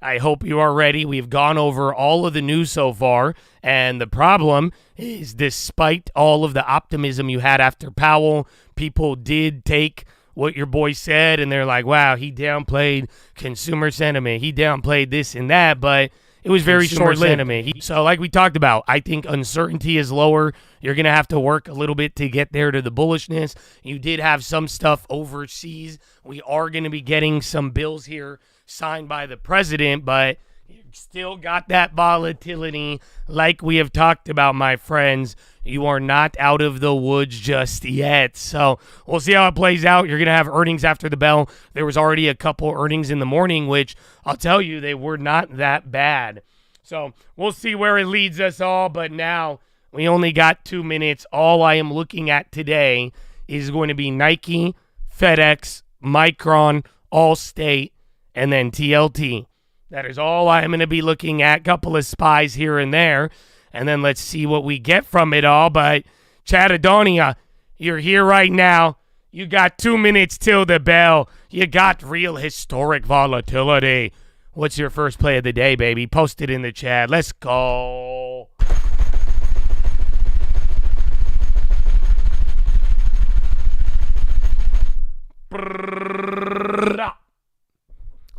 I hope you are ready. We've gone over all of the news so far, and the problem is despite all of the optimism you had after Powell, people did take what your boy said, and they're like, wow, he downplayed consumer sentiment. He downplayed this and that, but it was very short-lived. So like we talked about, I think uncertainty is lower. You're going to have to work a little bit to get there to the bullishness. You did have some stuff overseas. We are going to be getting some bills here signed by the president, but you still got that volatility like we have talked about, my friends. You are not out of the woods just yet. So we'll see how it plays out. You're going to have earnings after the bell. There was already a couple earnings in the morning, which I'll tell you, they were not that bad. So we'll see where it leads us all. But now we only got 2 minutes. All I am looking at today is going to be Nike, FedEx, Micron, Allstate, and then TLT. That is all I am going to be looking at. Couple of spies here and there. And then let's see what we get from it all. But Chatadonia, you're here right now. You got 2 minutes till the bell. You got real historic volatility. What's your first play of the day, baby? Post it in the chat. Let's go.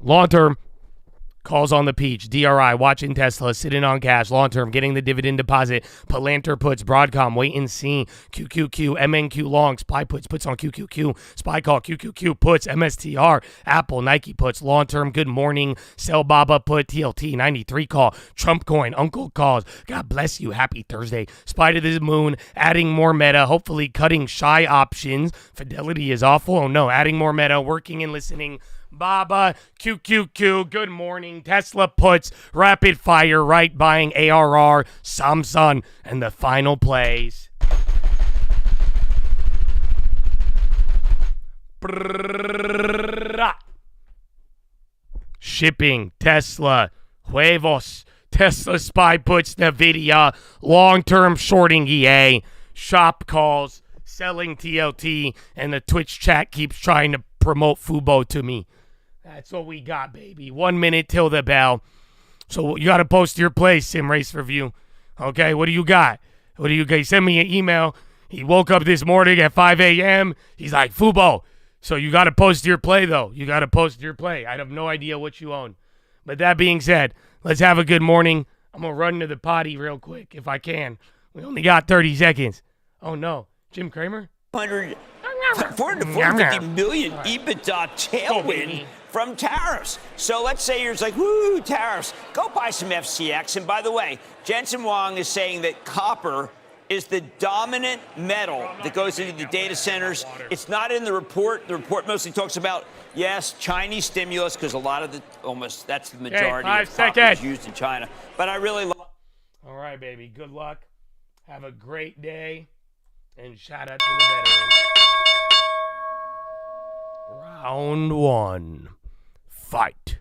Long term, calls on the peach. DRI, watching Tesla, sitting on cash. Long term, getting the dividend deposit. Palantir puts, Broadcom, wait and see. QQQ, MNQ long, SPY puts on QQQ. SPY call, QQQ puts, MSTR. Apple, Nike puts. Long term, good morning. Sell Baba put, TLT, 93 call. Trump coin, Uncle calls. God bless you. Happy Thursday. SPY to the moon, adding more meta, hopefully cutting shy options. Fidelity is awful. Oh no, adding more meta, working and listening. Baba, QQQ, good morning. Tesla puts, rapid fire, right buying ARR, Samsung, and the final plays. Shipping, Tesla, huevos. Tesla SPY puts, NVIDIA, long-term shorting EA, shop calls, selling TLT, and the Twitch chat keeps trying to promote Fubo to me. That's what we got, baby. 1 minute till the bell. So you got to post your play, Sim Race Review. Okay, what do you got? What do you got? He sent me an email. He woke up this morning at 5 a.m. He's like, Fubo. So you got to post your play, though. You got to post your play. I have no idea what you own. But that being said, let's have a good morning. I'm going to run to the potty real quick if I can. We only got 30 seconds. Oh, no. Jim Cramer? 450 million EBITDA tailwind from tariffs. So let's say you're just like, woo, tariffs. Go buy some FCX. And by the way, Jensen Huang is saying that copper is the dominant metal that goes into the data centers. It's not in the report. The report mostly talks about, yes, Chinese stimulus, because a lot of that's the majority of copper is used in China. But I really love. All right, baby. Good luck. Have a great day. And shout out to the veterans. Round one. Fight.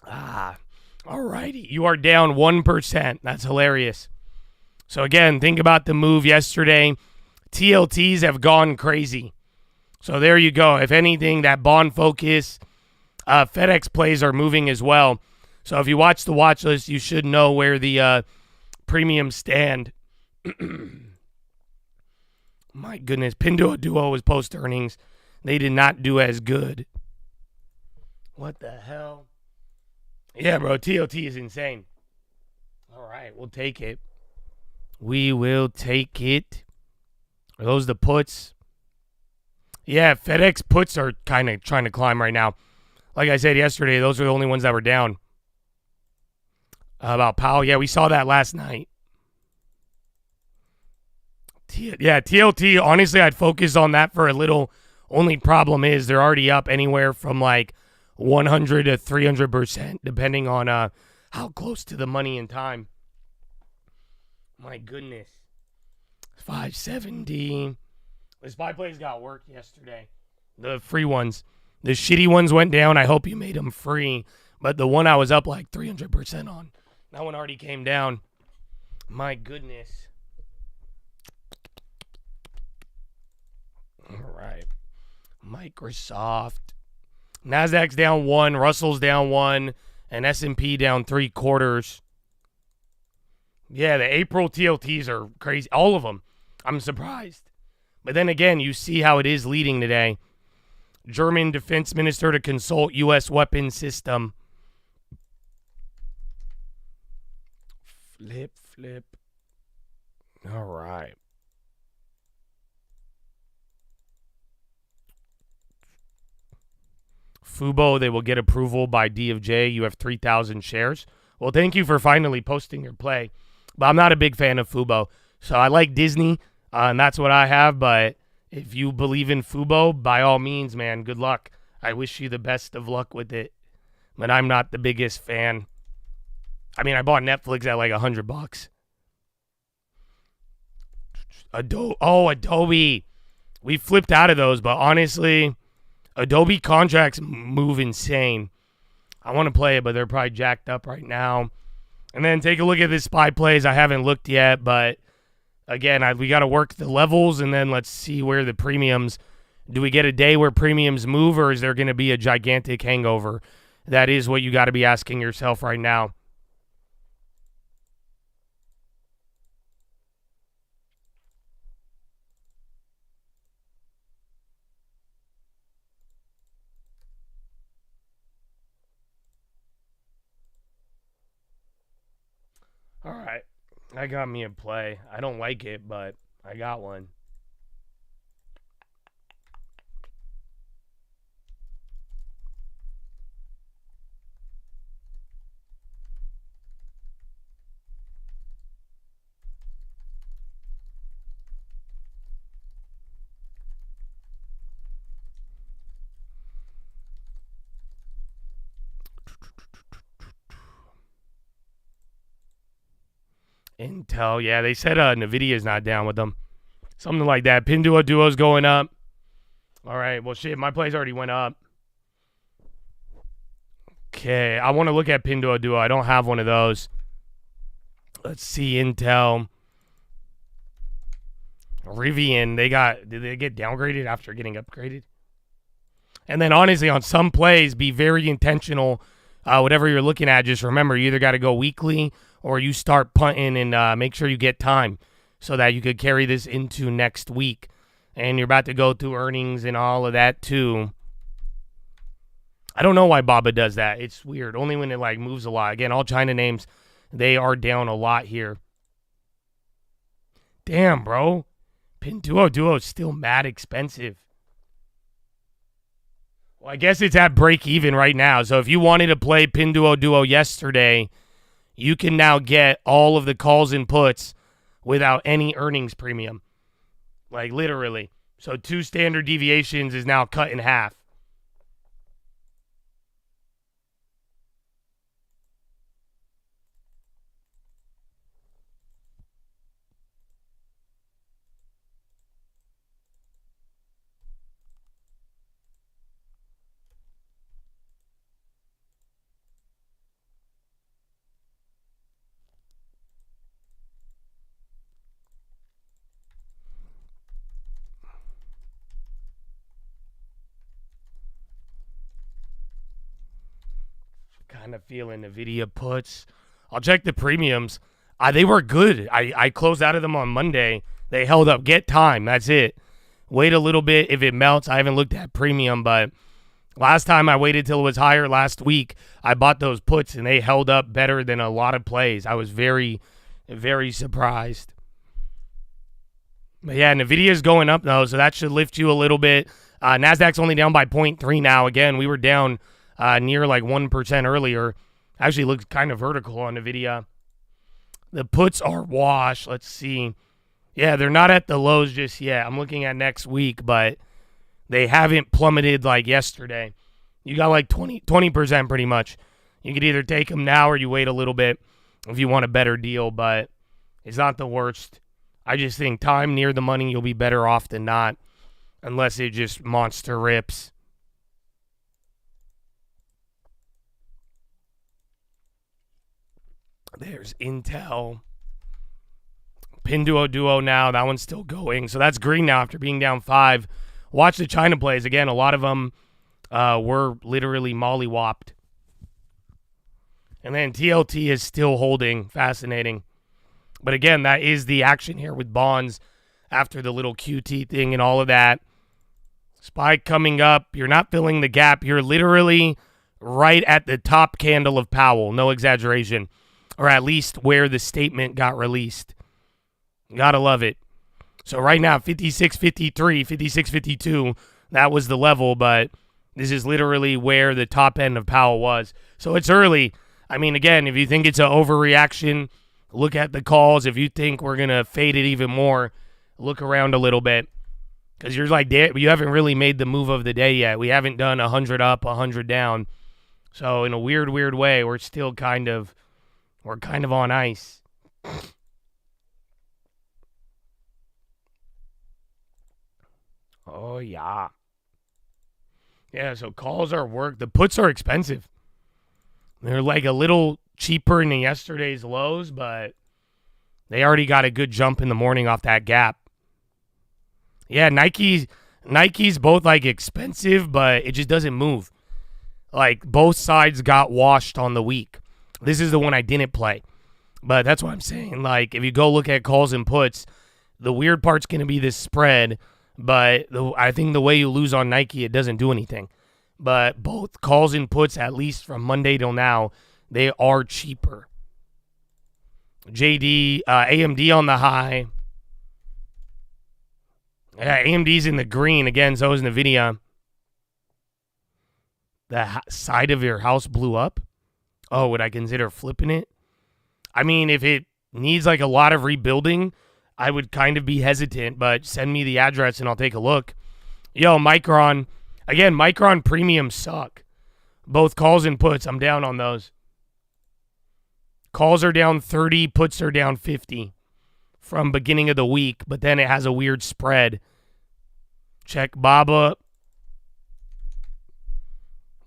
Alrighty. You are down 1%. That's hilarious. So again, think about the move yesterday. TLTs have gone crazy. So there you go. If anything, that bond focus, FedEx plays are moving as well. So if you watch the watch list, you should know where the premiums stand. My goodness, Pinduoduo was post earnings. They did not do as good. What the hell? Yeah, bro, TLT is insane. All right, we'll take it. We will take it. Are those the puts? Yeah, FedEx puts are kind of trying to climb right now. Like I said yesterday, those are the only ones that were down. About Powell, yeah, we saw that last night. TLT, honestly, I'd focus on that for a little. Only problem is they're already up anywhere from like 100 to 300%, depending on how close to the money and time. My goodness. 570. The SPY plays got work yesterday. The free ones. The shitty ones went down. I hope you made them free. But the one I was up like 300% on, that one already came down. My goodness. All right. Microsoft. Nasdaq's down 1, Russell's down 1, and S&P down 3/4. Yeah, the April TLTs are crazy. All of them. I'm surprised. But then again, you see how it is leading today. German defense minister to consult U.S. weapons system. Flip. All right. Fubo, they will get approval by DFJ. You have 3,000 shares. Well, thank you for finally posting your play. But I'm not a big fan of Fubo. So I like Disney, and that's what I have. But if you believe in Fubo, by all means, man, good luck. I wish you the best of luck with it. But I'm not the biggest fan. I mean, I bought Netflix at like $100. Adobe. We flipped out of those, but honestly, Adobe contracts move insane. I want to play it, but they're probably jacked up right now. And then take a look at this SPY plays. I haven't looked yet, but again, we got to work the levels, and then let's see where the premiums. Do we get a day where premiums move, or is there going to be a gigantic hangover? That is what you got to be asking yourself right now. All right. I got me a play. I don't like it, but I got one. Intel, yeah, they said Nvidia's not down with them. Something like that. Pinduoduo's going up. All right, well, shit, my plays already went up. Okay, I want to look at Pinduoduo. I don't have one of those. Let's see, Intel. Rivian, did they get downgraded after getting upgraded? And then, honestly, on some plays, be very intentional. Whatever you're looking at, just remember, you either got to go weekly or you start punting and make sure you get time so that you could carry this into next week. And you're about to go through earnings and all of that too. I don't know why Baba does that. It's weird. Only when it like moves a lot. Again, all China names, they are down a lot here. Damn, bro. Pinduoduo is still mad expensive. Well, I guess it's at break even right now. So if you wanted to play Pinduoduo yesterday, you can now get all of the calls and puts without any earnings premium. Like, literally. So 2 standard deviations is now cut in half. Kind of feeling NVIDIA puts. I'll check the premiums. They were good. I closed out of them on Monday. They held up. Get time. That's it. Wait a little bit. If it melts, I haven't looked at premium, but last time I waited till it was higher last week, I bought those puts, and they held up better than a lot of plays. I was very, very surprised. But yeah, NVIDIA's going up, though, so that should lift you a little bit. Nasdaq's only down by 0.3 now. Again, we were down near like 1% earlier. Actually looks kind of vertical on NVIDIA. The puts are wash. Let's see. Yeah, they're not at the lows just yet. I'm looking at next week, but they haven't plummeted like yesterday. You got like 20% pretty much. You could either take them now or you wait a little bit if you want a better deal, but it's not the worst. I just think time near the money, you'll be better off than not, unless it just monster rips. There's Intel. Pinduoduo now. That one's still going. So that's green now after being down 5. watch the China plays. Again, a lot of them were literally mollywopped. And then TLT is still holding. Fascinating. But again, that is the action here with bonds after the little QT thing and all of that. Spike coming up. You're not filling the gap. You're literally right at the top candle of Powell. No exaggeration. Or at least where the statement got released. Gotta love it. So right now, 56.53, 56.52, that was the level, but this is literally where the top end of Powell was. So it's early. I mean, again, if you think it's an overreaction, look at the calls. If you think we're going to fade it even more, look around a little bit. Because you're like, you haven't really made the move of the day yet. We haven't done 100 up, 100 down. So in a weird way, we're still kind of on ice. Oh, yeah. Yeah, so calls are work. The puts are expensive. They're like a little cheaper than yesterday's lows, but they already got a good jump in the morning off that gap. Yeah, Nike's both like expensive, but it just doesn't move. Like both sides got washed on the week. This is the one I didn't play. But that's what I'm saying. Like if you go look at calls and puts, the weird part's going to be this spread, but I think the way you lose on Nike, it doesn't do anything. But both calls and puts, at least from Monday till now, they are cheaper. AMD on the high. Yeah, AMD's in the green. Again, so is NVIDIA. The side of your house blew up? Oh, would I consider flipping it? I mean, if it needs like a lot of rebuilding, I would kind of be hesitant, but send me the address and I'll take a look. Yo, Micron. Again, Micron premiums suck. Both calls and puts, I'm down on those. Calls are down 30, puts are down 50 from beginning of the week, but then it has a weird spread. Check Baba.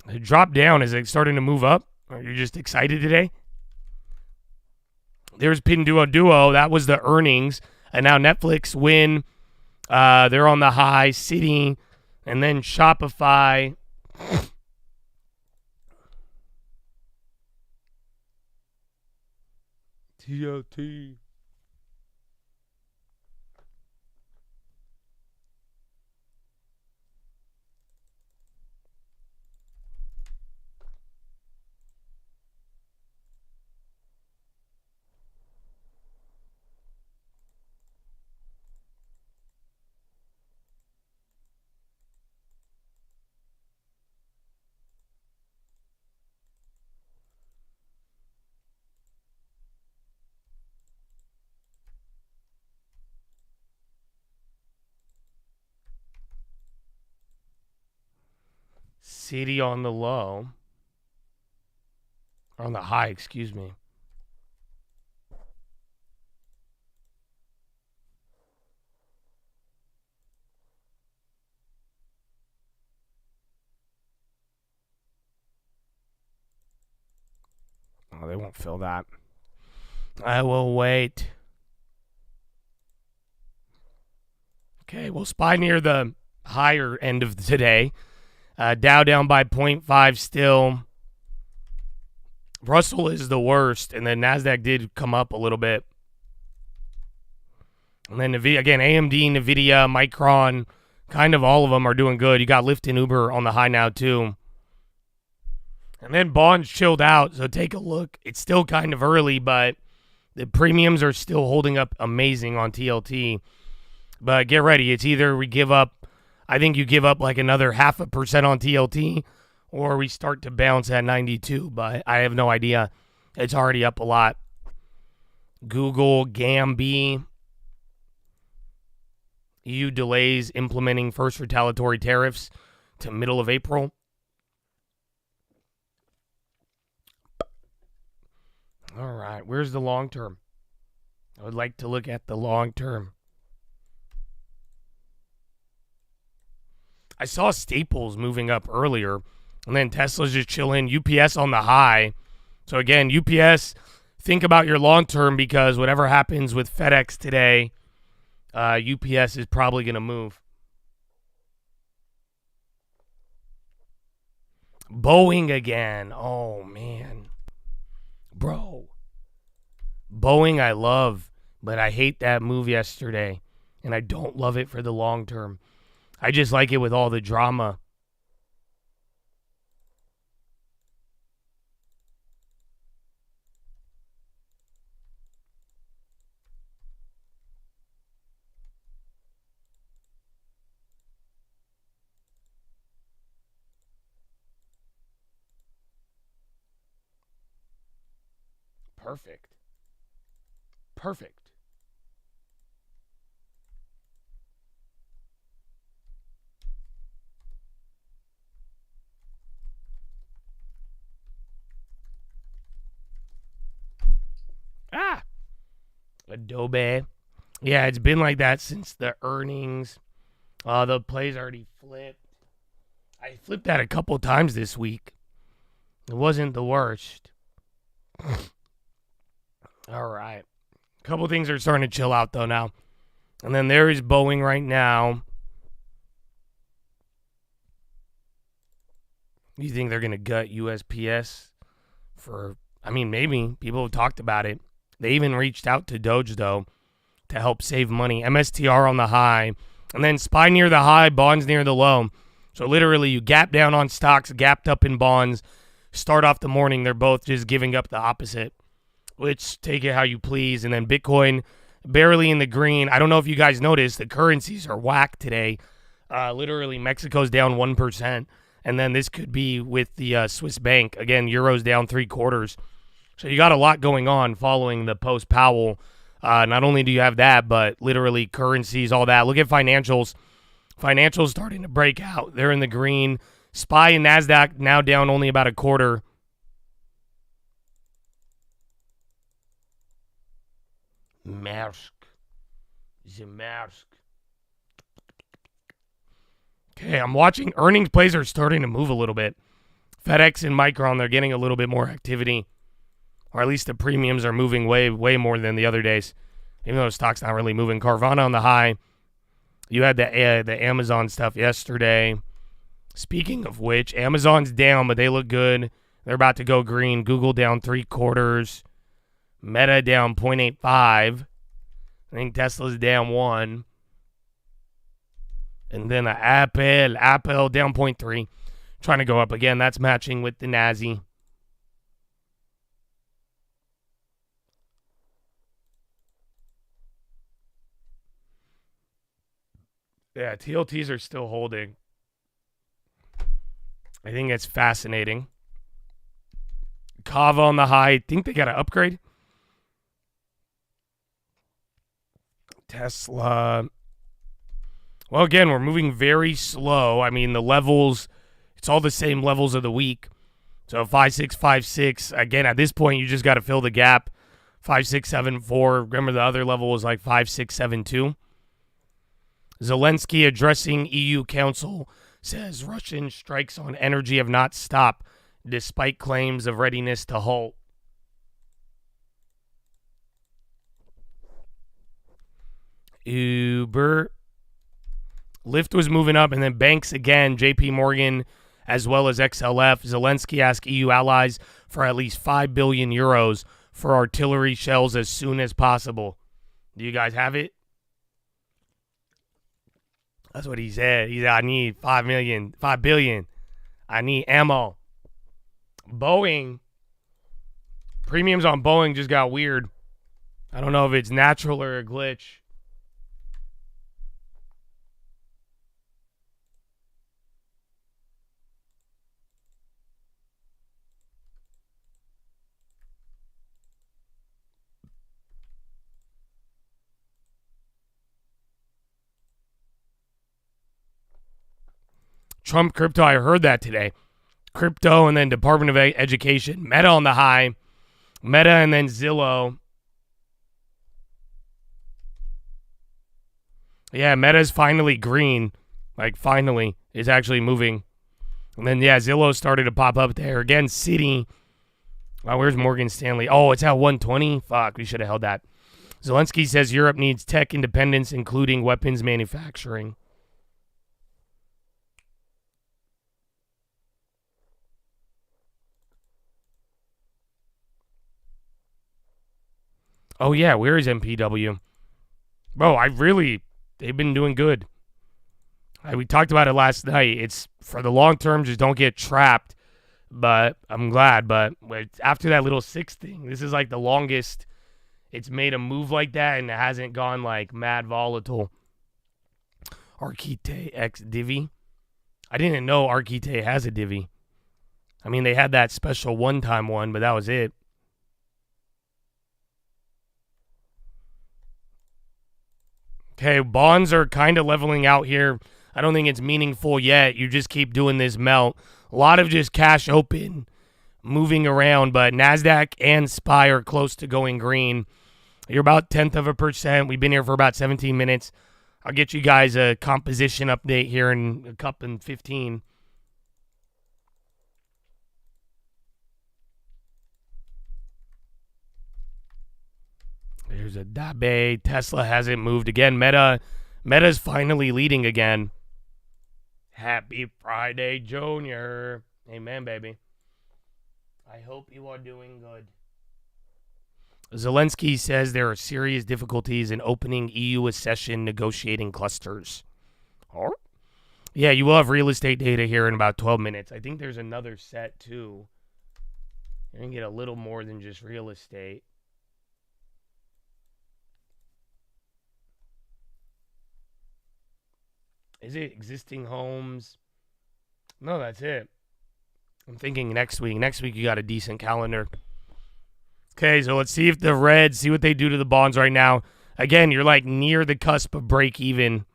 It dropped down. Is it starting to move up? Are you just excited today? There's Pinduoduo. That was the earnings. And now Netflix win. They're on the high. Citi. And then Shopify. TOT. Citi on the low. Or on the high, excuse me. Oh, they won't fill that. I will wait. Okay, we'll SPY near the higher end of today. Dow down by 0.5 still. Russell is the worst, and then NASDAQ did come up a little bit. And then, again, AMD, NVIDIA, Micron, kind of all of them are doing good. You got Lyft and Uber on the high now, too. And then bonds chilled out, so take a look. It's still kind of early, but the premiums are still holding up amazing on TLT. But get ready. It's either we give up, I think you give up like another 0.5% on TLT, or we start to bounce at 92, but I have no idea. It's already up a lot. Google, Gambi. EU delays implementing first retaliatory tariffs to middle of April. All right, where's the long term? I would like to look at the long term. I saw Staples moving up earlier, and then Tesla's just chilling. UPS on the high. So again, UPS, think about your long term, because whatever happens with FedEx today, UPS is probably going to move. Boeing again. Oh, man. Bro. Boeing I love, but I hate that move yesterday, and I don't love it for the long term. I just like it with all the drama. Perfect. Perfect. Ah! Adobe. Yeah, it's been like that since the earnings. The plays already flipped. I flipped that a couple times this week. It wasn't the worst. All right. A couple things are starting to chill out, though, now. And then there is Boeing right now. You think they're going to gut USPS for, I mean, maybe. People have talked about it. They even reached out to Doge, though, to help save money. MSTR on the high. And then SPY near the high, bonds near the low. So literally you gap down on stocks, gapped up in bonds. Start off the morning, they're both just giving up the opposite. Which, take it how you please. And then Bitcoin barely in the green. I don't know if you guys noticed, the currencies are whacked today. Literally, Mexico's down 1%. And then this could be with the Swiss bank. Again, Euro's down 3/4. So you got a lot going on following the post-Powell. Not only do you have that, but literally currencies, all that. Look at financials. Financials starting to break out. They're in the green. SPY and NASDAQ now down only about 1/4. Maersk. The Maersk. Okay, I'm watching. Earnings plays are starting to move a little bit. FedEx and Micron, they're getting a little bit more activity. Or at least the premiums are moving way, way more than the other days. Even though the stock's not really moving. Carvana on the high. You had the Amazon stuff yesterday. Speaking of which, Amazon's down, but they look good. They're about to go green. Google down 3/4. Meta down 0.85. I think Tesla's down 1. And then Apple down 0.3. Trying to go up again. That's matching with the Nazi. Yeah, TLTs are still holding. I think it's fascinating. Kava on the high. I think they got to upgrade. Tesla. Well, again, we're moving very slow. I mean, the levels, it's all the same levels of the week. So 5656. Again, at this point, you just got to fill the gap. 5674. Remember, the other level was like 5672. Zelensky addressing EU Council says Russian strikes on energy have not stopped despite claims of readiness to halt. Uber. Lyft was moving up, and then banks again, JP Morgan, as well as XLF. Zelensky asked EU allies for at least 5 billion euros for artillery shells as soon as possible. Do you guys have it? That's what he said. He said, I need 5 billion. I need ammo. Boeing. Premiums on Boeing just got weird. I don't know if it's natural or a glitch. Trump crypto, I heard that today. Crypto and then Department of Education. Meta on the high. Meta and then Zillow. Yeah, Meta's finally green. Like, finally. It's actually moving. And then, yeah, Zillow started to pop up there. Again, Citi. Wow, where's Morgan Stanley? Oh, it's at 120? Fuck, we should have held that. Zelensky says Europe needs tech independence, including weapons manufacturing. Oh, yeah, where is MPW? Bro, they've been doing good. We talked about it last night. It's for the long term, just don't get trapped. But I'm glad. But after that little 6 thing, this is like the longest it's made a move like that, and it hasn't gone like mad volatile. Arquite X Divi. I didn't know Arquite has a Divi. I mean, they had that special one-time one, but that was it. Okay, bonds are kind of leveling out here. I don't think it's meaningful yet. You just keep doing this melt. A lot of just cash open, moving around, but NASDAQ and SPY are close to going green. You're about 0.1%. We've been here for about 17 minutes. I'll get you guys a composition update here in a cup and 15. There's a Dabe. Tesla hasn't moved again. Meta's finally leading again. Happy Friday, Junior. Amen, baby. I hope you are doing good. Zelensky says there are serious difficulties in opening EU accession negotiating clusters. Oh. Yeah, you will have real estate data here in about 12 minutes. I think there's another set, too. You're going to get a little more than just real estate. Is it existing homes? No, that's it. I'm thinking next week. Next week you got a decent calendar. Okay, so let's see if the Reds, see what they do to the bonds right now. Again, you're like near the cusp of break even.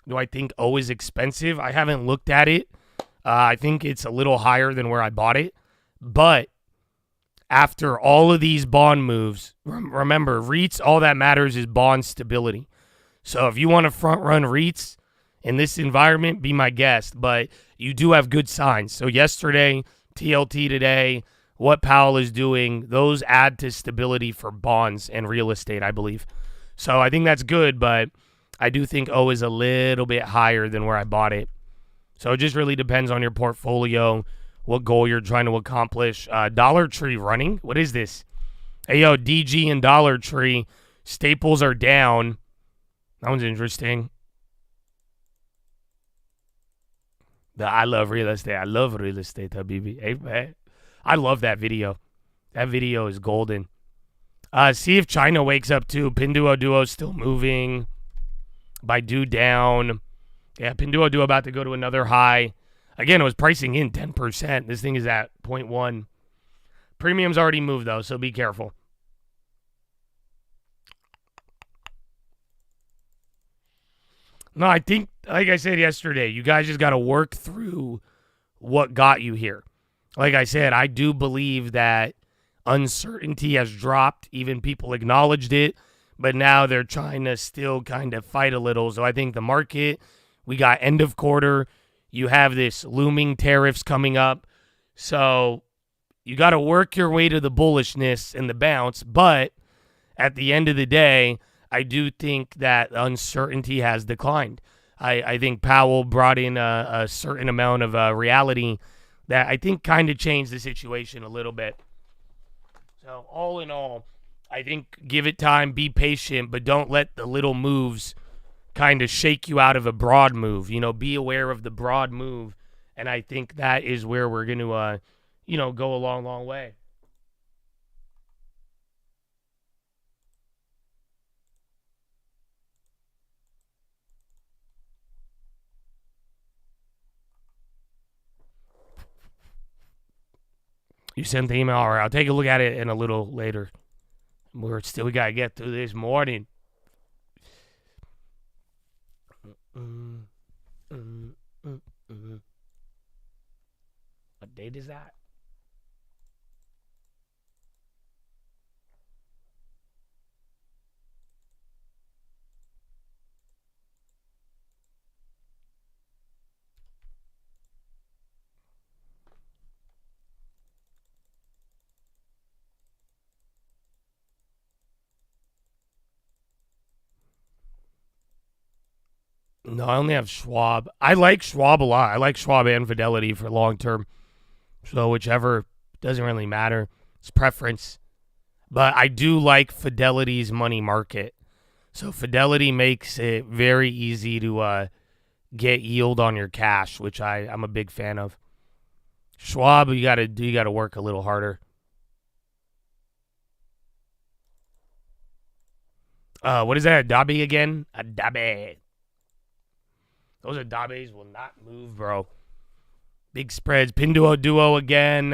Do I think O is expensive? I haven't looked at it. I think it's a little higher than where I bought it. But after all of these bond moves, remember, REITs, all that matters is bond stability. So if you want to front run REITs in this environment, be my guest. But you do have good signs. So yesterday, TLT today, what Powell is doing, those add to stability for bonds and real estate, I believe. So I think that's good, but I do think O is a little bit higher than where I bought it. So it just really depends on your portfolio, what goal you're trying to accomplish. Dollar Tree running? What is this? Hey, yo, DG and Dollar Tree. Staples are down. That one's interesting. I love real estate. I love real estate, Habibi. Hey, man. I love that video. That video is golden. See if China wakes up, too. Pinduoduo still moving. Baidu down. Yeah, Pinduoduo about to go to another high. Again, it was pricing in 10%. This thing is at 0.1. Premium's already moved, though, so be careful. No, I think, like I said yesterday, you guys just got to work through what got you here. Like I said, I do believe that uncertainty has dropped. Even people acknowledged it, but now they're trying to still kind of fight a little. So I think the market, we got end of quarter. You have this looming tariffs coming up. So you got to work your way to the bullishness and the bounce. But at the end of the day, I do think that uncertainty has declined. I think Powell brought in a certain amount of reality that I think kind of changed the situation a little bit. So all in all, I think give it time, be patient, but don't let the little moves kind of shake you out of a broad move. You know, be aware of the broad move, and I think that is where we're going to, go a long, long way. You sent the email. All right, I'll take a look at it in a little later. We got to get through this morning. What date is that? No, I only have Schwab. I like Schwab a lot. I like Schwab and Fidelity for long term. So whichever, doesn't really matter. It's preference. But I do like Fidelity's money market. So Fidelity makes it very easy to get yield on your cash, which I'm a big fan of. Schwab, you gotta work a little harder. What is that? Adabe again? Adabe. Those Adabes will not move, bro. Big spreads. Pinduo Duo again.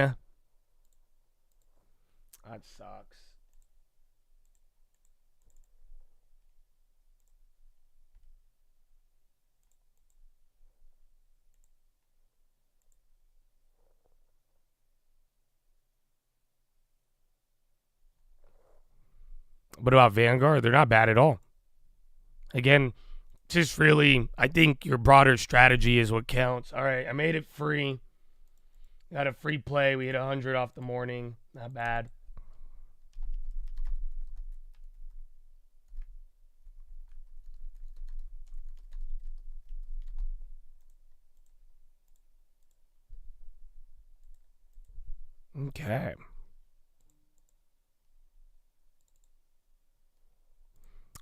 That sucks. What about Vanguard? They're not bad at all. Again, just really, I think your broader strategy is what counts. All right, I made it free. Got a free play. We hit 100 off the morning. Not bad. Okay.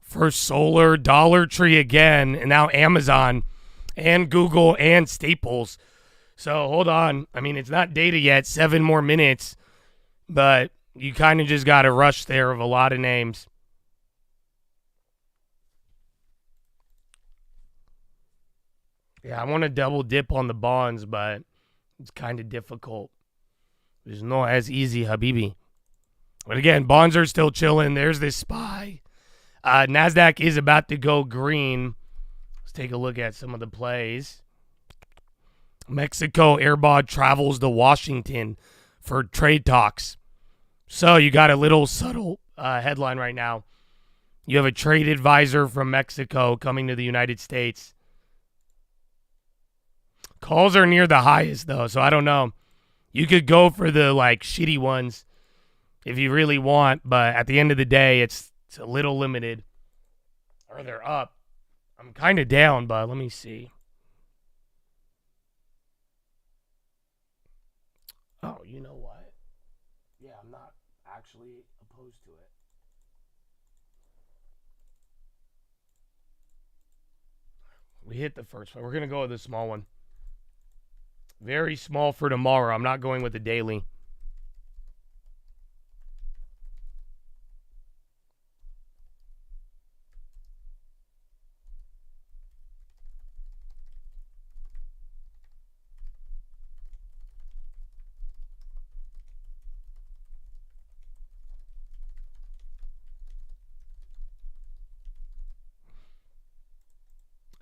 First Solar, Dollar Tree again, and now Amazon and Google and Staples. So hold on. I mean, it's not data yet, 7 more minutes, but you kind of just got a rush there of a lot of names. Yeah, I want to double dip on the bonds, but it's kind of difficult. It's not as easy, Habibi. But again, bonds are still chilling. There's this SPY. NASDAQ is about to go green. Let's take a look at some of the plays. Mexico Airbud travels to Washington for trade talks. So you got a little subtle headline right now. You have a trade advisor from Mexico coming to the United States. Calls are near the highest, though, so I don't know. You could go for the, shitty ones if you really want, but at the end of the day, it's a little limited. Or they're up. I'm kind of down, but let me see. Oh, you know what? Yeah, I'm not actually opposed to it. We hit the first one. We're going to go with the small one. Very small for tomorrow. I'm not going with the daily.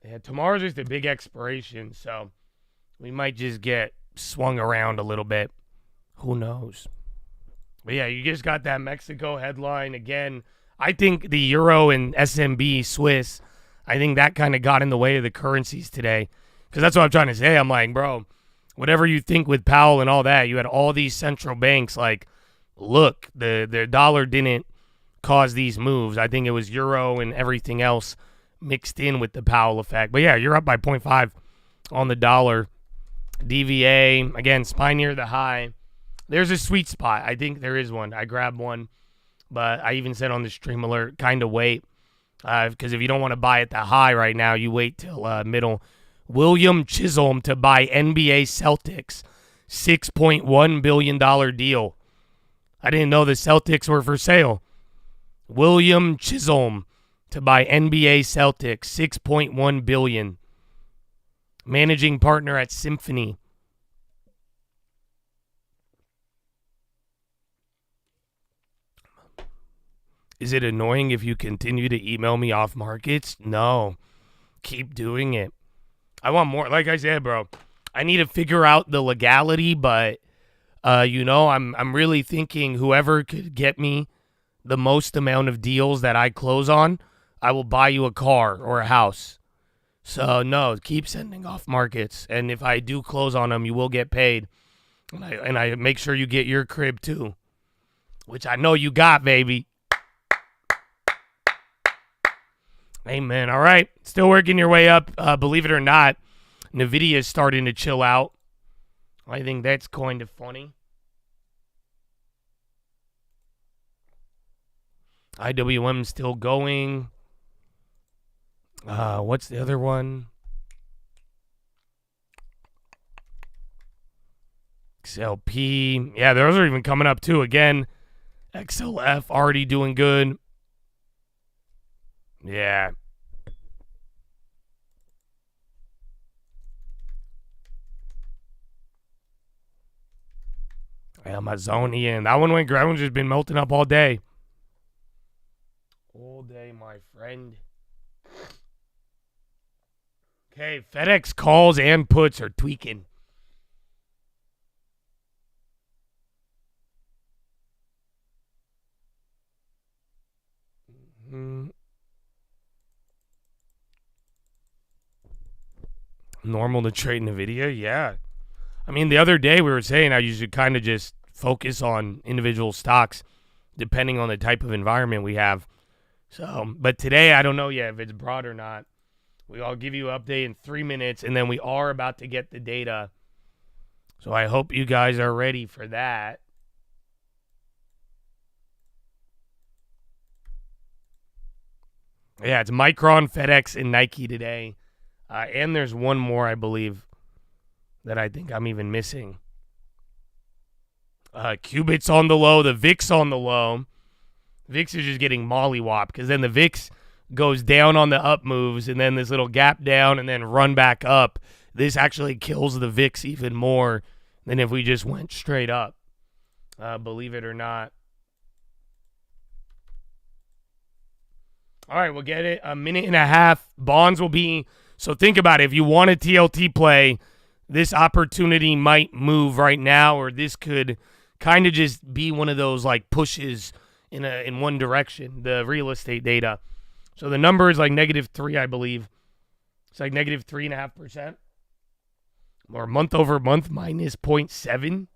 Yeah, tomorrow's just a big expiration, so we might just get swung around a little bit. Who knows? But yeah, you just got that Mexico headline again. I think the Euro and SMB Swiss, I think that kind of got in the way of the currencies today. Because that's what I'm trying to say. I'm like, bro, whatever you think with Powell and all that, you had all these central banks look, the dollar didn't cause these moves. I think it was Euro and everything else mixed in with the Powell effect. But yeah, you're up by 0.5 on the dollar. DVA, again, SPY near the high. There's a sweet spot. I think there is one. I grabbed one, but I even said on the stream alert, kind of wait. Because if you don't want to buy at the high right now, you wait till middle. William Chisholm to buy NBA Celtics. $6.1 billion deal. I didn't know the Celtics were for sale. William Chisholm to buy NBA Celtics. $6.1 billion. Managing partner at Symphony. Is it annoying if you continue to email me off markets? No. Keep doing it. I want more. Like I said, bro, I need to figure out the legality, but I'm really thinking whoever could get me the most amount of deals that I close on, I will buy you a car or a house. So, no, keep sending off markets. And if I do close on them, you will get paid. And I make sure you get your crib, too. Which I know you got, baby. Amen. All right. Still working your way up. Believe it or not, NVIDIA is starting to chill out. I think that's kind of funny. IWM still going. What's the other one? XLP. Yeah, those are even coming up too. Again, XLF already doing good. Yeah. Amazonian. That one went great. That one's just been melting up all day. All day, my friend. Okay, FedEx calls and puts are tweaking. Normal to trade NVIDIA? Yeah. I mean, the other day we were saying how you should kind of just focus on individual stocks depending on the type of environment we have. So, but today I don't know yet if it's broad or not. I'll give you an update in 3 minutes, and then we are about to get the data. So I hope you guys are ready for that. Yeah, it's Micron, FedEx, and Nike today. And there's one more, I believe, that I think I'm even missing. Qubits on the low, the VIX on the low. VIX is just getting mollywopped because then the VIX goes down on the up moves and then this little gap down and then run back up. This actually kills the VIX even more than if we just went straight up, believe it or not. All right, we'll get it. A minute and a half. Bonds will be... So think about it. If you want a TLT play, this opportunity might move right now, or this could kind of just be one of those like pushes in one direction, the real estate data. So the number is like -3, I believe. It's like -3.5%. Or month over month -0.7.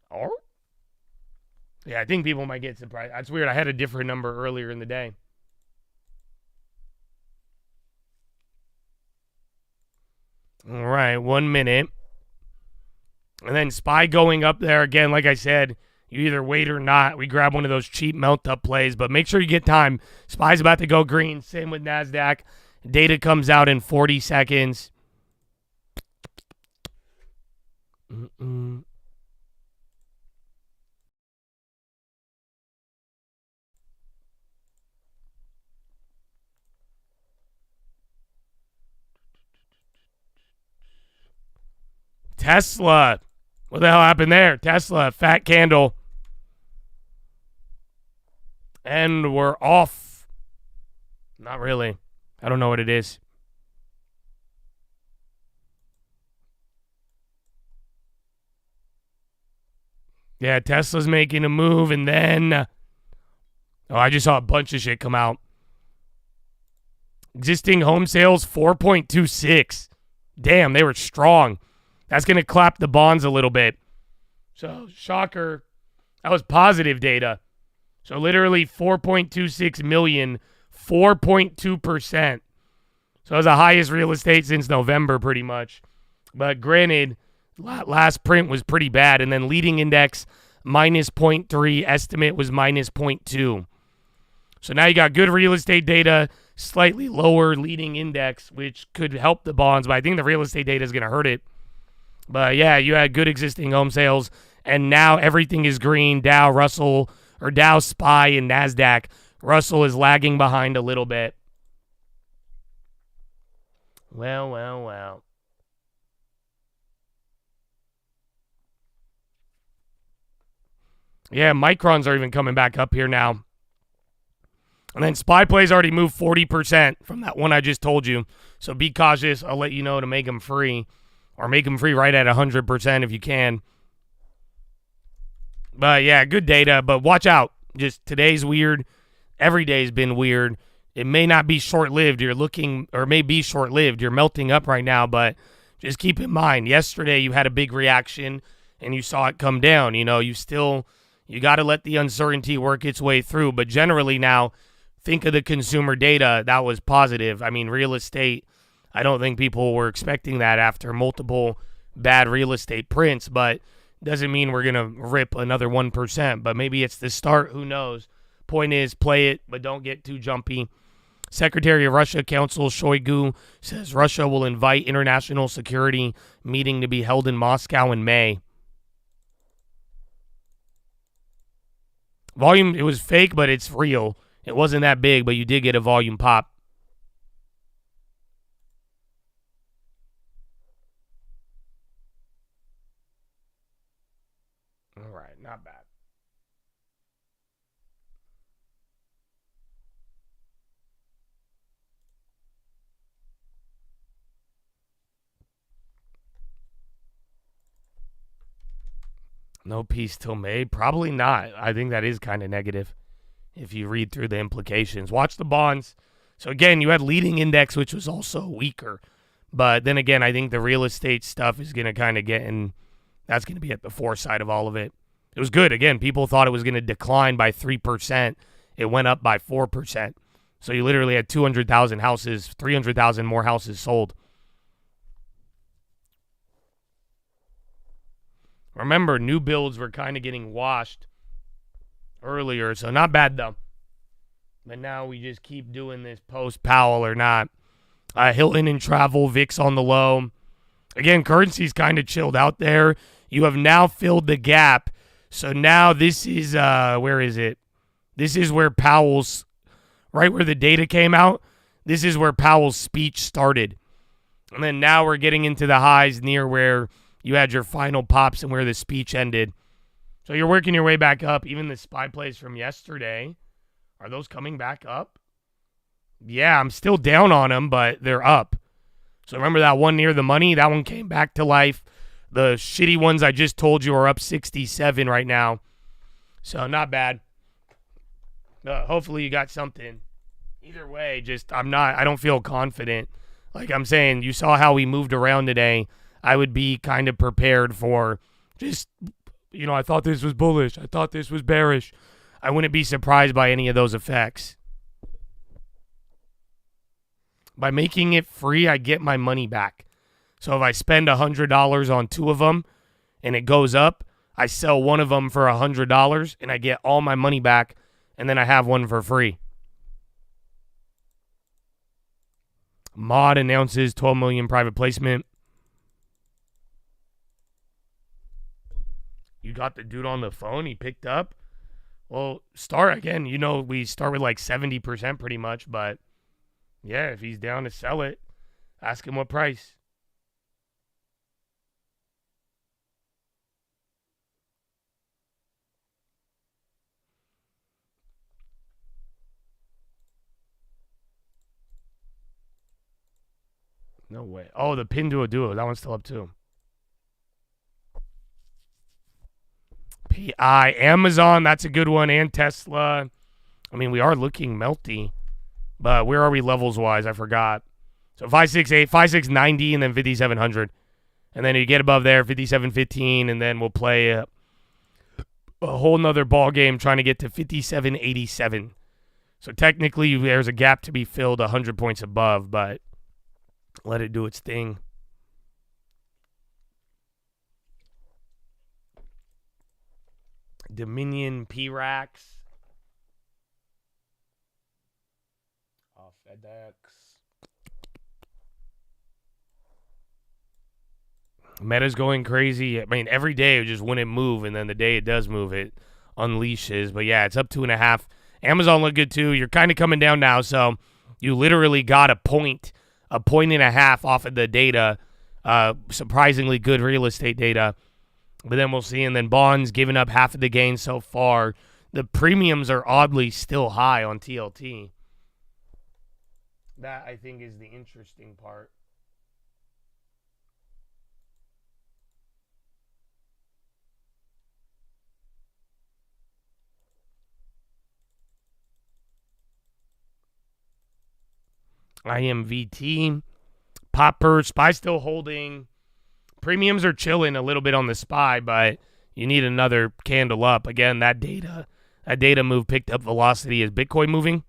Or? Yeah, I think people might get surprised. That's weird. I had a different number earlier in the day. All right, 1 minute. And then SPY going up there again. Like I said, you either wait or not. We grab one of those cheap melt-up plays, but make sure you get time. SPY's about to go green. Same with NASDAQ. Data comes out in 40 seconds. Tesla. What the hell happened there? Tesla, fat candle. And we're off. Not really. I don't know what it is. Yeah, Tesla's making a move, and then... Oh, I just saw a bunch of shit come out. Existing home sales, 4.26. Damn, they were strong. That's going to clap the bonds a little bit. So, shocker. That was positive data. So, literally 4.26 million, 4.2%. So, it was the highest real estate since November, pretty much. But granted, last print was pretty bad. And then leading index, -0.3. Estimate was -0.2. So, now you got good real estate data, slightly lower leading index, which could help the bonds. But I think the real estate data is going to hurt it. But yeah, you had good existing home sales, and now everything is green. Dow, Russell, or Dow, SPY, and NASDAQ. Russell is lagging behind a little bit. Well. Yeah, microns are even coming back up here now. And then SPY plays already moved 40% from that one I just told you. So be cautious. I'll let you know to make them free. Or make them free right at 100% if you can. But yeah, good data. But watch out. Just today's weird. Every day's been weird. It may not be short-lived. You're looking, or may be short-lived. You're melting up right now. But just keep in mind, yesterday you had a big reaction and you saw it come down. You know, you got to let the uncertainty work its way through. But generally now, think of the consumer data. That was positive. I mean, real estate, I don't think people were expecting that after multiple bad real estate prints, but doesn't mean we're going to rip another 1%. But maybe it's the start. Who knows? Point is, play it, but don't get too jumpy. Secretary of Russia Council Shoigu says Russia will invite international security meeting to be held in Moscow in May. Volume, it was fake, but it's real. It wasn't that big, but you did get a volume pop. All right, not bad. No peace till May? Probably not. I think that is kind of negative if you read through the implications. Watch the bonds. So, again, you had leading index, which was also weaker. But then again, I think the real estate stuff is going to kind of get in. That's going to be at the foresight of all of it. It was good. Again, people thought it was going to decline by 3%. It went up by 4%. So you literally had 200,000 houses, 300,000 more houses sold. Remember, new builds were kind of getting washed earlier, so not bad, though. But now we just keep doing this post-Powell or not. Hilton and travel, VIX on the low. Again, currency's kind of chilled out there. You have now filled the gap. So now this is, where is it? This is where Powell's, right where the data came out, this is where Powell's speech started. And then now we're getting into the highs near where you had your final pops and where the speech ended. So you're working your way back up. Even the SPY plays from yesterday, are those coming back up? Yeah, I'm still down on them, but they're up. So remember that one near the money? That one came back to life. The shitty ones I just told you are up 67 right now. So not bad. Hopefully you got something. Either way, I don't feel confident. Like I'm saying, you saw how we moved around today. I would be kind of prepared for just, I thought this was bullish. I thought this was bearish. I wouldn't be surprised by any of those effects. By making it free, I get my money back. So if I spend $100 on two of them and it goes up, I sell one of them for $100 and I get all my money back, and then I have one for free. Mod announces 12 million private placement. You got the dude on the phone. He picked up. Well, start again. We start with like 70% pretty much. But, yeah, if he's down to sell it, ask him what price. No way. Oh, the Pinduoduo. That one's still up too. PI. Amazon, that's a good one. And Tesla. I mean, we are looking melty. But where are we levels-wise? I forgot. So 568, 5690, and then 5700. And then you get above there, 5715, and then we'll play a whole nother ball game trying to get to 5787. So technically, there's a gap to be filled 100 points above, but let it do its thing. Dominion P-Rax. FedEx. Meta's going crazy. I mean, every day it just wouldn't move, and then the day it does move, it unleashes. But yeah, it's up 2.5. Amazon look good too. You're kind of coming down now, so you literally got a point and a half off of the data. Surprisingly good real estate data. But then we'll see. And then bonds giving up half of the gain so far. The premiums are oddly still high on TLT. That, I think, is the interesting part. IMVT. Popper. SPY still holding. Premiums are chilling a little bit on the SPY, but you need another candle up. Again, that data move picked up velocity. Is Bitcoin moving?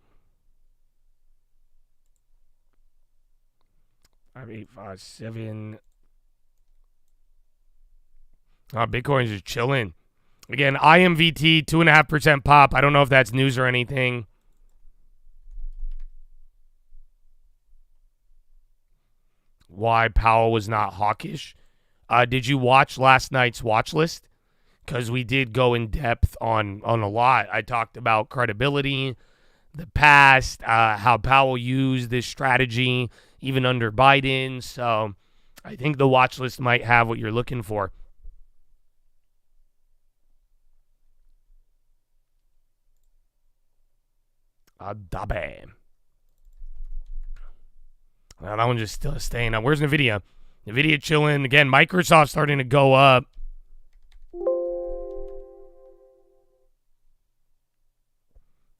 5857. Bitcoin's just chilling. Again, IMVT, 2.5% pop. I don't know if that's news or anything. Why Powell was not hawkish. Did you watch last night's watch list? Because we did go in depth on a lot. I talked about credibility, the past, how Powell used this strategy even under Biden. So I think the watch list might have what you're looking for. Dabe. Well, that one's just still staying up. Where's NVIDIA? NVIDIA chilling. Again, Microsoft starting to go up.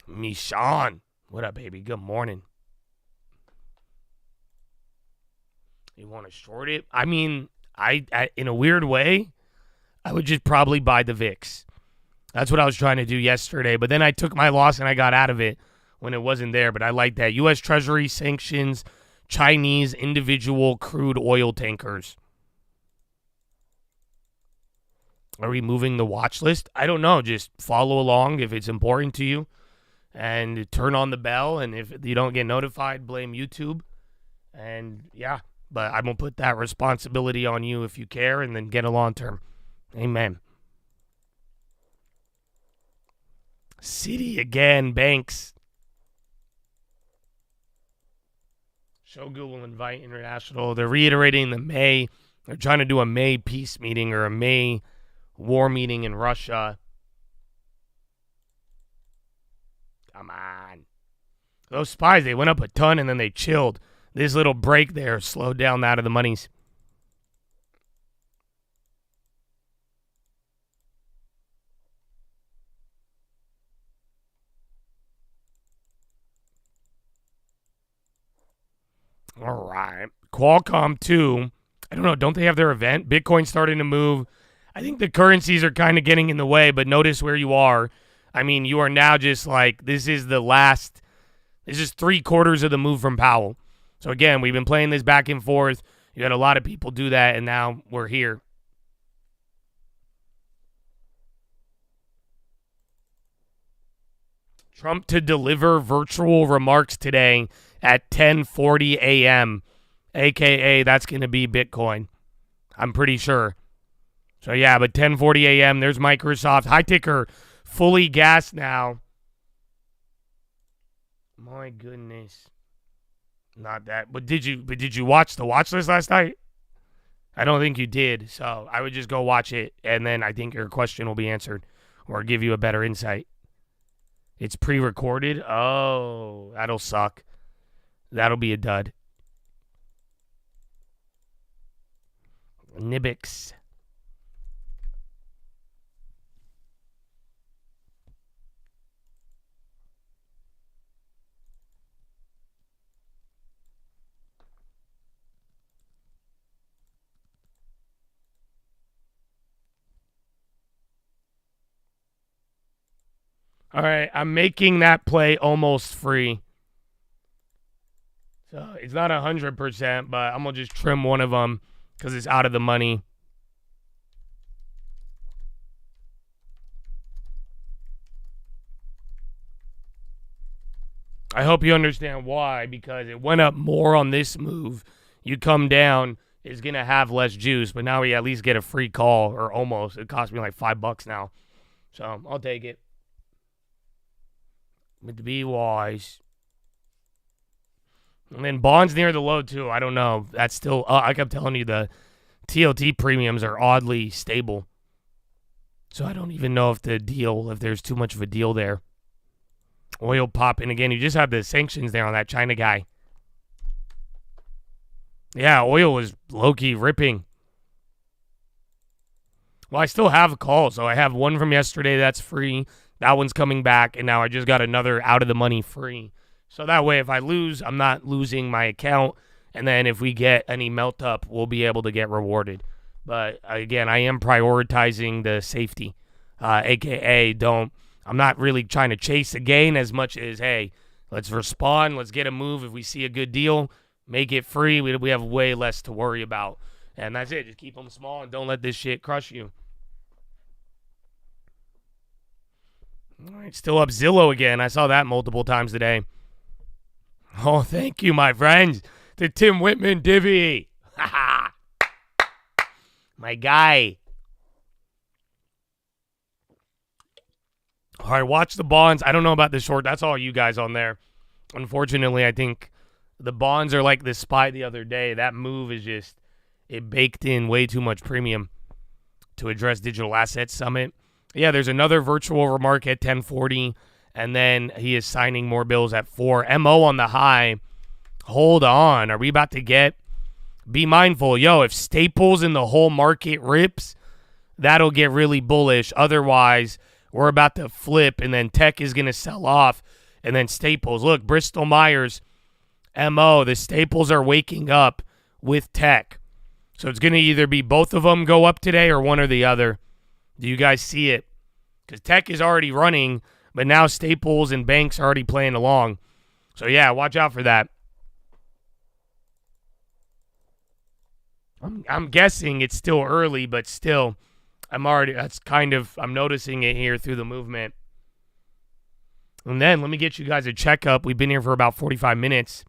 Mishan. What up, baby? Good morning. You want to short it? I mean, I in a weird way, I would just probably buy the VIX. That's what I was trying to do yesterday. But then I took my loss and I got out of it when it wasn't there. But I like that. U.S. Treasury sanctions Chinese individual crude oil tankers. Are we moving the watch list? I don't know. Just follow along if it's important to you. And turn on the bell. And if you don't get notified, blame YouTube. And yeah, but I'm going to put that responsibility on you if you care and then get a long term. Amen. City again, banks. Shogu will invite international. They're reiterating the May. They're trying to do a May peace meeting or a May war meeting in Russia. Come on. Those spies, they went up a ton and then they chilled. This little break there slowed down that of the monies. All right. Qualcomm, too. I don't know. Don't they have their event? Bitcoin's starting to move. I think the currencies are kind of getting in the way, but notice where you are. I mean, you are now just like, this is 3/4 of the move from Powell. So, again, we've been playing this back and forth. You had a lot of people do that, and now we're here. Trump to deliver virtual remarks today at 10:40 a.m., a.k.a. that's going to be Bitcoin. I'm pretty sure. So, yeah, but 10:40 a.m., there's Microsoft. High ticker, fully gassed now. My goodness. Not that. But did you watch the watch list last night? I don't think you did. So, I would just go watch it, and then I think your question will be answered or give you a better insight. It's pre-recorded? Oh, that'll suck. That'll be a dud. Nibix. All right, I'm making that play almost free. So it's not 100%, but I'm going to just trim one of them because it's out of the money. I hope you understand why, because it went up more on this move. You come down, it's going to have less juice, but now we at least get a free call, or almost. It cost me like $5 now. So I'll take it. But to be wise. And then bonds near the low, too. I don't know. That's still, I kept telling you, the TLT premiums are oddly stable. So I don't even know if there's too much of a deal there. Oil popping again. You just have the sanctions there on that China guy. Yeah, oil was low-key ripping. Well, I still have a call. So I have one from yesterday that's free. That one's coming back, and now I just got another out of the money free. So that way, if I lose, I'm not losing my account. And then if we get any melt up, we'll be able to get rewarded. But again, I am prioritizing the safety, aka I'm not really trying to chase a gain as much as, hey, let's respond, let's get a move. If we see a good deal, make it free. We have way less to worry about. And that's it. Just keep them small and don't let this shit crush you. All right, still up Zillow again. I saw that multiple times today. Oh, thank you, my friends. The Tim Whitman divvy. My guy. All right, watch the bonds. I don't know about the short. That's all you guys on there. Unfortunately, I think the bonds are like the SPY the other day. That move is just, it baked in way too much premium to address Digital Assets Summit. Yeah, there's another virtual remark at 10:40, and then he is signing more bills at 4. MO on the high. Hold on. Are we about to get? Be mindful. Yo, if Staples in the whole market rips, that'll get really bullish. Otherwise, we're about to flip, and then tech is going to sell off, and then Staples. Look, Bristol Myers, MO, the Staples are waking up with tech. So it's going to either be both of them go up today or one or the other. Do you guys see it? Because tech is already running, but now Staples and banks are already playing along. So, yeah, watch out for that. I'm guessing it's still early, but still, I'm noticing it here through the movement. And then let me get you guys a checkup. We've been here for about 45 minutes.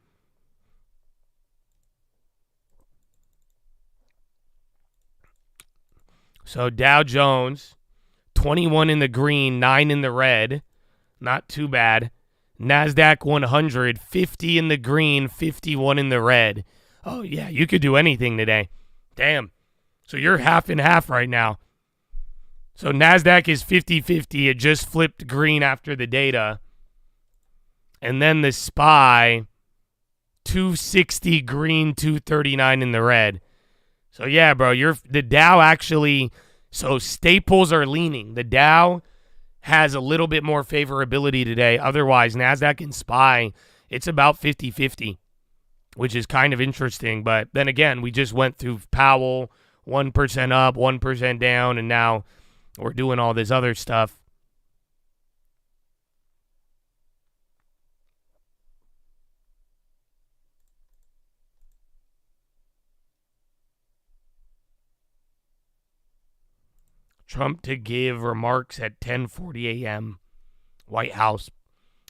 So Dow Jones, 21 in the green, 9 in the red. Not too bad. NASDAQ 100, 50 in the green, 51 in the red. Oh, yeah, you could do anything today. Damn. So you're half and half right now. So NASDAQ is 50-50. It just flipped green after the data. And then the SPY, 260 green, 239 in the red. So, yeah, bro, the Dow actually, so Staples are leaning. The Dow has a little bit more favorability today. Otherwise, NASDAQ and SPY, it's about 50-50, which is kind of interesting. But then again, we just went through Powell, 1% up, 1% down, and now we're doing all this other stuff. Trump to give remarks at 10:40 a.m. White House.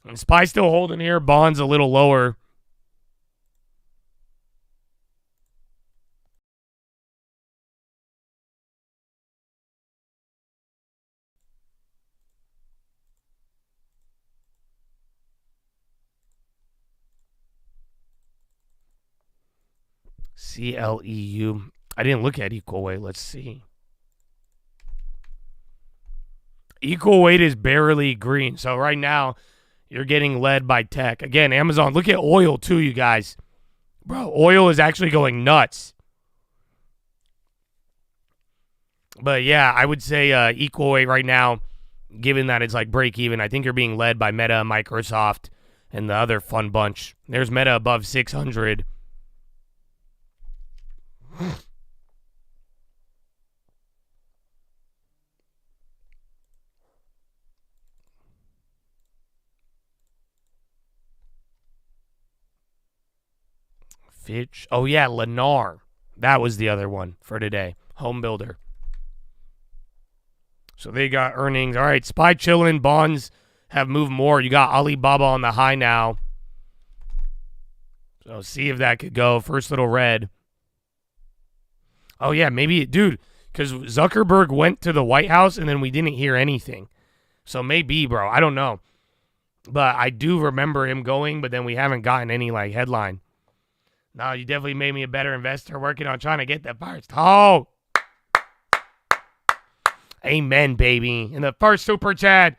And SPY still holding here. Bonds a little lower. CLEU. I didn't look at equal weight. Let's see. Equal weight is barely green. So right now, you're getting led by tech. Again, Amazon. Look at oil too, you guys. Bro, oil is actually going nuts. But yeah, I would say equal weight right now, given that it's like break even, I think you're being led by Meta, Microsoft, and the other fun bunch. There's Meta above 600. Fitch. Oh, yeah, Lennar. That was the other one for today. Home builder. So they got earnings. All right, SPY chilling. Bonds have moved more. You got Alibaba on the high now. So see if that could go. First little red. Oh, yeah, maybe, dude, because Zuckerberg went to the White House and then we didn't hear anything. So maybe, bro. I don't know. But I do remember him going, but then we haven't gotten any, like, headline. No, you definitely made me a better investor working on trying to get the first. Oh! Amen, baby. In the first super chat,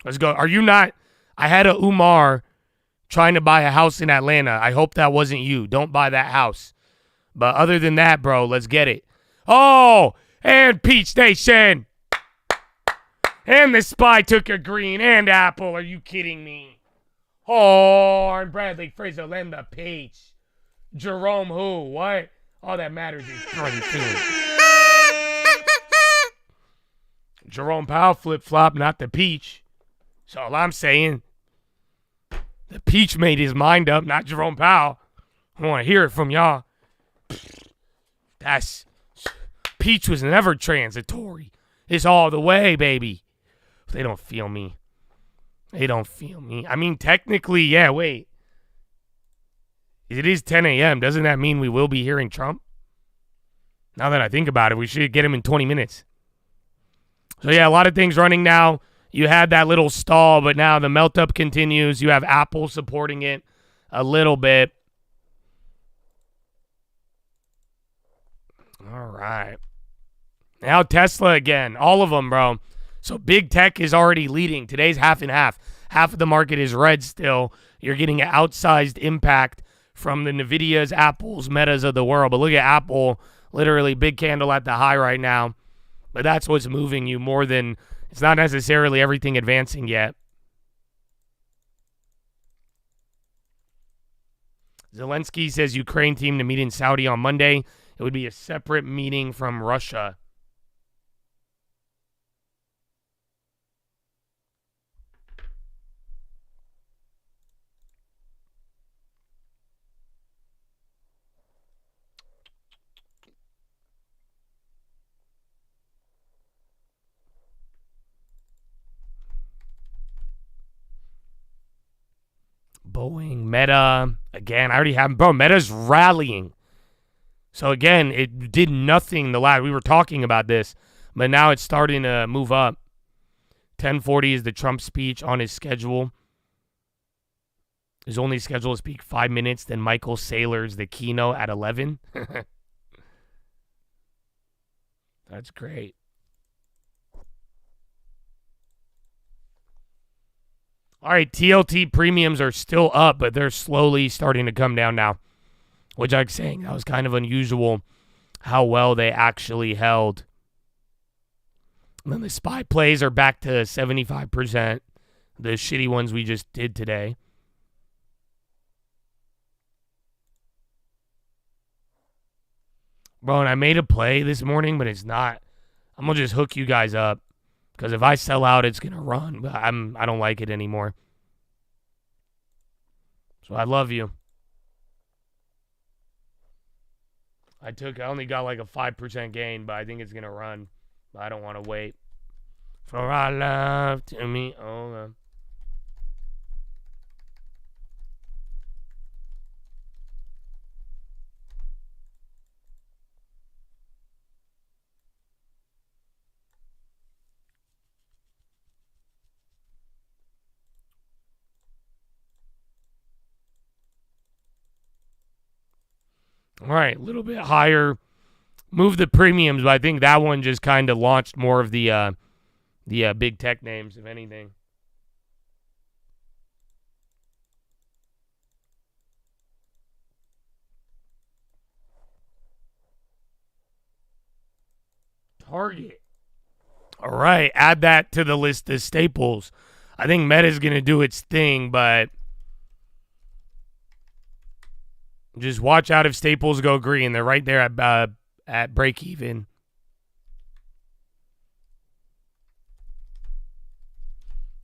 let's go. Are you not? I had a Umar trying to buy a house in Atlanta. I hope that wasn't you. Don't buy that house. But other than that, bro, let's get it. Oh, and Peach Nation. And the SPY took a green and apple. Are you kidding me? Oh, and Bradley Fraser and the Peach. Jerome who? What? All that matters is 22. Jerome Powell flip-flop, not the Peach. That's all I'm saying. The Peach made his mind up, not Jerome Powell. I want to hear it from y'all. Peach was never transitory. It's all the way, baby. They don't feel me. They don't feel me. I mean, technically, yeah, wait. It is 10 a.m. Doesn't that mean we will be hearing Trump? Now that I think about it, we should get him in 20 minutes. So, yeah, a lot of things running now. You had that little stall, but now the melt-up continues. You have Apple supporting it a little bit. All right. Now Tesla again. All of them, bro. So big tech is already leading. Today's half and half. Half of the market is red still. You're getting an outsized impact from the Nvidias, Apples, Metas of the world. But look at Apple, literally big candle at the high right now. But that's what's moving you more than, it's not necessarily everything advancing yet. Zelensky says Ukraine team to meet in Saudi on Monday. It would be a separate meeting from Russia. Boeing, Meta, again, I already have, bro, Meta's rallying. So again, it did nothing we were talking about this, but now it's starting to move up. 10:40 is the Trump speech on his schedule. His only schedule to speak 5 minutes, then Michael Saylor's the keynote at 11. That's great. All right, TLT premiums are still up, but they're slowly starting to come down now, which I'm saying that was kind of unusual how well they actually held. And then the SPY plays are back to 75%, the shitty ones we just did today. Bro, and I made a play this morning, but it's not. I'm going to just hook you guys up. Because if I sell out, it's going to run. But I don't like it anymore. So I love you. I only got like a 5% gain, but I think it's going to run. But I don't want to wait. For our love to me. Oh, all right, a little bit higher. Move the premiums, but I think that one just kind of launched more of the big tech names, if anything. Target. All right, add that to the list of staples. I think Meta's going to do its thing, but just watch out if staples go green. They're right there at break even.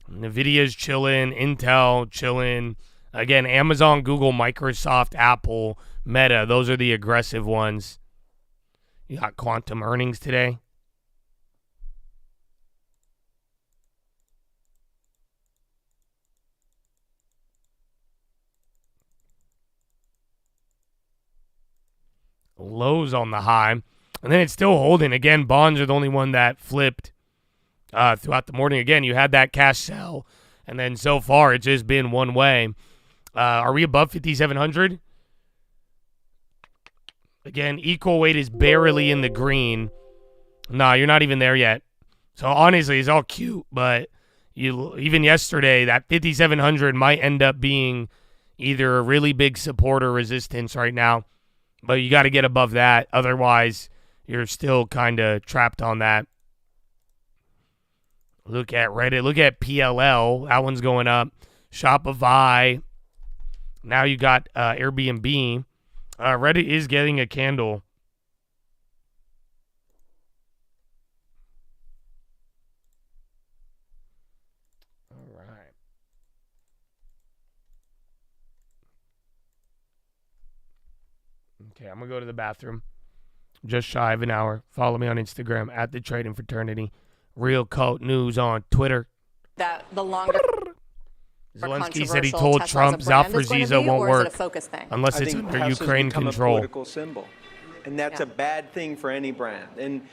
Nvidia's chilling, Intel chilling. Again, Amazon, Google, Microsoft, Apple, Meta. Those are the aggressive ones. You got quantum earnings today. Lows on the high. And then it's still holding. Again, bonds are the only one that flipped throughout the morning. Again, you had that cash sell. And then so far, it's just been one way. Are we above 5,700? Again, equal weight is barely in the green. Nah, you're not even there yet. So honestly, it's all cute. But even yesterday, that 5,700 might end up being either a really big support or resistance right now. But you got to get above that. Otherwise, you're still kind of trapped on that. Look at Reddit. Look at PLL. That one's going up. Shopify. Now you got Airbnb. Reddit is getting a candle. All right. Okay, I'm going to go to the bathroom. Just shy of an hour. Follow me on Instagram at The Trading Fraternity. Real Cult News on Twitter. That the longer Zelensky said he controversial told Tesla Trump as a brand is going to Zaporizhzhia be, won't or is it work a focus thing? unless I it's think under Tesla's Ukraine become control. a political symbol. And that's Yeah. a bad thing for any brand. And,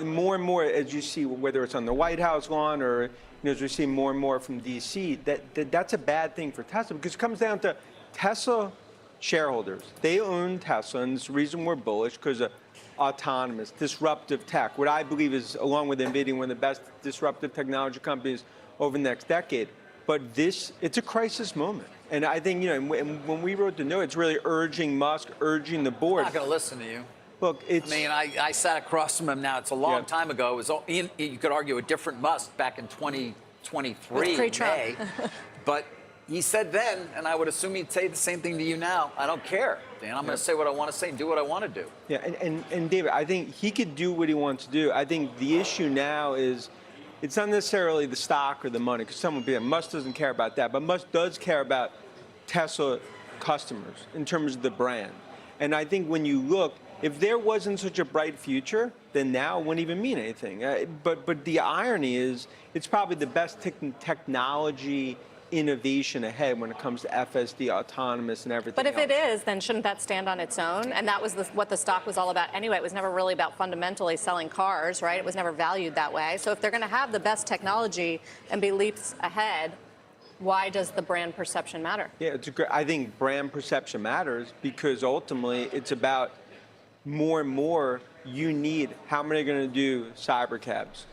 more and more, as you see, whether it's on the White House lawn or, as we see more and more from D.C., that's a bad thing for Tesla because it comes down to Tesla shareholders. They own Tesla, and it's the reason we're bullish because of autonomous, disruptive tech, what I believe is, along with NVIDIA, one of the best disruptive technology companies over the next decade. But it's a crisis moment. And I think, when we wrote the note, it's really urging Musk, urging the board. I'm not going to listen to you. Look, I sat across from him now. It's a long Yeah. time ago. It was, you could argue, a different Musk back in 2023 in pre-Trump. May. But he said then, and I would assume he'd say the same thing to you now. I don't care, Dan. I'm going to say what I want to say and do what I want to do. Yeah, and David, I think he could do what he wants to do. I think the issue now is it's not necessarily the stock or the money, because someone will be like, Musk doesn't care about that, but Musk does care about Tesla customers in terms of the brand. And I think when you look, if there wasn't such a bright future, then now it wouldn't even mean anything. But the irony is, it's probably the best technology innovation ahead when it comes to FSD, autonomous, and everything But if else. it is, then shouldn't that stand on its own? And that was what the stock was all about anyway. It was never really about fundamentally selling cars, right? It was never valued that way. So if they're going to have the best technology and be leaps ahead, why does the brand perception matter? Yeah, I think brand perception matters because ultimately it's about more and more you need, how many are going to do cyber cabs?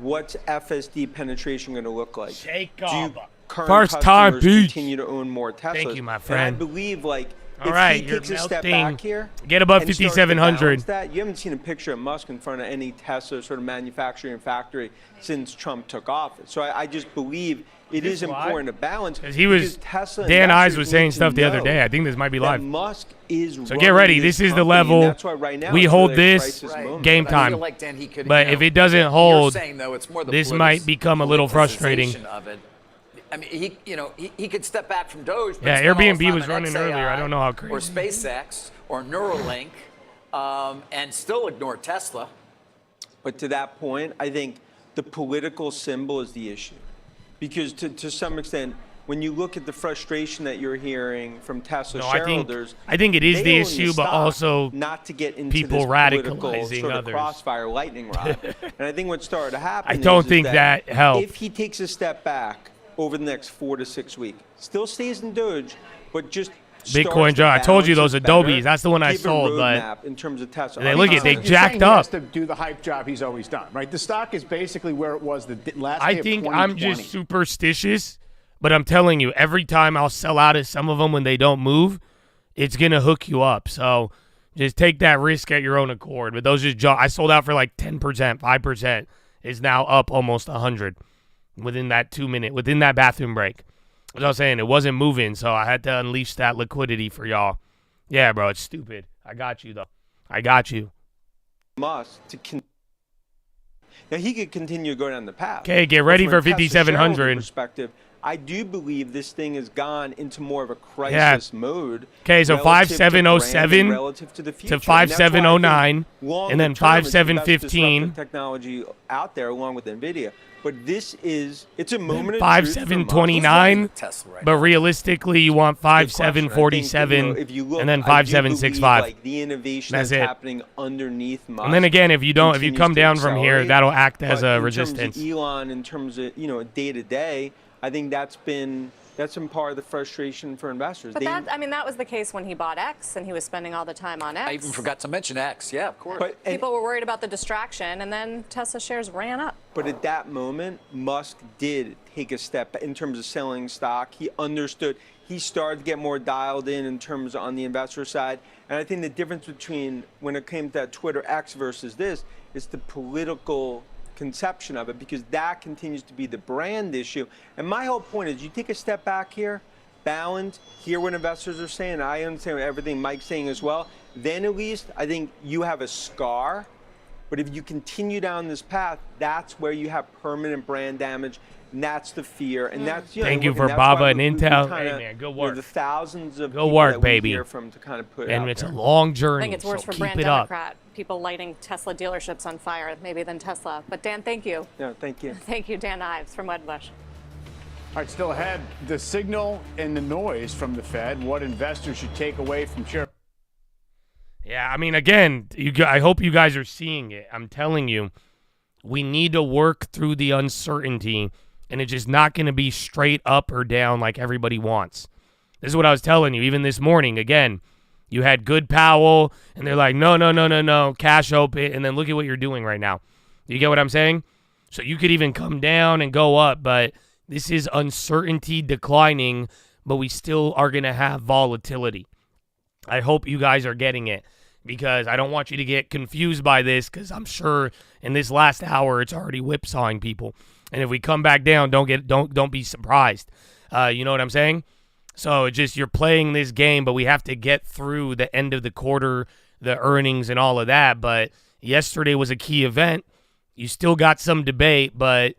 What's FSD penetration going to look like? Shake Do up. current First time, customers bitch. continue to own more Teslas? Thank you, my And friend. I believe, All if right, he you're takes a step melting. back here, Get above and starts to 5,700. balance that, you haven't seen a picture of Musk in front of any Tesla sort of manufacturing factory since Trump took office. So I just believe it is important to balance. Because he was, Tesla Dan Ives investors was saying need to stuff the other know day. I think this might be that live. Musk is So get ready. This is the level. That's why right now We it's hold really a this crisis moment. game But I time. feel like, Dan, he could, But you if know, it doesn't you're hold, saying, though, it's more the this might become a little frustrating. politicization of it. I mean, he could step back from Doge. But Yeah, spend all his Airbnb time was on running XAI earlier. I don't know how Or crazy. SpaceX or Neuralink, and still ignore Tesla. But to that point, I think the political symbol is the issue. Because to some extent, when you look at the frustration that you're hearing from Tesla No, shareholders, I think it is they the own issue, but stock also not to get into people this political radicalizing sort of others. crossfire lightning rod. And I think what started to happen I don't is think that helped. if he takes a step back over the next 4 to 6 weeks, still stays in Doge, but just Bitcoin Joe, I told you those Adobes. That's the one I give a sold, but roadmap in terms of Tesla. they look at they You're jacked saying he has up. to do the hype job he's always done, right? The stock is basically where it was the last day I of think I'm 2020. just superstitious, but I'm telling you, every time I'll sell out at some of them when they don't move, it's gonna hook you up. So just take that risk at your own accord. But those just I sold out for like 10%, 5%. Is now up almost 100 within that 2 minute, within that bathroom break. As I was saying, it wasn't moving, so I had to unleash that liquidity for y'all. Yeah, bro, it's stupid. I got you though. I got you. Musk now he could continue to go down the path. Okay, get ready But for from a Tesla shareholder 5,700. perspective, I do believe this thing has gone into more of a crisis mode. Okay, so relative to brand and 5707 relative to the future. to And that's why I think 5709, longer and then term, it's the best 5715. disruptive technology out there, along with NVIDIA. But it's a moment of truth for Musk. 5729, Tesla right but now. realistically, you want Good question. I think, 5747, if you look, and then I do believe, 5765. like, the innovation That's that's it. happening underneath Musk. And then again, if you continues come to down from here, accelerate. that'll act as But a in resistance. terms of Elon, in terms of day to day, I think that's been part of the frustration for investors. But that was the case when he bought X and he was spending all the time on X. I even forgot to mention X. Yeah, of course. and People were worried about the distraction, and then Tesla shares ran up. But at that moment, Musk did take a step in terms of selling stock. He understood. He started to get more dialed in terms on the investor side. And I think the difference between when it came to that Twitter X versus this is the political conception of it, because that continues to be the brand issue. And my whole point is you take a step back here, balance, hear what investors are saying. I understand everything Mike's saying as well. Then at least I think you have a scar. But if you continue down this path, that's where you have permanent brand damage, and that's the fear. And that's Thank you and for that's Baba why and we Intel. kinda, Hey, man, good work. the thousands of Go people work, that baby. we hear from to kind of put And out it's there. a long I journey, think it's worse so for keep Brand it up. Democrat, people lighting Tesla dealerships on fire, maybe than Tesla. But Dan, thank you. Yeah, thank you. Thank you, Dan Ives from Wedbush. All right, still ahead, the signal and the noise from the Fed, what investors should take away from share. Yeah, I mean, again, I hope you guys are seeing it. I'm telling you, we need to work through the uncertainty, and it's just not going to be straight up or down like everybody wants. This is what I was telling you, even this morning. Again, you had good Powell, and they're like, no, cash open, and then look at what you're doing right now. You get what I'm saying? So you could even come down and go up, but this is uncertainty declining, but we still are going to have volatility. I hope you guys are getting it, because I don't want you to get confused by this, because I'm sure in this last hour it's already whipsawing people. And if we come back down, don't be surprised. You know what I'm saying? So it's just, you're playing this game, but we have to get through the end of the quarter, the earnings and all of that. But yesterday was a key event. You still got some debate, but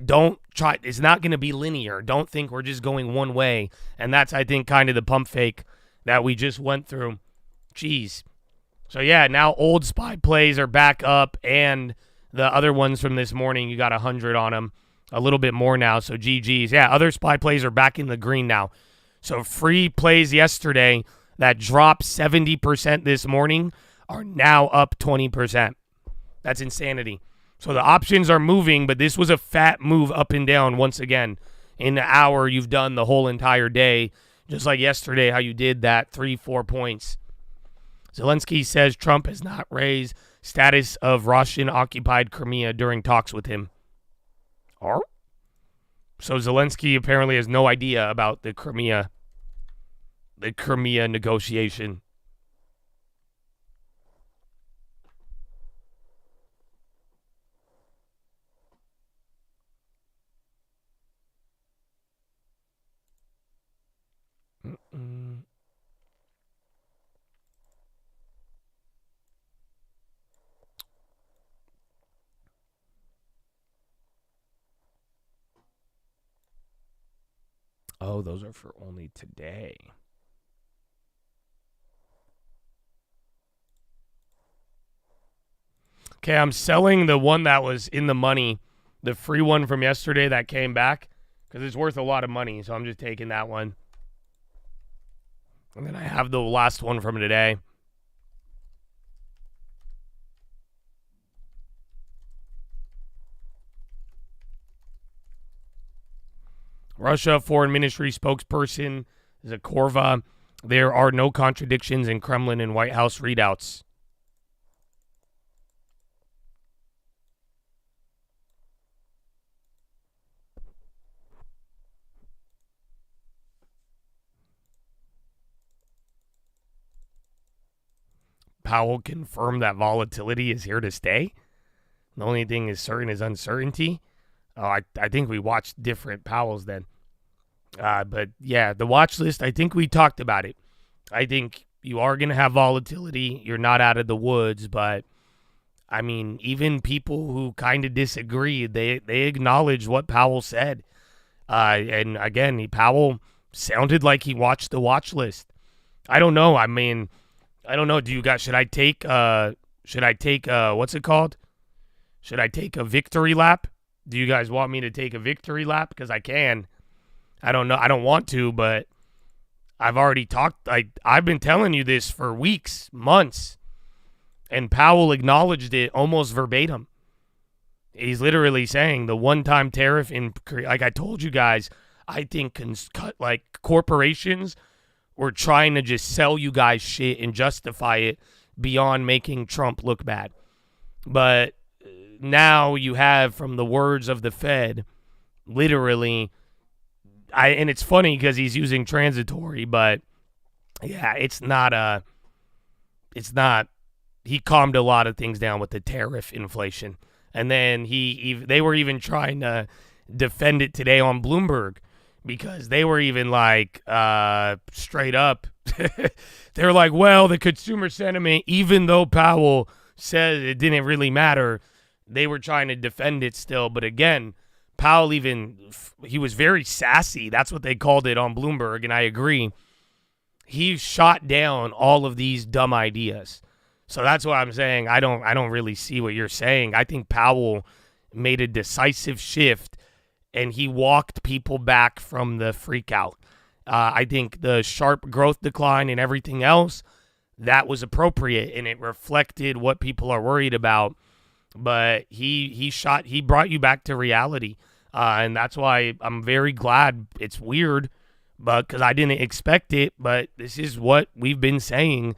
don't try. It's not going to be linear. Don't think we're just going one way. And that's, I think, kind of the pump fake that we just went through. Jeez. So, yeah, now old SPY plays are back up, and the other ones from this morning, you got 100 on them. A little bit more now, so GG's. Yeah, other SPY plays are back in the green now. So free plays yesterday that dropped 70% this morning are now up 20%. That's insanity. So the options are moving, but this was a fat move up and down once again. In the hour, you've done the whole entire day, just like yesterday, how you did that 3-4 points. Zelensky says Trump has not raised status of Russian-occupied Crimea during talks with him. Or? So Zelensky apparently has no idea about the Crimea negotiation. Oh, those are for only today. Okay, I'm selling the one that was in the money, the free one from yesterday that came back, because it's worth a lot of money, so I'm just taking that one. And then I have the last one from today. Russia Foreign Ministry spokesperson Zakorva. There are no contradictions in Kremlin and White House readouts. Powell confirmed that volatility is here to stay. The only thing is certain is uncertainty. I think we watched different Powells then. But, yeah, the watch list, I think we talked about it. I think you are going to have volatility. You're not out of the woods. But, I mean, even people who kind of disagreed, they acknowledged what Powell said. And, again, Powell sounded like he watched the watch list. I don't know. I mean, I don't know. Should I take, what's it called? Should I take a victory lap? Do you guys want me to take a victory lap? Because I can. I don't know. I don't want to, but I've already talked. I've been telling you this for weeks, months. And Powell acknowledged it almost verbatim. He's literally saying the one-time tariff like I told you guys, I think corporations were trying to just sell you guys shit and justify it beyond making Trump look bad. But now you have, from the words of the Fed, literally, and it's funny because he's using transitory, but yeah, it's not, he calmed a lot of things down with the tariff inflation. And then they were even trying to defend it today on Bloomberg, because they were even like, straight up, they're like, well, the consumer sentiment, even though Powell said it didn't really matter, they were trying to defend it still. But again, Powell he was very sassy. That's what they called it on Bloomberg, and I agree. He shot down all of these dumb ideas. So that's why I'm saying I don't really see what you're saying. I think Powell made a decisive shift, and he walked people back from the freak out. I think the sharp growth decline and everything else, that was appropriate, and it reflected what people are worried about. But he brought you back to reality, and that's why I'm very glad. It's weird, but because I didn't expect it, but this is what we've been saying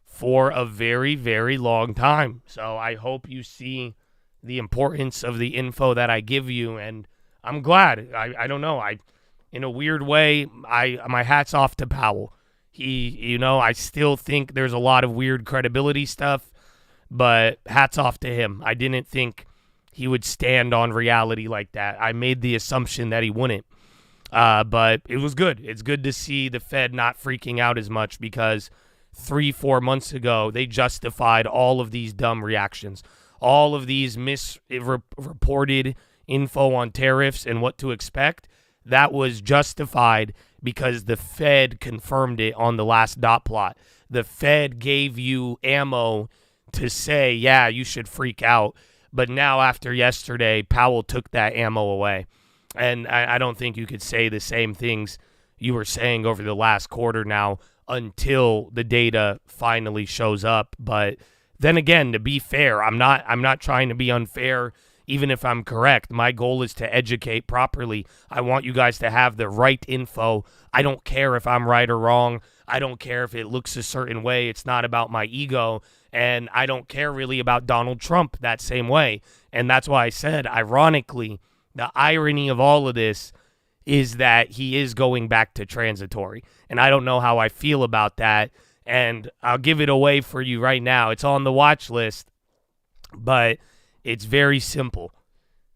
for a very, very long time. So I hope you see the importance of the info that I give you, and I'm glad. I don't know. In a weird way, my hat's off to Powell. I still think there's a lot of weird credibility stuff, but hats off to him. I didn't think he would stand on reality like that. I made the assumption that he wouldn't. But it was good. It's good to see the Fed not freaking out as much, because 3-4 months ago, they justified all of these dumb reactions, all of these misreported info on tariffs and what to expect. That was justified because the Fed confirmed it on the last dot plot. The Fed gave you ammo to say, yeah, you should freak out. But now after yesterday, Powell took that ammo away. And I don't think you could say the same things you were saying over the last quarter now until the data finally shows up. But then again, to be fair, I'm not trying to be unfair. Even if I'm correct, my goal is to educate properly. I want you guys to have the right info. I don't care if I'm right or wrong. I don't care if it looks a certain way. It's not about my ego. And I don't care really about Donald Trump that same way. And that's why I said, ironically, the irony of all of this is that he is going back to transitory. And I don't know how I feel about that. And I'll give it away for you right now. It's on the watch list, but it's very simple.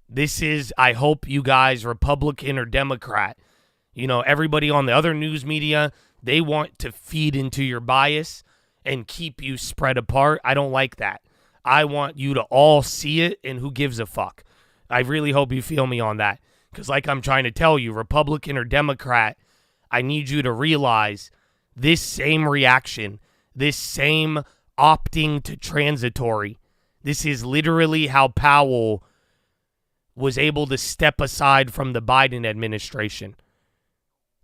This is, I hope you guys, Republican or Democrat, everybody on the other news media, they want to feed into your bias and keep you spread apart. I don't like that. I want you to all see it, and who gives a fuck? I really hope you feel me on that. Because like I'm trying to tell you, Republican or Democrat, I need you to realize this same reaction, this same opting to transitory, this is literally how Powell was able to step aside from the Biden administration.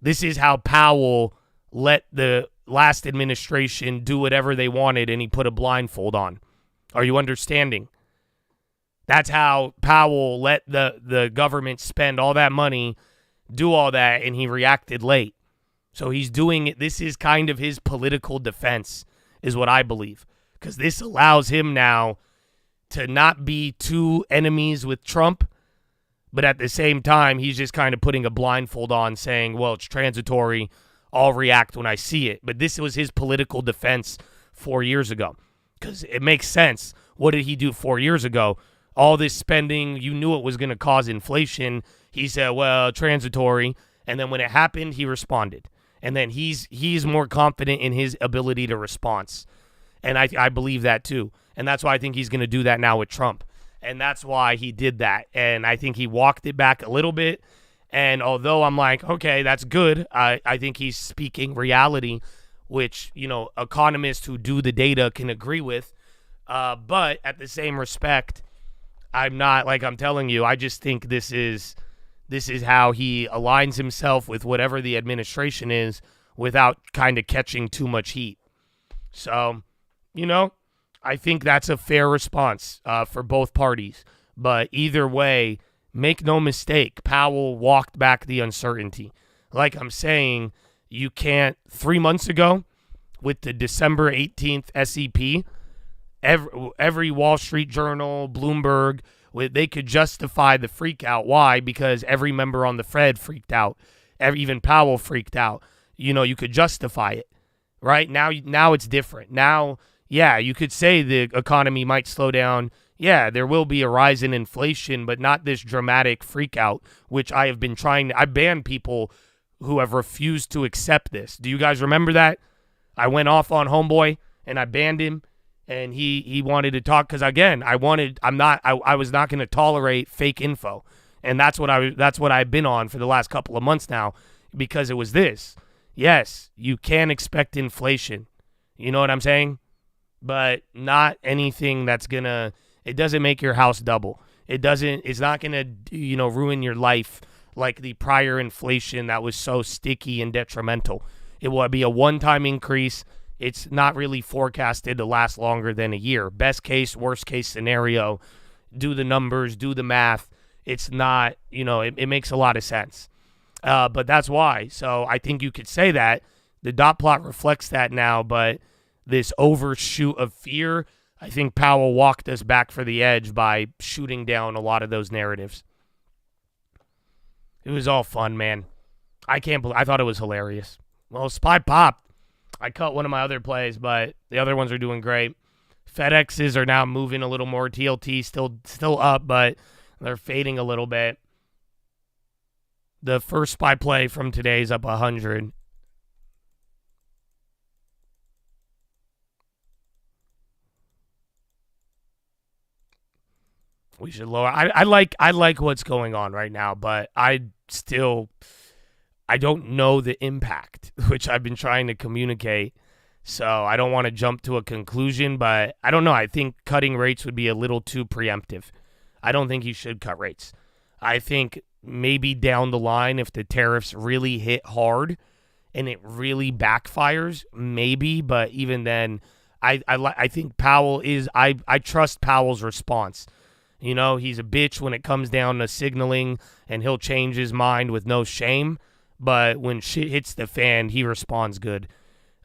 This is how Powell let the last administration do whatever they wanted, and he put a blindfold on. Are you understanding? That's how Powell let the government spend all that money, do all that, and he reacted late. So he's doing it. This is kind of his political defense, is what I believe. Because this allows him now to not be two enemies with Trump, but at the same time, he's just kind of putting a blindfold on, saying, well, it's transitory. I'll react when I see it. But this was his political defense 4 years ago, because it makes sense. What did he do 4 years ago? All this spending, you knew it was going to cause inflation. He said, well, transitory. And then when it happened, he responded. And then he's more confident in his ability to respond. And I believe that too. And that's why I think he's going to do that now with Trump. And that's why he did that. And I think he walked it back a little bit. And although I'm like, okay, that's good, I think he's speaking reality, which, economists who do the data can agree with. But at the same respect, I'm not, like I'm telling you, I just think this is how he aligns himself with whatever the administration is without kind of catching too much heat. So, I think that's a fair response for both parties. But either way, make no mistake, Powell walked back the uncertainty. Like I'm saying, you can't, 3 months ago with the December 18th SEP, every Wall Street Journal, Bloomberg, they could justify the freak out. Why? Because every member on the Fed freaked out. Even Powell freaked out. You could justify it. Right? Now it's different. Now, yeah, you could say the economy might slow down. Yeah, there will be a rise in inflation, but not this dramatic freak out, which I have been I banned people who have refused to accept this. Do you guys remember that? I went off on Homeboy and I banned him. And he wanted to talk because, again, I was not going to tolerate fake info, and that's what I've been on for the last couple of months now, because it was this. Yes, you can expect inflation, you know what I'm saying, but not anything that's gonna. It doesn't make your house double. It's not gonna ruin your life like the prior inflation that was so sticky and detrimental. It will be a one-time increase. It's not really forecasted to last longer than a year. Best case, worst case scenario, do the numbers, do the math. It's not, it makes a lot of sense. But that's why. So I think you could say that. The dot plot reflects that now, but this overshoot of fear, I think Powell walked us back for the edge by shooting down a lot of those narratives. It was all fun, man. I thought it was hilarious. Well, SPY popped. I cut one of my other plays, but the other ones are doing great. FedExes are now moving a little more. TLT still up, but they're fading a little bit. The first SPY play from today is up 100. We should lower. I like what's going on right now, but I don't know the impact, which I've been trying to communicate. So I don't want to jump to a conclusion, but I don't know. I think cutting rates would be a little too preemptive. I don't think you should cut rates. I think maybe down the line, if the tariffs really hit hard and it really backfires, maybe. But even then, I think Powell is. I trust Powell's response. He's a bitch when it comes down to signaling, and he'll change his mind with no shame. But when shit hits the fan, he responds good,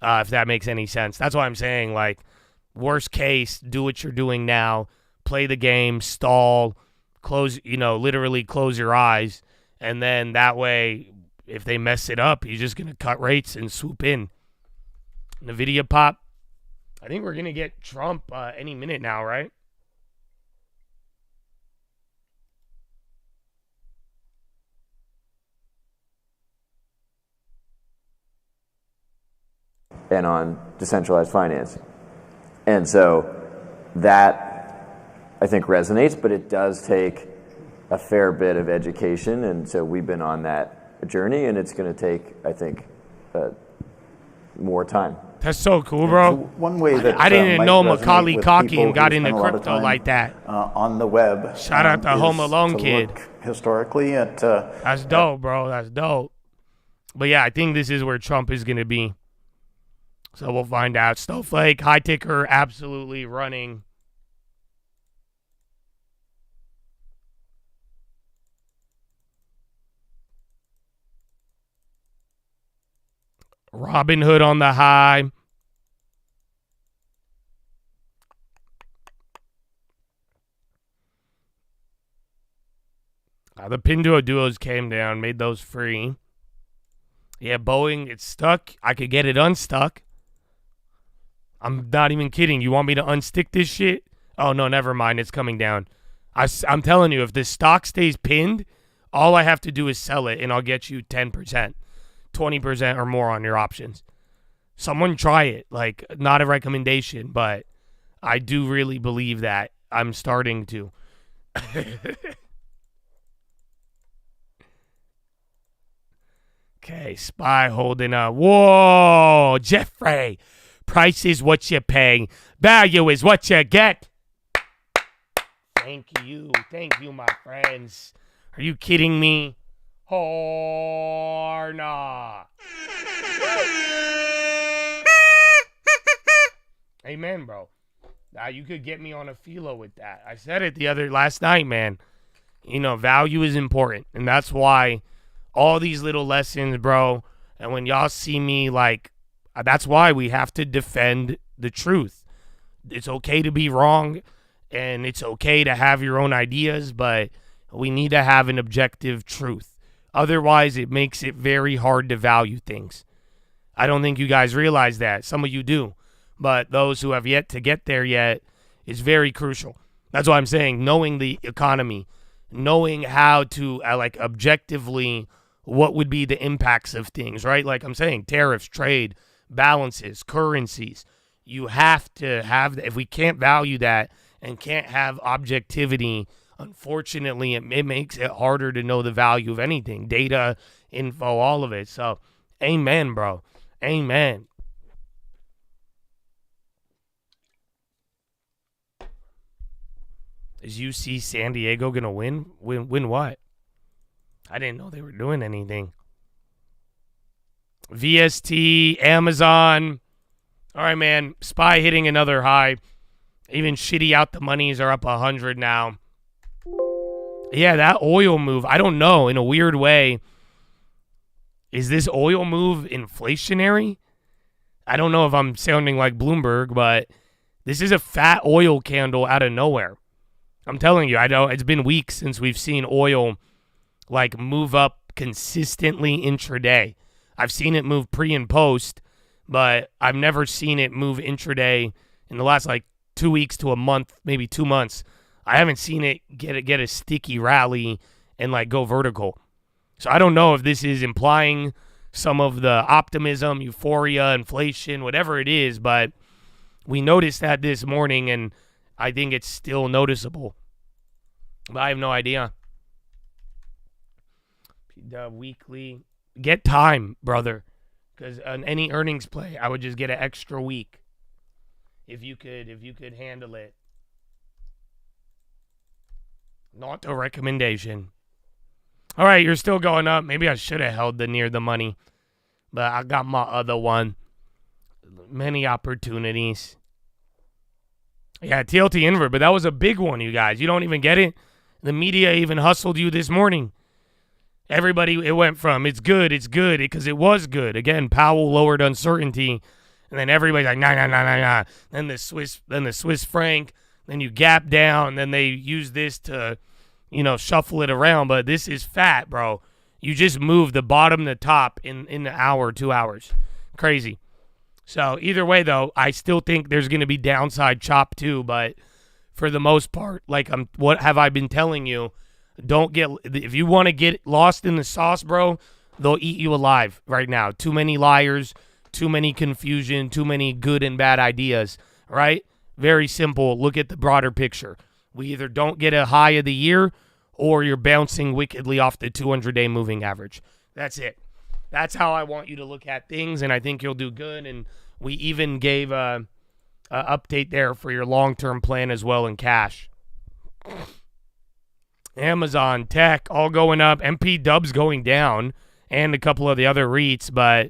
if that makes any sense. That's why I'm saying, like, worst case, do what you're doing now. Play the game, stall, close, literally close your eyes. And then that way, if they mess it up, you're just going to cut rates and swoop in. NVIDIA pop. I think we're going to get Trump any minute now, right? And on decentralized finance. And so that, I think, resonates, but it does take a fair bit of education. And so we've been on that journey, and it's going to take, I think, more time. That's so cool, bro. One way that I didn't know Macaulay Culkin Culkin got into crypto like that. On the web. Shout out to Home Alone kid. Historically, at that's dope, bro. That's dope. But yeah, I think this is where Trump is going to be. So we'll find out. Snowflake, high ticker, absolutely running. Robinhood on the high. The Pinduoduos came down, made those free. Yeah, Boeing, it's stuck. I could get it unstuck. I'm not even kidding. You want me to unstick this shit? Oh, no, never mind. It's coming down. I'm telling you, if this stock stays pinned, all I have to do is sell it, and I'll get you 10%, 20% or more on your options. Someone try it. Like, not a recommendation, but I do really believe that. I'm starting to. Okay, SPY holding up. Whoa, Jeffrey. Price is what you pay. Value is what you get. Thank you. Thank you, my friends. Are you kidding me? Or not? Amen, bro. Now you could get me on a philo with that. I said it last night, man. Value is important. And that's why all these little lessons, bro. And when y'all see me, like, that's why we have to defend the truth. It's okay to be wrong, and it's okay to have your own ideas, but we need to have an objective truth. Otherwise, it makes it very hard to value things. I don't think you guys realize that. Some of you do. But those who have yet to get there yet is very crucial. That's why I'm saying knowing the economy, knowing how to, objectively, what would be the impacts of things, right? Like I'm saying, tariffs, trade, balances, currencies. You have to have that. If we can't value that and can't have objectivity, unfortunately, it makes it harder to know the value of anything. Data, info, all of it. So, amen, bro. Amen. Is UC San Diego going to win? Win what? I didn't know they were doing anything. VST, Amazon. All right, man. SPY hitting another high. Even shitty out the monies are up 100 now. Yeah, that oil move, I don't know. In a weird way, is this oil move inflationary? I don't know if I'm sounding like Bloomberg, but this is a fat oil candle out of nowhere. I'm telling you, I know it's been weeks since we've seen oil like move up consistently intraday. I've seen it move pre and post, but I've never seen it move intraday in the last like 2 weeks to a month, maybe 2 months. I haven't seen it get a sticky rally and like go vertical. So I don't know if this is implying some of the optimism, euphoria, inflation, whatever it is, but we noticed that this morning, and I think it's still noticeable. But I have no idea. The weekly. Get time, brother. Because on any earnings play, I would just get an extra week. If you could handle it. Not a recommendation. All right, you're still going up. Maybe I should have held the near the money. But I got my other one. Many opportunities. Yeah, TLT invert, but that was a big one, you guys. You don't even get it. The media even hustled you this morning. Everybody, it went from it's good, because it was good. Again, Powell lowered uncertainty, and then everybody's like, nah. Then the Swiss franc, then you gap down, then they use this to, shuffle it around. But this is fat, bro. You just moved the bottom to top in an hour, 2 hours. Crazy. So either way, though, I still think there's going to be downside chop too. But for the most part, like what have I been telling you? If you want to get lost in the sauce, bro, they'll eat you alive right now. Too many liars, too many confusion, too many good and bad ideas, right? Very simple. Look at the broader picture. We either don't get a high of the year or you're bouncing wickedly off the 200-day moving average. That's it. That's how I want you to look at things, and I think you'll do good. And we even gave a update there for your long-term plan as well in cash. Amazon, tech, all going up. MP Dubs going down, and a couple of the other REITs, but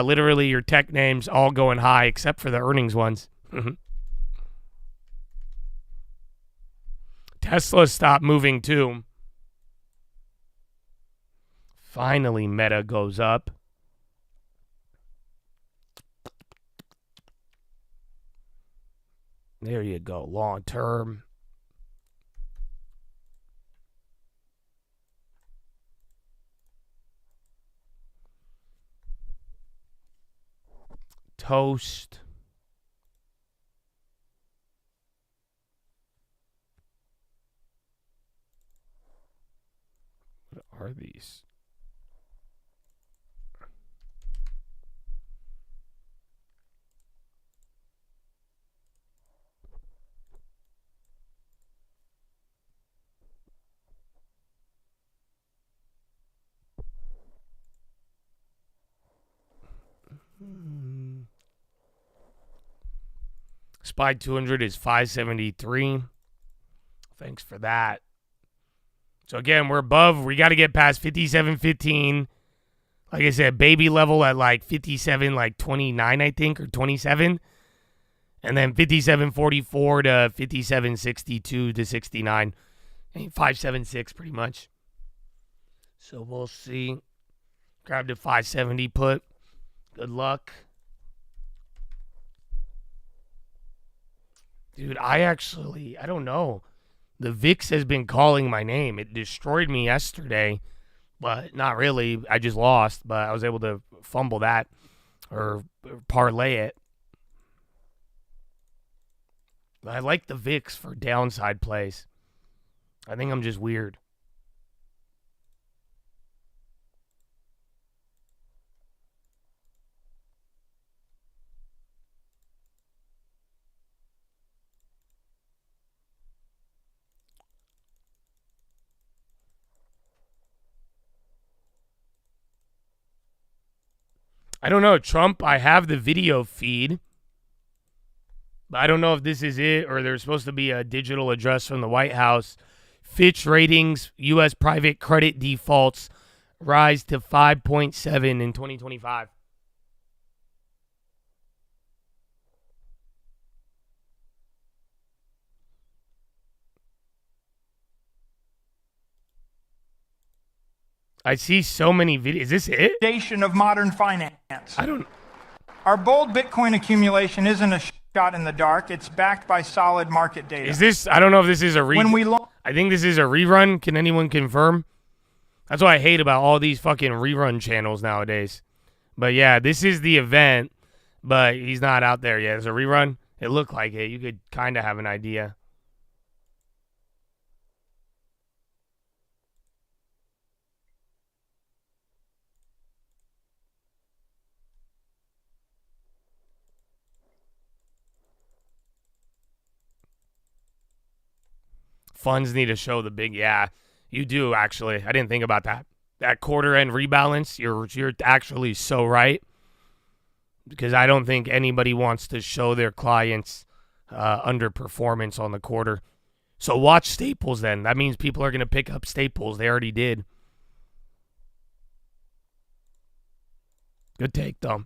literally your tech names all going high except for the earnings ones. Tesla stopped moving too. Finally, Meta goes up. There you go, long term. Toast. What are these? SPY 200 is 573. Thanks for that. So again, we're above. We got to get past 57.15. Like I said, baby level at like 57, like 29, I think, or 27. And then 57.44 to 57.62 to 69. 576 pretty much. So we'll see. Grab the 570 put. Good luck. Dude, I don't know. The VIX has been calling my name. It destroyed me yesterday, but not really. I just lost, but I was able to fumble that or parlay it. But I like the VIX for downside plays. I think I'm just weird. I don't know. Trump, I have the video feed. But I don't know if this is it or there's supposed to be a digital address from the White House Fitch Ratings U.S. private credit defaults rise to 5.7 in 2025. I see so many videos. Is this it? Foundation of modern finance. I don't. Our bold Bitcoin accumulation isn't a shot in the dark. It's backed by solid market data. Is this? I don't know if this is a When I think this is a rerun. Can anyone confirm? That's what I hate about all these fucking rerun channels nowadays. But yeah, this is the event, but he's not out there yet. It's a rerun. It looked like it. You could kind of have an idea. Funds need to show the big, yeah, you do actually. I didn't think about that. That quarter end rebalance, you're actually so right. Because I don't think anybody wants to show their clients underperformance on the quarter. So watch staples then. That means people are going to pick up staples. They already did. Good take, though.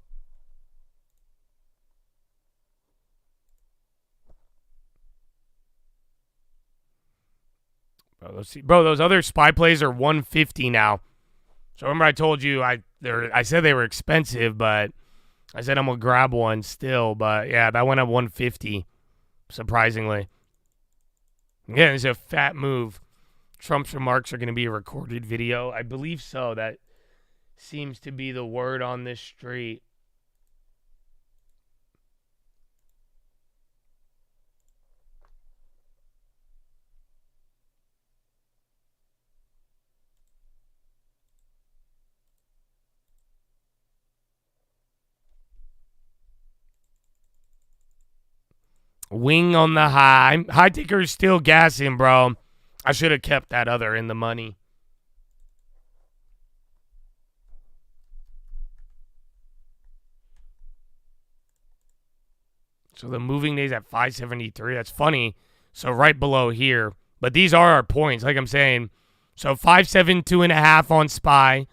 Let's see. Bro, those other SPY plays are 150 now. So remember I told you I said they were expensive, but I said I'm going to grab one still. But yeah, that went up 150, surprisingly. Yeah, it's a fat move. Trump's remarks are going to be a recorded video. I believe so. That seems to be the word on this street. Wing on the high. High ticker is still gassing, bro. I should have kept that other in the money. So the moving days at 573. That's funny. So right below here. But these are our points, like I'm saying. So 572.5 on SPY.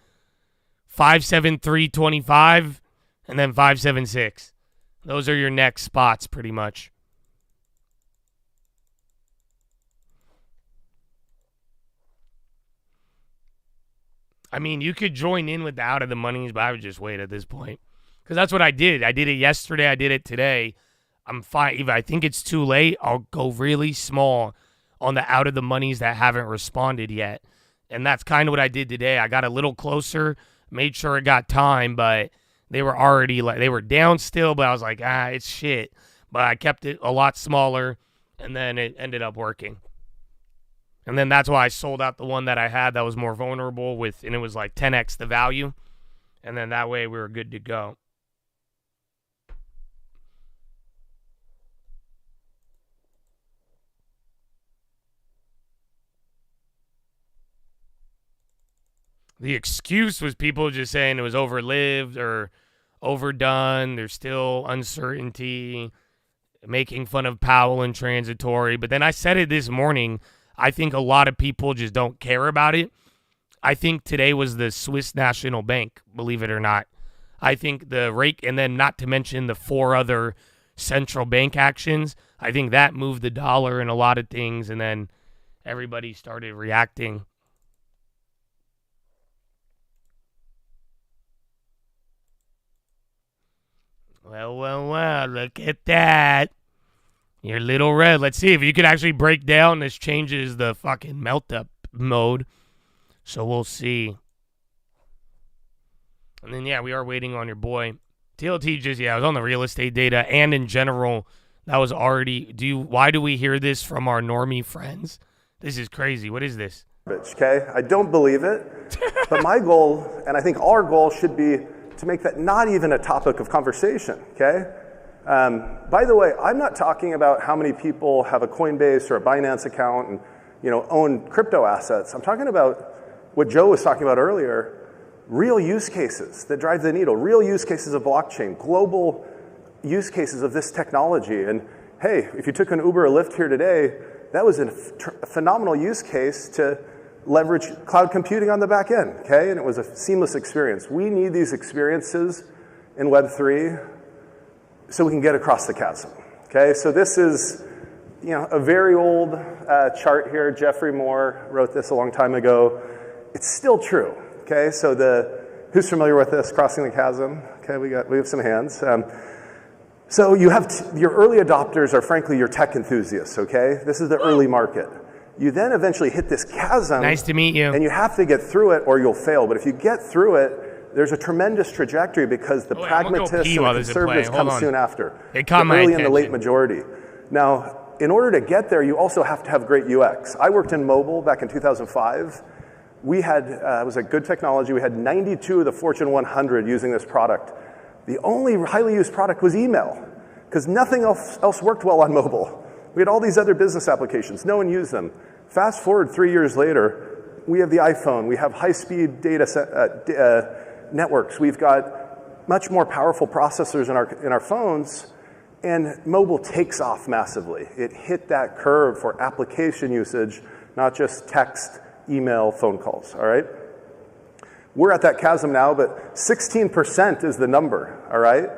573.25. And then 576. Those are your next spots, pretty much. I mean, you could join in with the out of the monies, but I would just wait at this point. Because that's what I did. I did it yesterday. I did it today. I'm fine. If I think it's too late, I'll go really small on the out of the monies that haven't responded yet. And that's kind of what I did today. I got a little closer, made sure it got time, but they were already, they were down still, but I was like, it's shit. But I kept it a lot smaller, and then it ended up working. And then that's why I sold out the one that I had that was more vulnerable with, and it was like 10x the value. And then that way we were good to go. The excuse was people just saying it was overlived or overdone. There's still uncertainty, making fun of Powell and transitory. But then I said it this morning. I think a lot of people just don't care about it. I think today was the Swiss National Bank, believe it or not. I think the rate, and then not to mention the 4 other central bank actions, I think that moved the dollar and a lot of things, and then everybody started reacting. Well, look at that. Your little red. Let's see if you can actually break down. This changes the fucking melt up mode. So we'll see. And then, yeah, we are waiting on your boy. TLT just, I was on the real estate data. And in general, that was already, why do we hear this from our normie friends? This is crazy. What is this? Okay, I don't believe it. But my goal, and I think our goal should be to make that not even a topic of conversation, okay? By the way, I'm not talking about how many people have a Coinbase or a Binance account and own crypto assets. I'm talking about what Joe was talking about earlier, real use cases that drive the needle, real use cases of blockchain, global use cases of this technology. And hey, if you took an Uber or Lyft here today, That was a phenomenal use case to leverage cloud computing on the back end, okay? And it was a seamless experience. We need these experiences in Web3 so we can get across the chasm, okay? So this is, a very old chart here. Jeffrey Moore wrote this a long time ago. It's still true, okay? So who's familiar with this, crossing the chasm? Okay, we have some hands. So you have your early adopters are frankly your tech enthusiasts, okay? This is the early market. You then eventually hit this chasm. Nice to meet you. And you have to get through it or you'll fail. But if you get through it, there's a tremendous trajectory because the pragmatists and the conservatives come soon after. It caught my attention. attention. In the late majority. Now, in order to get there, you also have to have great UX. I worked in mobile back in 2005. We had, it was a good technology. We had 92 of the Fortune 100 using this product. The only highly used product was email because nothing else worked well on mobile. We had all these other business applications. No one used them. Fast forward 3 years later, we have the iPhone. We have high-speed data networks. We've got much more powerful processors in our phones, and mobile takes off massively. It hit that curve for application usage, not just text, email, phone calls, all right? We're at that chasm now, but 16% is the number, all right?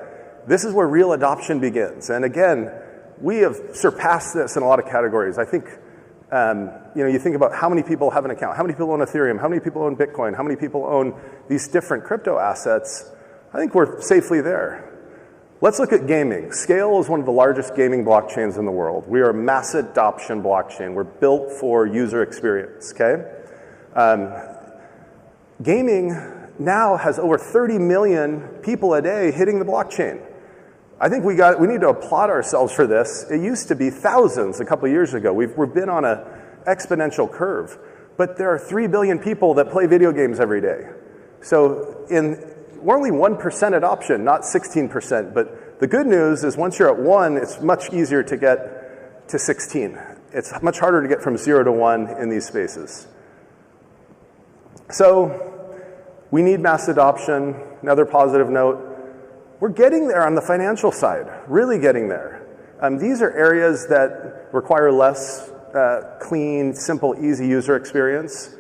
This is where real adoption begins. And again, we have surpassed this in a lot of categories. I think, you think about how many people have an account, how many people own Ethereum, how many people own Bitcoin, how many people own these different crypto assets. I think we're safely there. Let's look at gaming. Scale is one of the largest gaming blockchains in the world. We are a mass adoption blockchain. We're built for user experience, okay? Gaming now has over 30 million people a day hitting the blockchain. I think we need to applaud ourselves for this. It used to be thousands a couple of years ago. We've been on an exponential curve. But there are 3 billion people that play video games every day. So we're only 1% adoption, not 16%. But the good news is once you're at 1, it's much easier to get to 16. It's much harder to get from 0 to 1 in these spaces. So we need mass adoption. Another positive note, we're getting there on the financial side, really getting there. These are areas that require less clean, simple, easy user experience.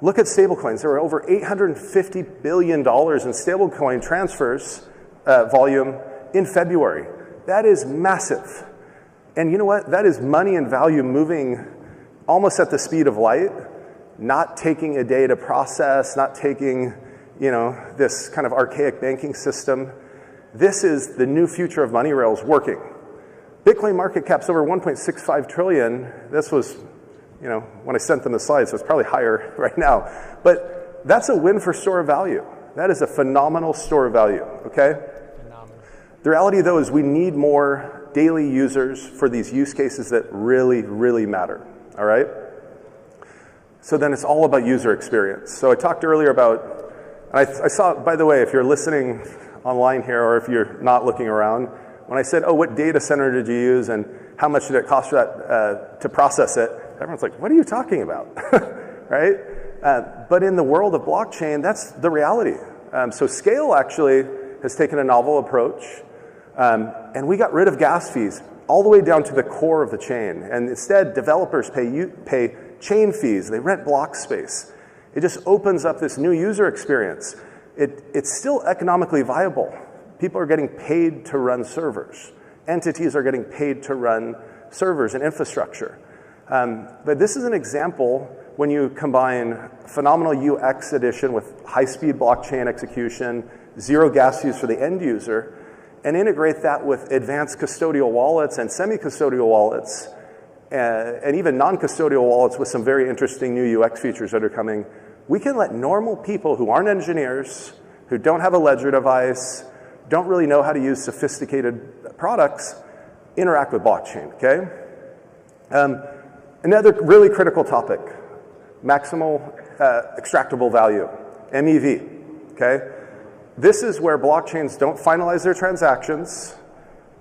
Look at stablecoins. There were over $850 billion in stablecoin transfers volume in February. That is massive. And you know what? That is money and value moving almost at the speed of light, not taking a day to process, not taking this kind of archaic banking system. This is the new future of money rails working. Bitcoin market cap's over 1.65 trillion. This was, when I sent them the slides, so it's probably higher right now. But that's a win for store of value. That is a phenomenal store of value, okay? Phenomenal. The reality, though, is we need more daily users for these use cases that really, really matter, all right? So then it's all about user experience. So I talked earlier about, I saw, by the way, if you're listening online here or if you're not looking around, when I said, what data center did you use and how much did it cost for that to process it, everyone's like, what are you talking about, right? But in the world of blockchain, that's the reality. So Scale actually has taken a novel approach, and we got rid of gas fees all the way down to the core of the chain. And instead, developers pay chain fees. They rent block space. It just opens up this new user experience. It's still economically viable. People are getting paid to run servers. Entities are getting paid to run servers and infrastructure. But this is an example when you combine phenomenal UX addition with high-speed blockchain execution, zero gas fees for the end user, and integrate that with advanced custodial wallets and semi-custodial wallets, and even non-custodial wallets with some very interesting new UX features that are coming. We can let normal people who aren't engineers, who don't have a ledger device, don't really know how to use sophisticated products, interact with blockchain, okay? Another really critical topic, maximal extractable value, MEV, okay? This is where blockchains don't finalize their transactions,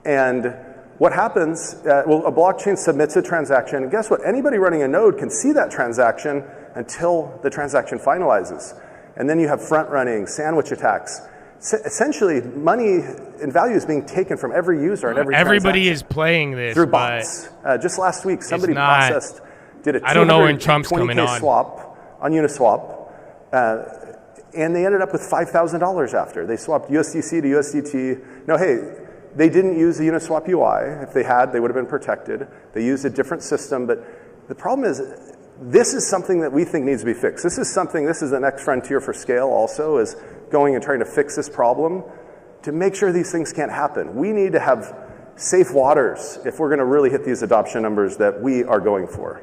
and what happens, a blockchain submits a transaction, and guess what? Anybody running a node can see that transaction until the transaction finalizes. And then you have front-running, sandwich attacks. essentially, money and value is being taken from every user and every Everybody transaction is playing this through but bots. Just last week, somebody not- did a I don't know when Trump's coming 220K on. swap on Uniswap, and they ended up with $5,000 after. They swapped USDC to USDT. No, hey, they didn't use the Uniswap UI. If they had, they would have been protected. They used a different system, but the problem is this is something that we think needs to be fixed. This is the next frontier for scale also, is going and trying to fix this problem to make sure these things can't happen. We need to have safe waters if we're going to really hit these adoption numbers that we are going for.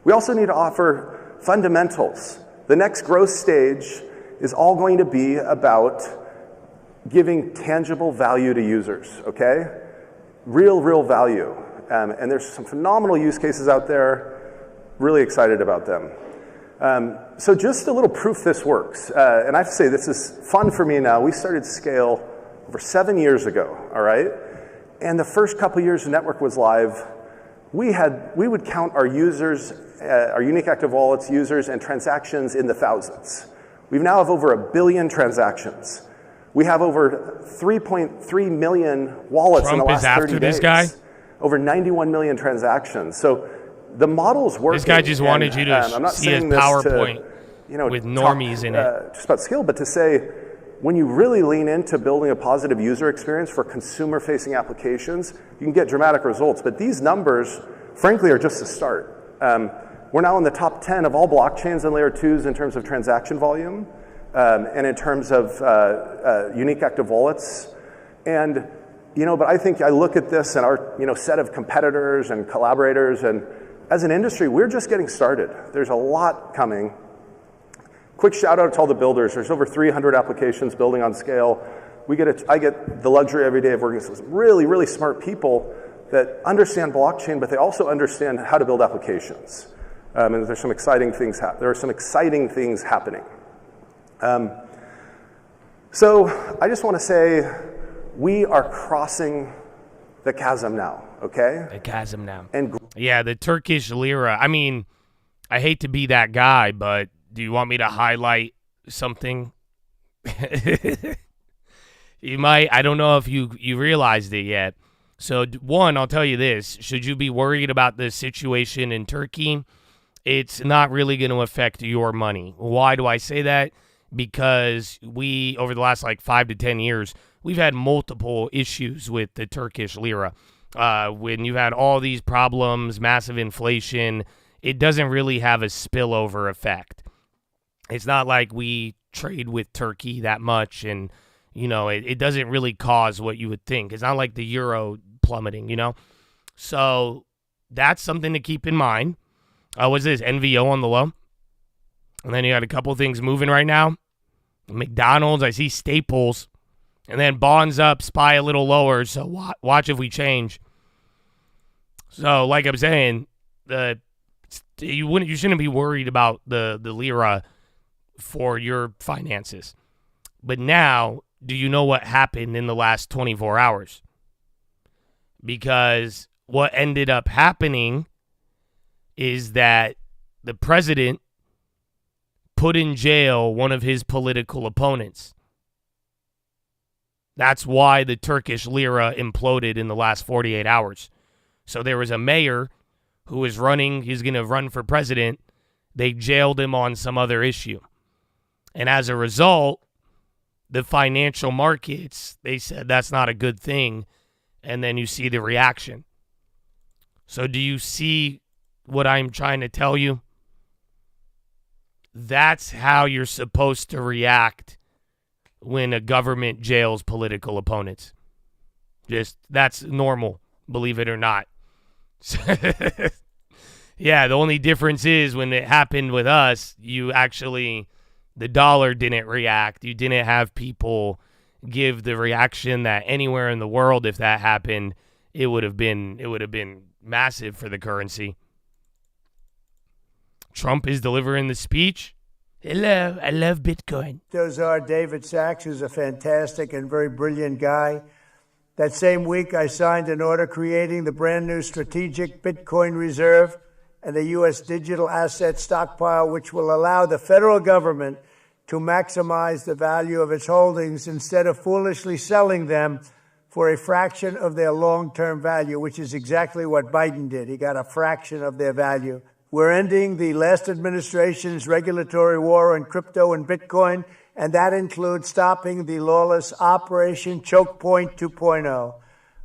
We also need to offer fundamentals. The next growth stage is all going to be about giving tangible value to users, okay? Real value. And there's some phenomenal use cases out there. Really excited about them. So just a little proof this works. And I have to say, this is fun for me now. We started Scale over 7 years ago, all right? And the first couple years the network was live, we would count our users, our unique active wallets, users, and transactions in the thousands. We now have over 1 billion transactions. We have over 3.3 million wallets in the last 30 days. This guy? Over 91 million transactions. So the model's working. This guy just wanted you to I'm not see his saying this PowerPoint to, with normies in it. Just about skill, but to say, when you really lean into building a positive user experience for consumer-facing applications, you can get dramatic results. But these numbers, frankly, are just the start. We're now in the top 10 of all blockchains and layer 2s in terms of transaction volume, and in terms of unique active wallets. And but I think I look at this and our set of competitors and collaborators, and as an industry, we're just getting started. There's a lot coming. Quick shout out to all the builders. There's over 300 applications building on Scale. I get the luxury every day of working with some really smart people that understand blockchain, but they also understand how to build applications. And there's some exciting things. There are some exciting things happening. So I just want to say, we are crossing the chasm now. Okay. The chasm now. And yeah, the Turkish lira. I mean, I hate to be that guy, but do you want me to highlight something? You might. I don't know if you realized it yet. So one, I'll tell you this. Should you be worried about the situation in Turkey? It's not really going to affect your money. Why do I say that? Because we, over the last 5 to 10 years, we've had multiple issues with the Turkish lira. When you've had all these problems, massive inflation, it doesn't really have a spillover effect. It's not like we trade with Turkey that much, and it doesn't really cause what you would think. It's not like the euro plummeting, So that's something to keep in mind. What's this? NVO on the low. And then you got a couple things moving right now. McDonald's, I see Staples. And then bonds up, SPY a little lower. So watch if we change. So like I'm saying, you shouldn't be worried about the lira for your finances. But now, do you know what happened in the last 24 hours? Because what ended up happening is that the president put in jail one of his political opponents. That's why the Turkish lira imploded in the last 48 hours. So there was a mayor who was running, he's going to run for president. They jailed him on some other issue. And as a result, the financial markets, they said that's not a good thing. And then you see the reaction. So do you see what I'm trying to tell you? That's how you're supposed to react when a government jails political opponents. That's normal, believe it or not. Yeah, the only difference is when it happened with us, the dollar didn't react. You didn't have people give the reaction that anywhere in the world, if that happened, it would have been massive for the currency. Trump is delivering the speech. Hello, I love Bitcoin. Those are David Sachs, who's a fantastic and very brilliant guy. That same week, I signed an order creating the brand new strategic Bitcoin reserve and the U.S. digital asset stockpile, which will allow the federal government to maximize the value of its holdings instead of foolishly selling them for a fraction of their long-term value, which is exactly what Biden did. He got a fraction of their value. We're ending the last administration's regulatory war on crypto and Bitcoin, and that includes stopping the lawless Operation Choke Point 2.0.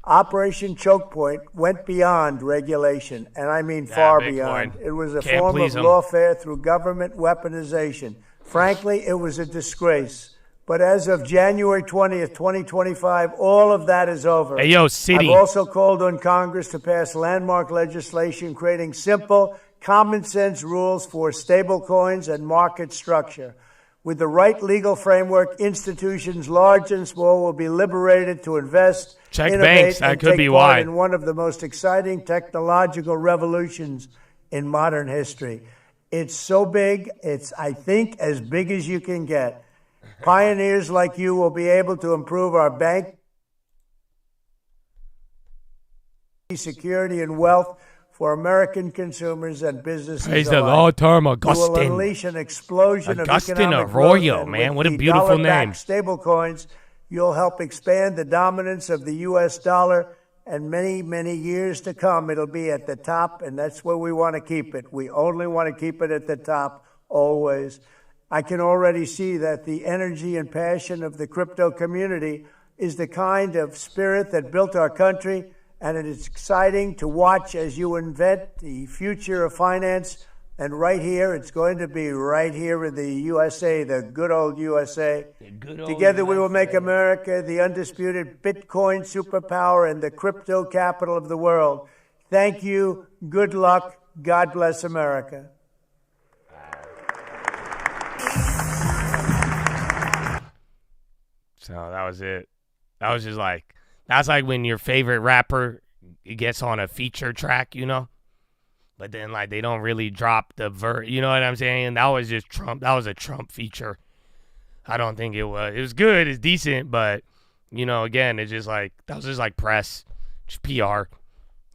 Operation Choke Point went beyond regulation, and I mean far beyond. It was a form of lawfare through government weaponization. Frankly, it was a disgrace. But as of January 20th, 2025, all of that is over. Hey, yo, City. I've also called on Congress to pass landmark legislation creating simple, common-sense rules for stablecoins and market structure. With the right legal framework, institutions large and small will be liberated to invest, innovate, banks. That and could take be part why. in one of the most exciting technological revolutions in modern history. It's so big, it's, I think, as big as you can get. Pioneers like you will be able to improve our bank security and wealth for American consumers and businesses Praise the alike. Lord, term You Augustine. will unleash an explosion Augustine of economic Arroyo, growth, and man. with What a the beautiful dollar-backed name. Stablecoins, you'll help expand the dominance of the U.S. dollar, and many, many years to come, it'll be at the top, and that's where we want to keep it. We only want to keep it at the top, always. I can already see that the energy and passion of the crypto community is the kind of spirit that built our country, and it is exciting to watch as you invent the future of finance. And right here, it's going to be right here in the USA, the good old USA. Together we will make America the undisputed Bitcoin superpower and the crypto capital of the world. Thank you. Good luck. God bless America. So that was it. That was just like, that's like when your favorite rapper gets on a feature track, you know? But then, like, they don't really drop the verse, you know what I'm saying? That was just Trump. That was a Trump feature. I don't think it was. It was good. It's decent. But, you know, again, it's just like, that was just like press. Just PR.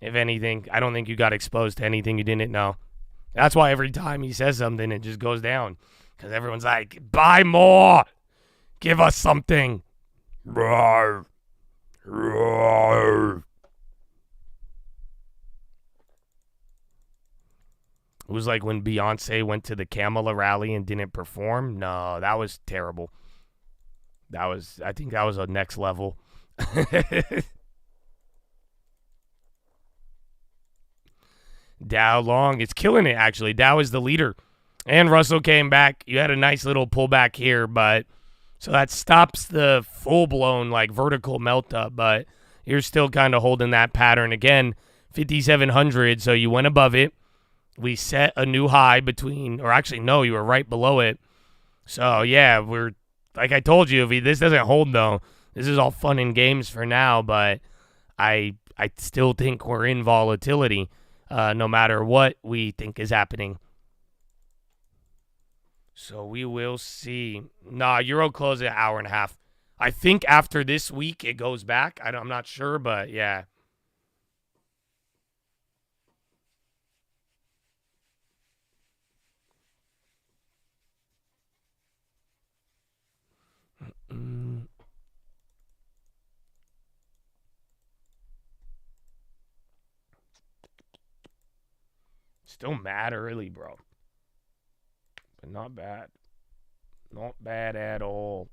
If anything, I don't think you got exposed to anything you didn't know. That's why every time he says something, it just goes down. Because everyone's like, buy more. Give us something. Roar. Roar. It was like when Beyonce went to the Kamala rally and didn't perform. No, that was terrible. I think that was a next level. Dow long, it's killing it actually. Dow is the leader. And Russell came back. You had a nice little pullback here, but so that stops the full-blown like vertical melt up, but you're still kind of holding that pattern again. 5,700, so you went above it. We set a new high between, or actually, no, you were right below it. So, yeah, we're, like I told you, if this doesn't hold, though, this is all fun and games for now, but I still think we're in volatility, no matter what we think is happening. So, we will see. Nah, Euro closed at an hour and a half. I think after this week, it goes back. I'm not sure, but, yeah. Still mad early, bro. But not bad. Not bad at all.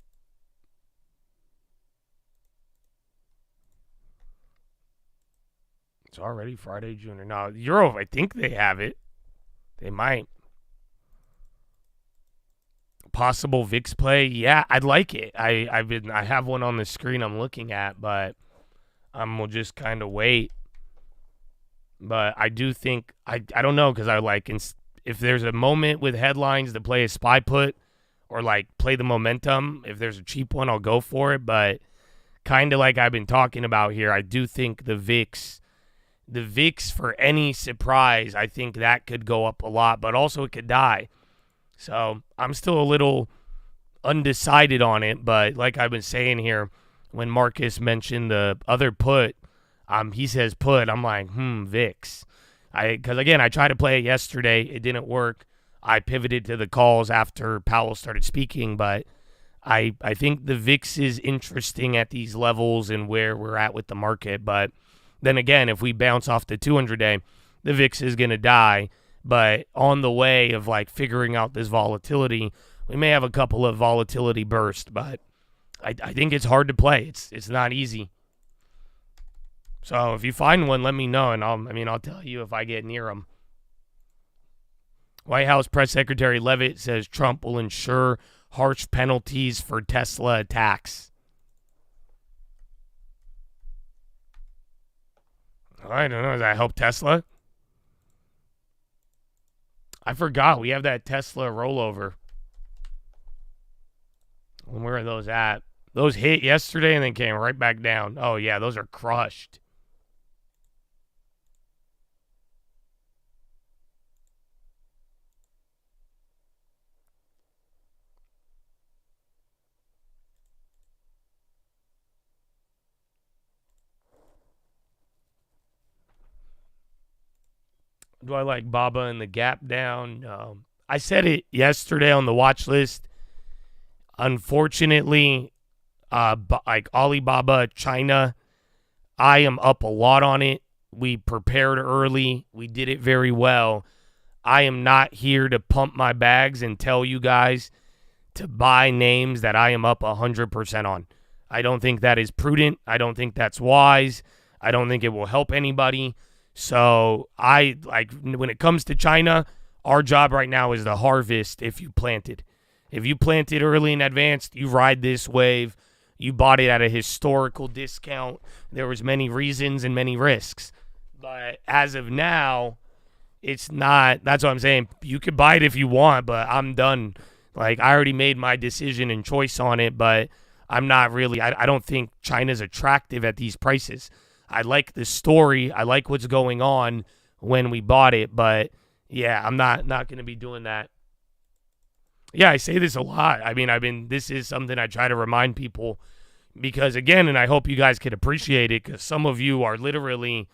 It's already Friday, Junior. Now, Euro, I think they have it. They might. Possible VIX play, yeah, I'd like it. I have one on the screen I'm looking at, but we'll just kind of wait. But I do think I don't know, because I like if there's a moment with headlines to play a spy put or like play the momentum. If there's a cheap one, I'll go for it. But kind of like I've been talking about here, I do think the VIX for any surprise, I think that could go up a lot, but also it could die. So I'm still a little undecided on it, but like I've been saying here, when Marcus mentioned the other put, he says put, I'm like, VIX. Because again, I tried to play it yesterday, it didn't work. I pivoted to the calls after Powell started speaking, but I think the VIX is interesting at these levels and where we're at with the market. But then again, if we bounce off the 200-day, the VIX is going to die. But on the way of like figuring out this volatility, we may have a couple of volatility bursts, but I think it's hard to play. It's not easy. So if you find one, let me know, and I'll tell you if I get near them. White House Press Secretary Leavitt says Trump will ensure harsh penalties for Tesla attacks. I don't know. Does that help Tesla? I forgot. We have that Tesla rollover. Where are those at? Those hit yesterday and then came right back down. Oh, yeah, those are crushed. Do I like Baba and the gap down? No. I said it yesterday on the watch list. Unfortunately, like Alibaba, China, I am up a lot on it. We prepared early. We did it very well. I am not here to pump my bags and tell you guys to buy names that I am up 100% on. I don't think that is prudent. I don't think that's wise. I don't think it will help anybody. So when it comes to China, our job right now is to harvest if you planted. If you planted early in advance, you ride this wave. You bought it at a historical discount. There was many reasons and many risks. But as of now, it's not. That's what I'm saying. You could buy it if you want, but I'm done. Like, I already made my decision and choice on it, but I'm not really. I don't think China's attractive at these prices. I like the story. I like what's going on when we bought it, but yeah, I'm not going to be doing that. Yeah, I say this a lot. This is something I try to remind people because, again, and I hope you guys can appreciate it because some of you are literally,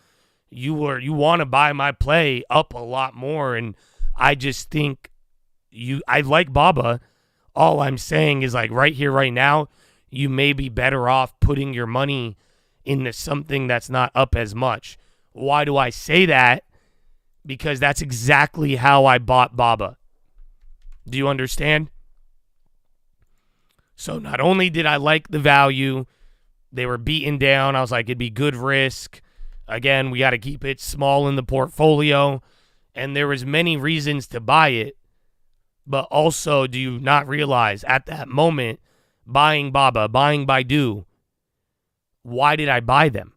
you want to buy my play up a lot more, and I just think I like Baba. All I'm saying is, like, right here, right now, you may be better off putting your money into something that's not up as much. Why do I say that? Because that's exactly how I bought Baba. Do you understand? So not only did I like the value, they were beaten down. I was like, it'd be good risk. Again, we got to keep it small in the portfolio. And there was many reasons to buy it. But also, do you not realize at that moment, buying Baba, buying Baidu, why did I buy them?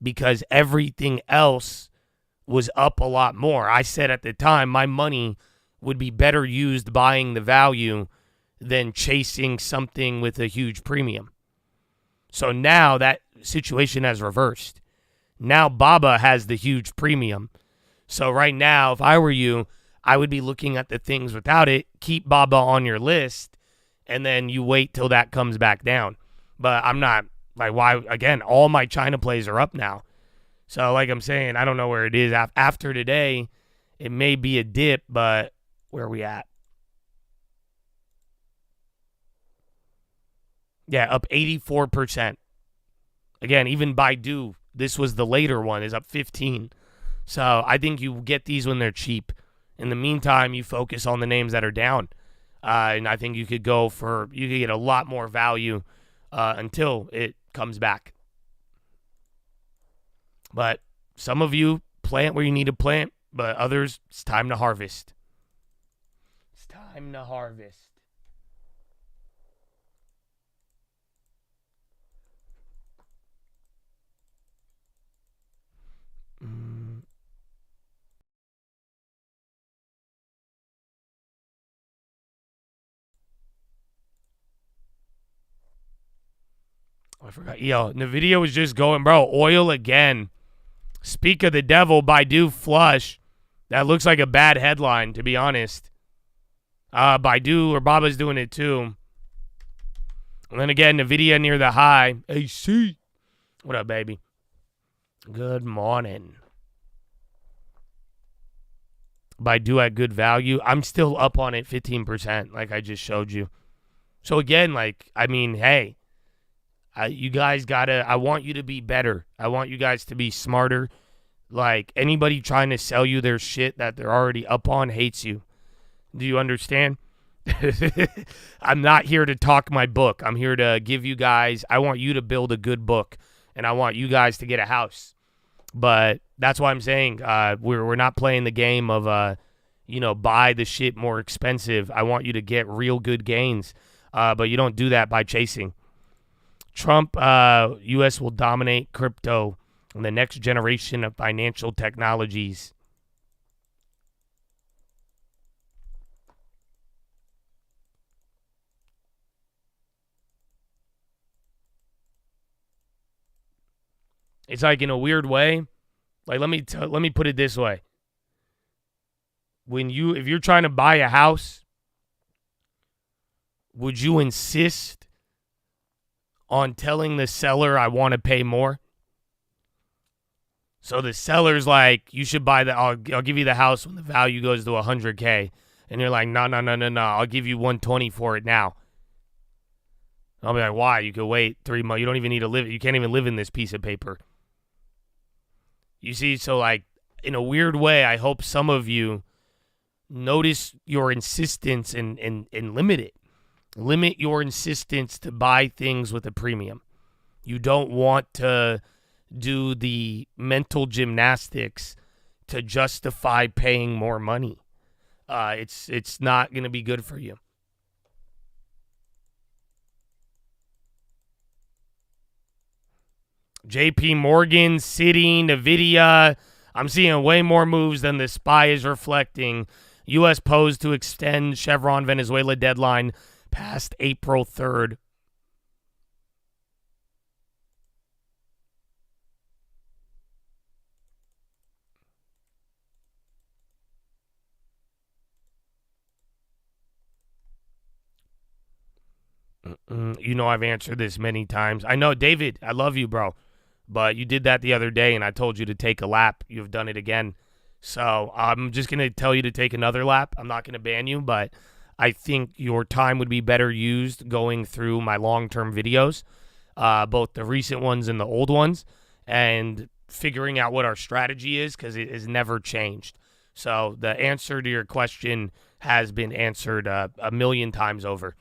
Because everything else was up a lot more. I said at the time my money would be better used buying the value than chasing something with a huge premium. So now that situation has reversed. Now Baba has the huge premium. So right now, if I were you, I would be looking at the things without it. Keep Baba on your list, and then you wait till that comes back down. But I'm not. Like, why? Again, all my China plays are up now. So, like I'm saying, I don't know where it is. After today, it may be a dip, but where are we at? Yeah, up 84%. Again, even Baidu, this was the later one, is up 15. So, I think you get these when they're cheap. In the meantime, you focus on the names that are down. And I think you could get a lot more value until it comes back. But some of you plant where you need to plant, but others, it's time to harvest. It's time to harvest. I forgot. Yo, the video was just going, bro. Oil again. Speak of the devil, Baidu flush. That looks like a bad headline, to be honest. Baidu or Baba's doing it too. And then again, Nvidia near the high. AC. What up, baby? Good morning. by do at good value, I'm still up on it 15%, like I just showed you. So again, like, I mean, hey, you guys I want you to be better. I want you guys to be smarter. Like, anybody trying to sell you their shit that they're already up on hates you. Do you understand? I'm not here to talk my book. I'm here to give you guys, I want you to build a good book, and I want you guys to get a house. But that's why I'm saying we're not playing the game of, buy the shit more expensive. I want you to get real good gains, but you don't do that by chasing. Trump, U.S. will dominate crypto and the next generation of financial technologies. It's like, in a weird way, like, let me put it this way. If you're trying to buy a house, would you insist on telling the seller, I want to pay more? So the seller's like, you should buy I'll give you the house when the value goes to 100K. And you're like, no, I'll give you 120 for it now. I'll be like, why? You could wait 3 months. You don't even need to live. You can't even live in this piece of paper. You see, so, like, in a weird way, I hope some of you notice your insistence and limit it. Limit your insistence to buy things with a premium. You don't want to do the mental gymnastics to justify paying more money. It's not going to be good for you. JP Morgan, Citi, Nvidia. I'm seeing way more moves than the SPY is reflecting. U.S. posed to extend Chevron Venezuela deadline past April 3rd. You know I've answered this many times. I know, David, I love you, bro. But you did that the other day, and I told you to take a lap. You've done it again. So I'm just going to tell you to take another lap. I'm not going to ban you, but I think your time would be better used going through my long-term videos, both the recent ones and the old ones, and figuring out what our strategy is, because it has never changed. So the answer to your question has been answered a million times over.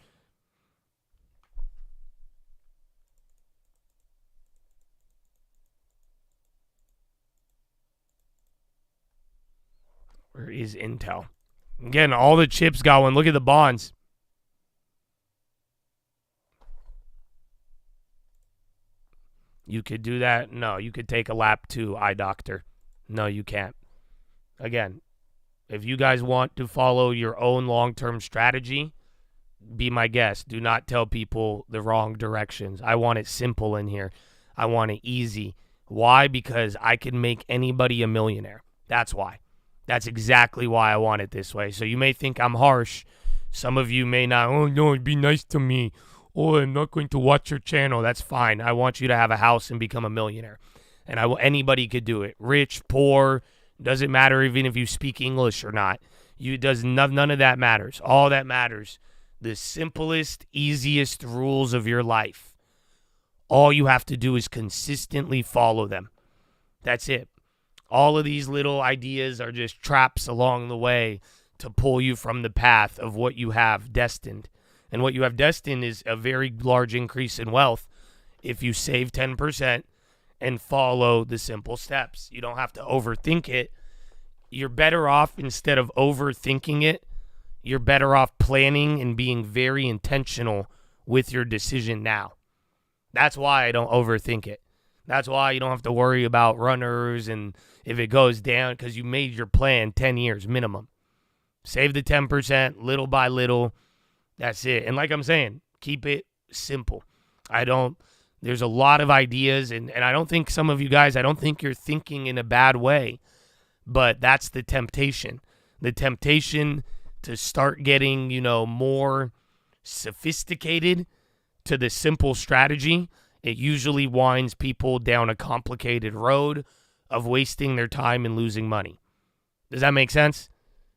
Where is Intel? Again, all the chips going. Look at the bonds. You could do that? No, you could take a lap too, eye doctor. No, you can't. Again, if you guys want to follow your own long-term strategy, be my guest. Do not tell people the wrong directions. I want it simple in here. I want it easy. Why? Because I can make anybody a millionaire. That's why. That's exactly why I want it this way. So you may think I'm harsh. Some of you may not. Oh, no, be nice to me. Oh, I'm not going to watch your channel. That's fine. I want you to have a house and become a millionaire. And anybody could do it. Rich, poor, doesn't matter even if you speak English or not. None of that matters. All that matters, the simplest, easiest rules of your life. All you have to do is consistently follow them. That's it. All of these little ideas are just traps along the way to pull you from the path of what you have destined. And what you have destined is a very large increase in wealth if you save 10% and follow the simple steps. You don't have to overthink it. You're better off, instead of overthinking it, you're better off planning and being very intentional with your decision now. That's why I don't overthink it. That's why you don't have to worry about runners and if it goes down, because you made your plan 10 years minimum. Save the 10% little by little. That's it. And like I'm saying, keep it simple. There's a lot of ideas, and I don't think some of you guys, I don't think you're thinking in a bad way, but that's the temptation. The temptation to start getting, more sophisticated to the simple strategy. It usually winds people down a complicated road of wasting their time and losing money. Does that make sense?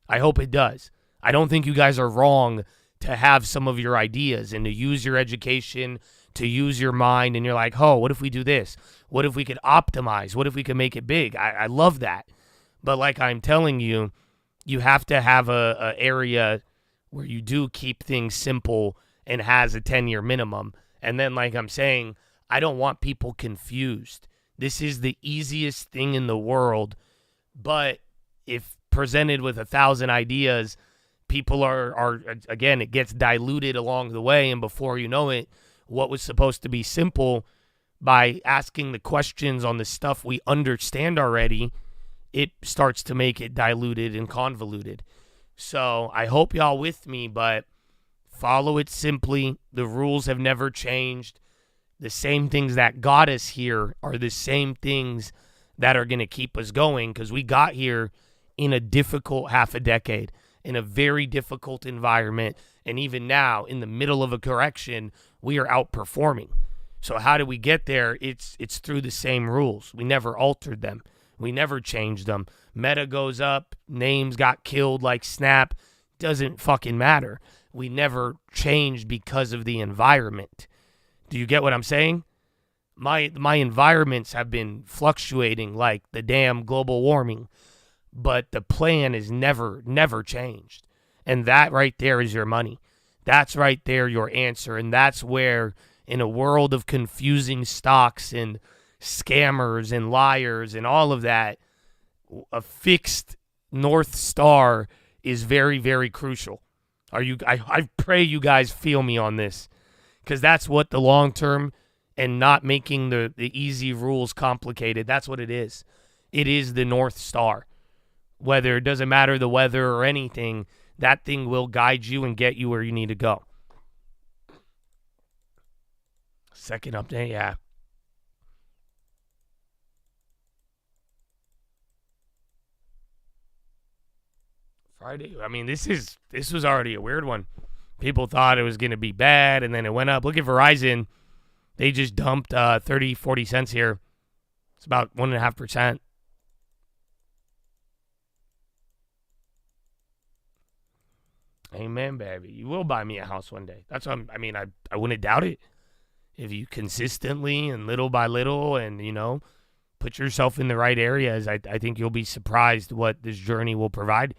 I hope it does. I don't think you guys are wrong to have some of your ideas and to use your education, to use your mind, and you're like, oh, what if we do this? What if we could optimize? What if we could make it big? I love that. But like I'm telling you, you have to have a area where you do keep things simple and has a 10-year minimum. And then, like I'm saying, I don't want people confused. This is the easiest thing in the world, but if presented with 1,000 ideas, people are again, it gets diluted along the way, and before you know it, what was supposed to be simple, by asking the questions on the stuff we understand already, it starts to make it diluted and convoluted. So I hope y'all with me, but follow it simply. The rules have never changed. The same things that got us here are the same things that are going to keep us going, because we got here in a difficult half a decade, in a very difficult environment, and even now, in the middle of a correction, we are outperforming. So how do we get there? It's through the same rules. We never altered them. We never changed them. Meta goes up, names got killed like Snap. Doesn't fucking matter. We never changed because of the environment. Do you get what I'm saying? My environments have been fluctuating like the damn global warming, but the plan is never changed. And that right there is your money. That's right there your answer. And that's where, in a world of confusing stocks and scammers and liars and all of that, a fixed North Star is very, very crucial. I pray you guys feel me on this, because that's what the long term, and not making the easy rules complicated, that's what it is. It is the North Star. Whether it doesn't matter the weather or anything, that thing will guide you and get you where you need to go. Second update, yeah. Friday, I mean, this was already a weird one. People thought it was going to be bad, and then it went up. Look at Verizon. They just dumped 30, 40 cents here. It's about 1.5%. Amen, baby. You will buy me a house one day. That's what I wouldn't doubt it. If you consistently and little by little and, put yourself in the right areas, I think you'll be surprised what this journey will provide.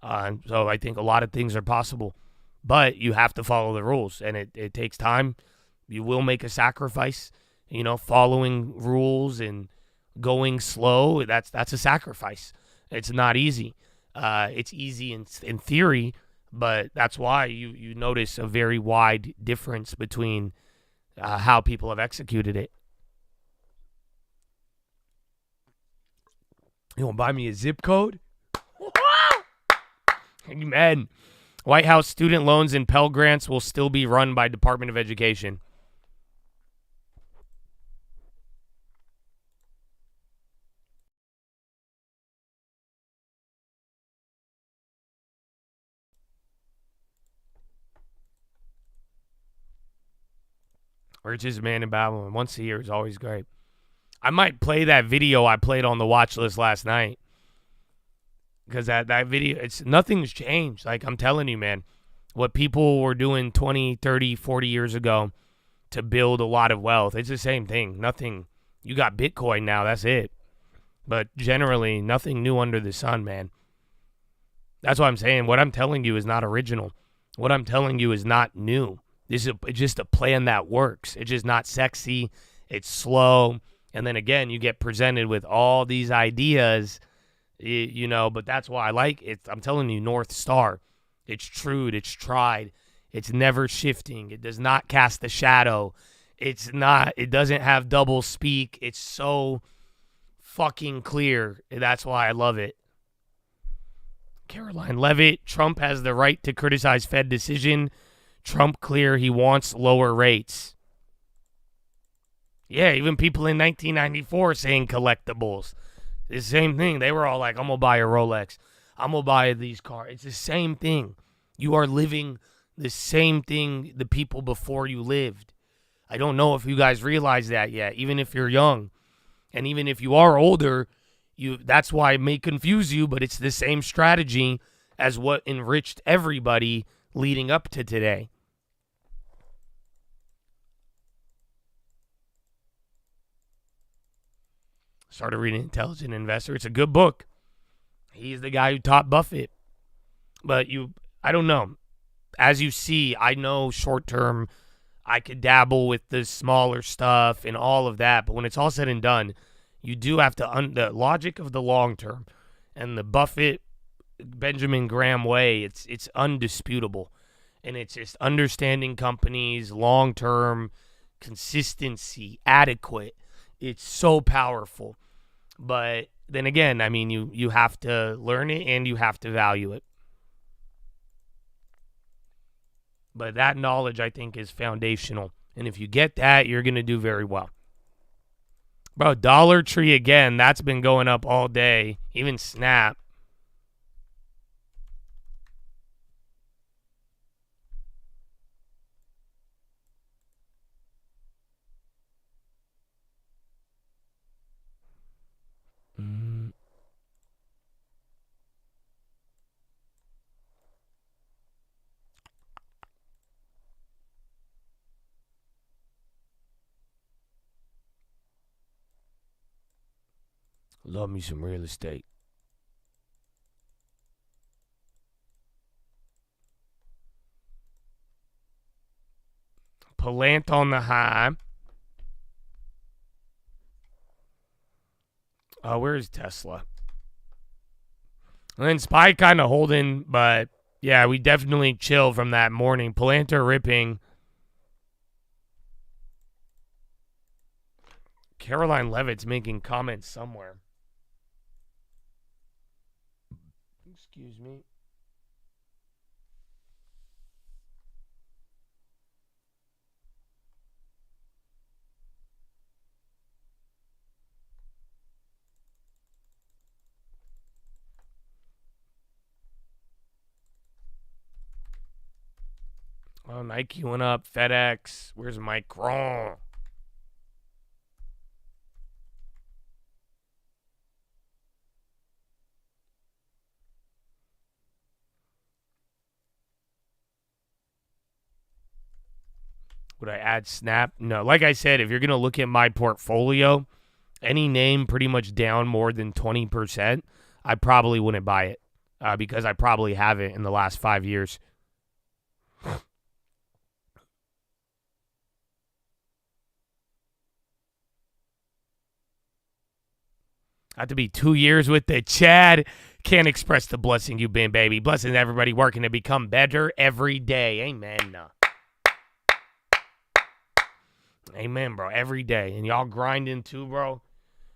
So I think a lot of things are possible. But you have to follow the rules, and it takes time. You will make a sacrifice. Following rules and going slow, that's a sacrifice. It's not easy. It's easy in theory, but that's why you notice a very wide difference between how people have executed it. You want to buy me a zip code? Amen. White House student loans and Pell Grants will still be run by Department of Education. Richest man in Babylon. Once a year is always great. I might play that video I played on the Watchlist last night. Because that video, nothing's changed. Like, I'm telling you, man, what people were doing 20, 30, 40 years ago to build a lot of wealth, it's the same thing. Nothing. You got Bitcoin now, that's it. But generally, nothing new under the sun, man. That's what I'm saying. What I'm telling you is not original. What I'm telling you is not new. This is just a plan that works. It's just not sexy. It's slow. And then again, you get presented with all these ideas, but that's why I like it. I'm telling you, North Star. It's true. It's tried. It's never shifting. It does not cast a shadow. It doesn't have double speak. It's so fucking clear. That's why I love it. Caroline Levitt, Trump has the right to criticize Fed decision. Trump clear he wants lower rates. Yeah, even people in 1994 saying collectibles. The same thing. They were all like, I'm going to buy a Rolex. I'm going to buy these cars. It's the same thing. You are living the same thing the people before you lived. I don't know if you guys realize that yet, even if you're young. And even if you are older, that's why it may confuse you, but it's the same strategy as what enriched everybody leading up to today. Started reading Intelligent Investor. It's a good book. He's the guy who taught Buffett. But I don't know. As you see, I know short term, I could dabble with the smaller stuff and all of that. But when it's all said and done, you do have to, the logic of the long term and the Buffett, Benjamin Graham way, it's undisputable. And it's just understanding companies, long term, consistency, adequate. It's so powerful. But then again, I mean, you have to learn it and you have to value it. But that knowledge, I think, is foundational. And if you get that, you're going to do very well. Bro, Dollar Tree again, that's been going up all day. Even Snap. Love me some real estate. Plant on the high. Where's Tesla? And then SPY kind of holding, but yeah, we definitely chill from that morning. Palantir ripping. Caroline Levitt's making comments somewhere. Excuse me. Oh, Nike went up. FedEx. Where's Micron? Would I add Snap? No. Like I said, if you're going to look at my portfolio, any name pretty much down more than 20%, I probably wouldn't buy it because I probably haven't in the last 5 years. Have to be 2 years with the Chad. Can't express the blessing you've been, baby. Blessing everybody working to become better every day. Amen. Amen, bro. Every day. And y'all grinding too, bro.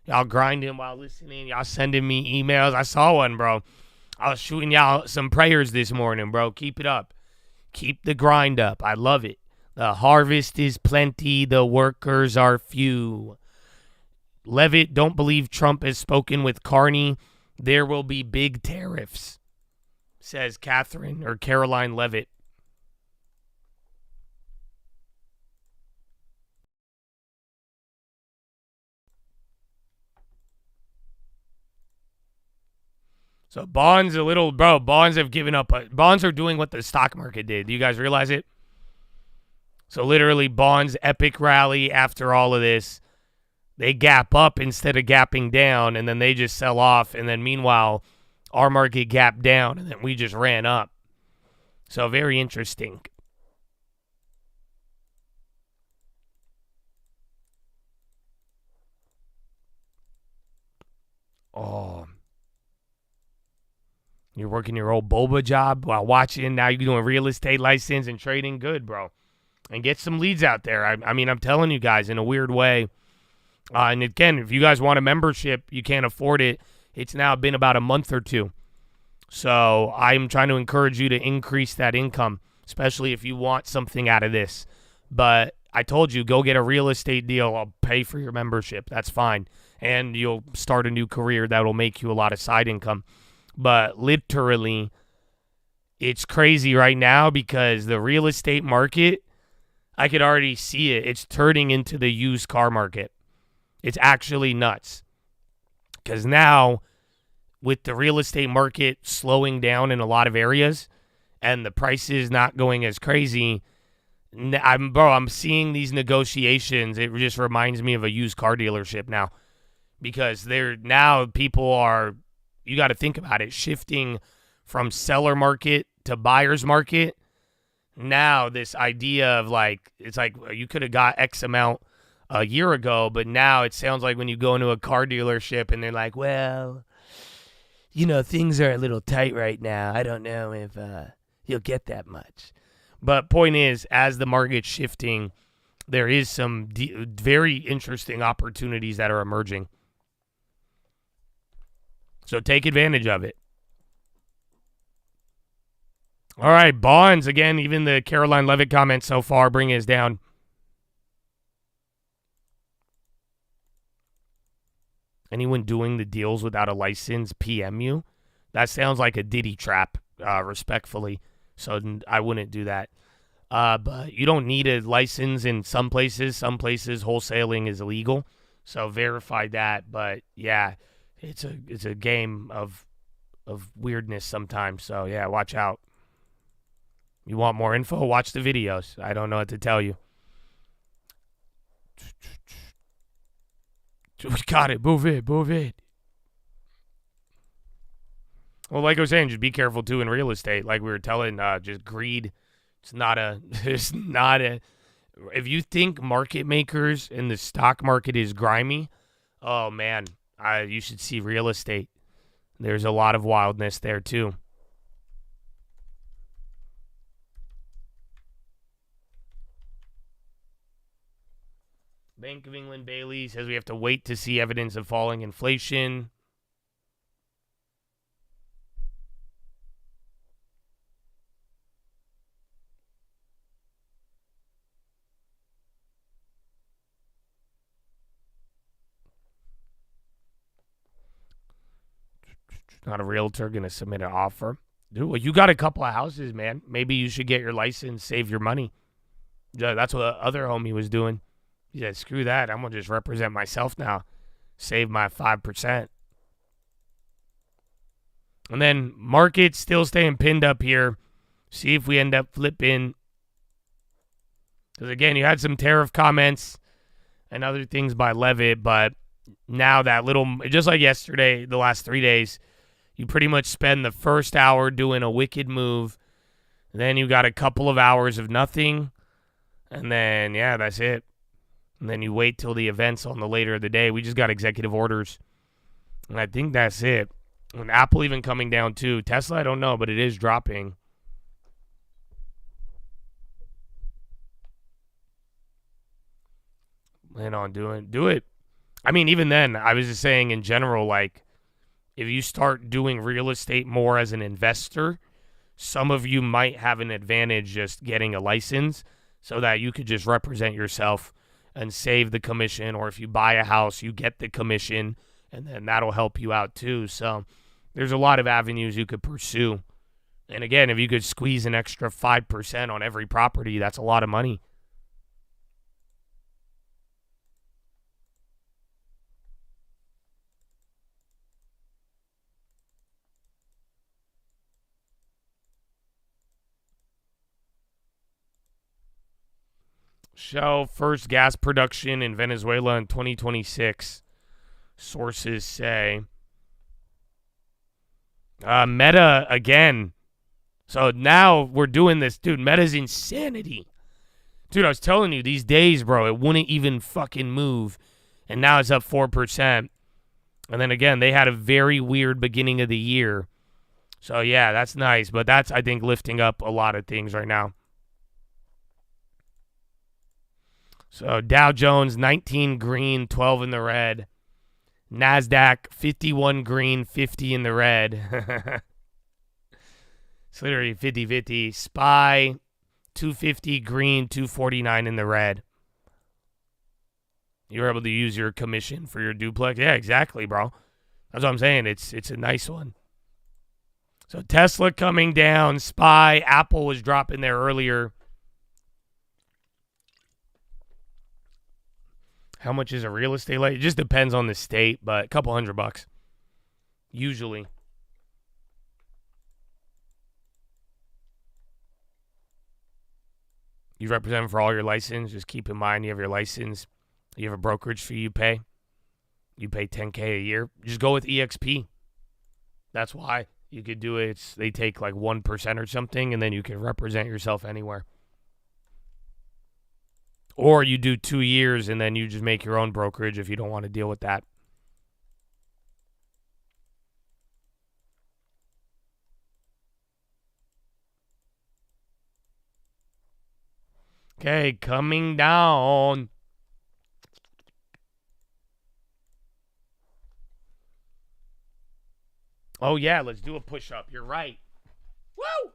Y'all grinding while listening. Y'all sending me emails. I saw one, bro. I was shooting y'all some prayers this morning, bro. Keep it up. Keep the grind up. I love it. The harvest is plenty. The workers are few. Levitt, don't believe Trump has spoken with Carney. There will be big tariffs, says Caroline Levitt. So bonds bonds have given up. Bonds are doing what the stock market did. Do you guys realize it? So literally bonds, epic rally after all of this. They gap up instead of gapping down, and then they just sell off. And then meanwhile, our market gapped down, and then we just ran up. So very interesting. Oh. You're working your old boba job while watching. Now you're doing real estate license and trading. Good, bro. And get some leads out there. I mean, I'm telling you guys in a weird way. And again, if you guys want a membership, you can't afford it. It's now been about a month or two. So I'm trying to encourage you to increase that income, especially if you want something out of this. But I told you, go get a real estate deal. I'll pay for your membership. That's fine. And you'll start a new career that will make you a lot of side income. But literally, it's crazy right now because the real estate market, I could already see it. It's turning into the used car market. It's actually nuts. Because now with the real estate market slowing down in a lot of areas and the prices not going as crazy, I'm seeing these negotiations. It just reminds me of a used car dealership now, because people are, you got to think about it, shifting from seller market to buyer's market. Now this idea of like, it's like you could have got X amount a year ago, but now it sounds like when you go into a car dealership and they're like, well, things are a little tight right now. I don't know if you'll get that much. But point is, as the market's shifting, there is some very interesting opportunities that are emerging. So take advantage of it. All right, bonds. Again, even the Caroline Levitt comments so far bring us down. Anyone doing the deals without a license, PM you? That sounds like a Diddy trap, respectfully. So I wouldn't do that. But you don't need a license in some places. Some places wholesaling is illegal. So verify that. But yeah, it's a game of weirdness sometimes. So yeah, watch out. You want more info? Watch the videos. I don't know what to tell you. We got it. Move it. Well, like I was saying, just be careful too in real estate. Like we were telling, just greed. It's not a. If you think market makers in the stock market is grimy, oh man, you should see real estate. There's a lot of wildness there too. Bank of England Bailey says we have to wait to see evidence of falling inflation. Not a realtor going to submit an offer. Dude, well, you got a couple of houses, man. Maybe you should get your license, save your money. Yeah, that's what the other homie was doing. Yeah, screw that. I'm going to just represent myself now. Save my 5%. And then market still staying pinned up here. See if we end up flipping. Because, again, you had some tariff comments and other things by Levitt. But now that little, just like yesterday, the last 3 days, you pretty much spend the first hour doing a wicked move. Then you got a couple of hours of nothing. And then, yeah, that's it. And then you wait till the events on the later of the day. We just got executive orders. And I think that's it. And Apple even coming down too. Tesla, I don't know, but it is dropping. Plan on do it. I mean, even then, I was just saying in general, like, if you start doing real estate more as an investor, some of you might have an advantage just getting a license so that you could just represent yourself and save the commission. Or if you buy a house, you get the commission, and then that'll help you out too. So there's a lot of avenues you could pursue. And again, if you could squeeze an extra 5% on every property, that's a lot of money. Show first gas production in Venezuela in 2026. Sources say. Meta again. So now we're doing this. Dude, Meta's insanity. Dude, I was telling you, these days, bro, it wouldn't even fucking move. And now it's up 4%. And then again, they had a very weird beginning of the year. So yeah, that's nice. But that's, I think, lifting up a lot of things right now. So Dow Jones, 19 green, 12 in the red. NASDAQ, 51 green, 50 in the red. It's literally 50-50. SPY, 250 green, 249 in the red. You're able to use your commission for your duplex. Yeah, exactly, bro. That's what I'm saying. It's a nice one. So Tesla coming down. SPY, Apple was dropping there earlier. How much is a real estate like? It just depends on the state, but a couple $100. Usually. You represent them for all your license. Just keep in mind you have your license. You have a brokerage fee you pay. You pay $10K a year. Just go with EXP. That's why. You could do it. They take like 1% or something, and then you can represent yourself anywhere. Or you do 2 years, and then you just make your own brokerage if you don't want to deal with that. Okay, coming down. Oh, yeah, let's do a push-up. You're right. Woo!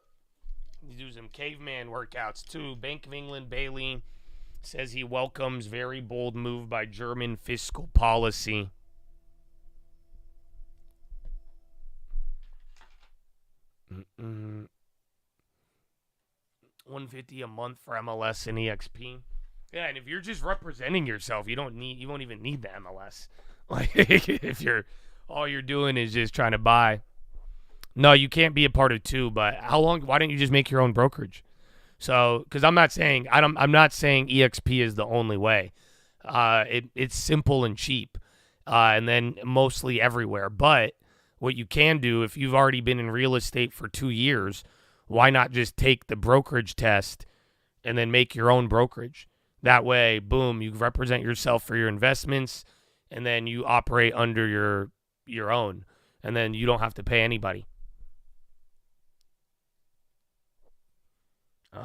You do some caveman workouts, too. Bank of England Bailey says he welcomes very bold move by German fiscal policy. $150 a month for MLS and EXP. Yeah, and if you're just representing yourself, you won't even need the MLS. Like if all you're doing is just trying to buy. No, you can't be a part of two, but why don't you just make your own brokerage? So, because I'm not saying EXP is the only way. It's simple and cheap, and then mostly everywhere. But what you can do, if you've already been in real estate for 2 years, why not just take the brokerage test and then make your own brokerage? That way, boom, you represent yourself for your investments, and then you operate under your own, and then you don't have to pay anybody.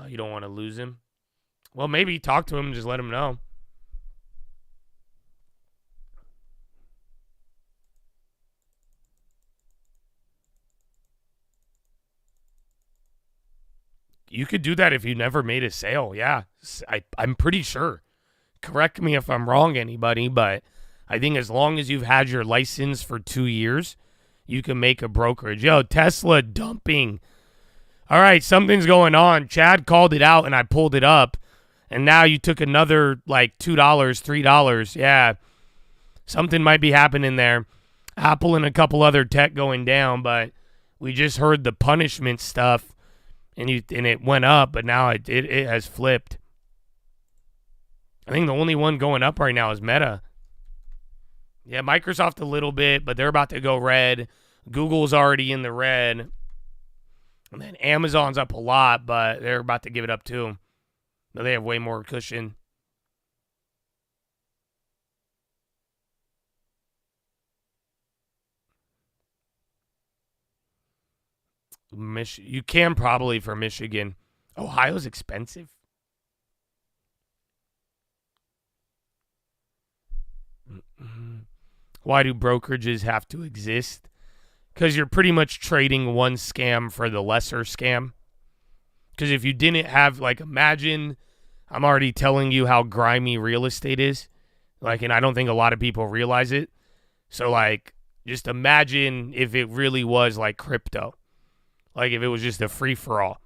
You don't want to lose him? Well, maybe talk to him and just let him know. You could do that if you never made a sale. Yeah, I'm pretty sure. Correct me if I'm wrong, anybody, but I think as long as you've had your license for 2 years, you can make a brokerage. Yo, Tesla dumping. All right, something's going on. Chad called it out, and I pulled it up, and now you took another, like, $2, $3. Yeah, something might be happening there. Apple and a couple other tech going down, but we just heard the punishment stuff, and it went up, but now it has flipped. I think the only one going up right now is Meta. Yeah, Microsoft a little bit, but they're about to go red. Google's already in the red. And then Amazon's up a lot, but they're about to give it up too. But they have way more cushion. You can probably for Michigan. Ohio's expensive. Why do brokerages have to exist? Because you're pretty much trading one scam for the lesser scam. Because if you didn't have, like, imagine, I'm already telling you how grimy real estate is. Like, and I don't think a lot of people realize it. So, like, just imagine if it really was like crypto. Like, if it was just a free-for-all.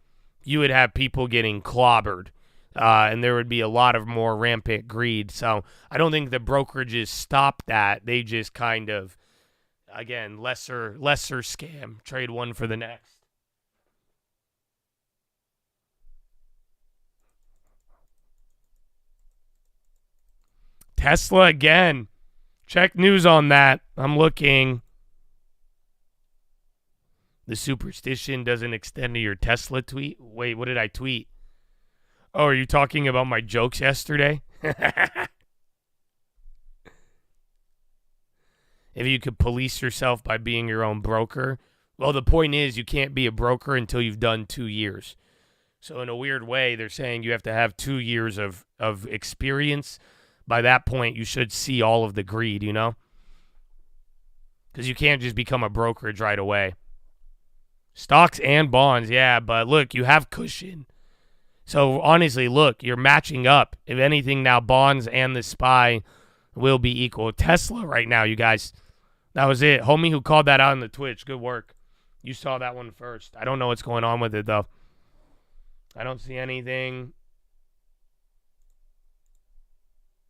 You would have people getting clobbered. And there would be a lot of more rampant greed. So I don't think the brokerages stop that. They just kind of, again, lesser scam. Trade one for the next. Tesla again. Check news on that. I'm looking. The superstition doesn't extend to your Tesla tweet. Wait, what did I tweet? Oh, are you talking about my jokes yesterday? If you could police yourself by being your own broker. Well, the point is you can't be a broker until you've done 2 years. So in a weird way, they're saying you have to have 2 years of experience. By that point, you should see all of the greed, you know? Because you can't just become a brokerage right away. Stocks and bonds, yeah, but look, you have cushion. So honestly, look, you're matching up. If anything, now bonds and the SPY will be equal. Tesla right now, you guys. That was it. Homie who called that out on the Twitch. Good work. You saw that one first. I don't know what's going on with it, though. I don't see anything.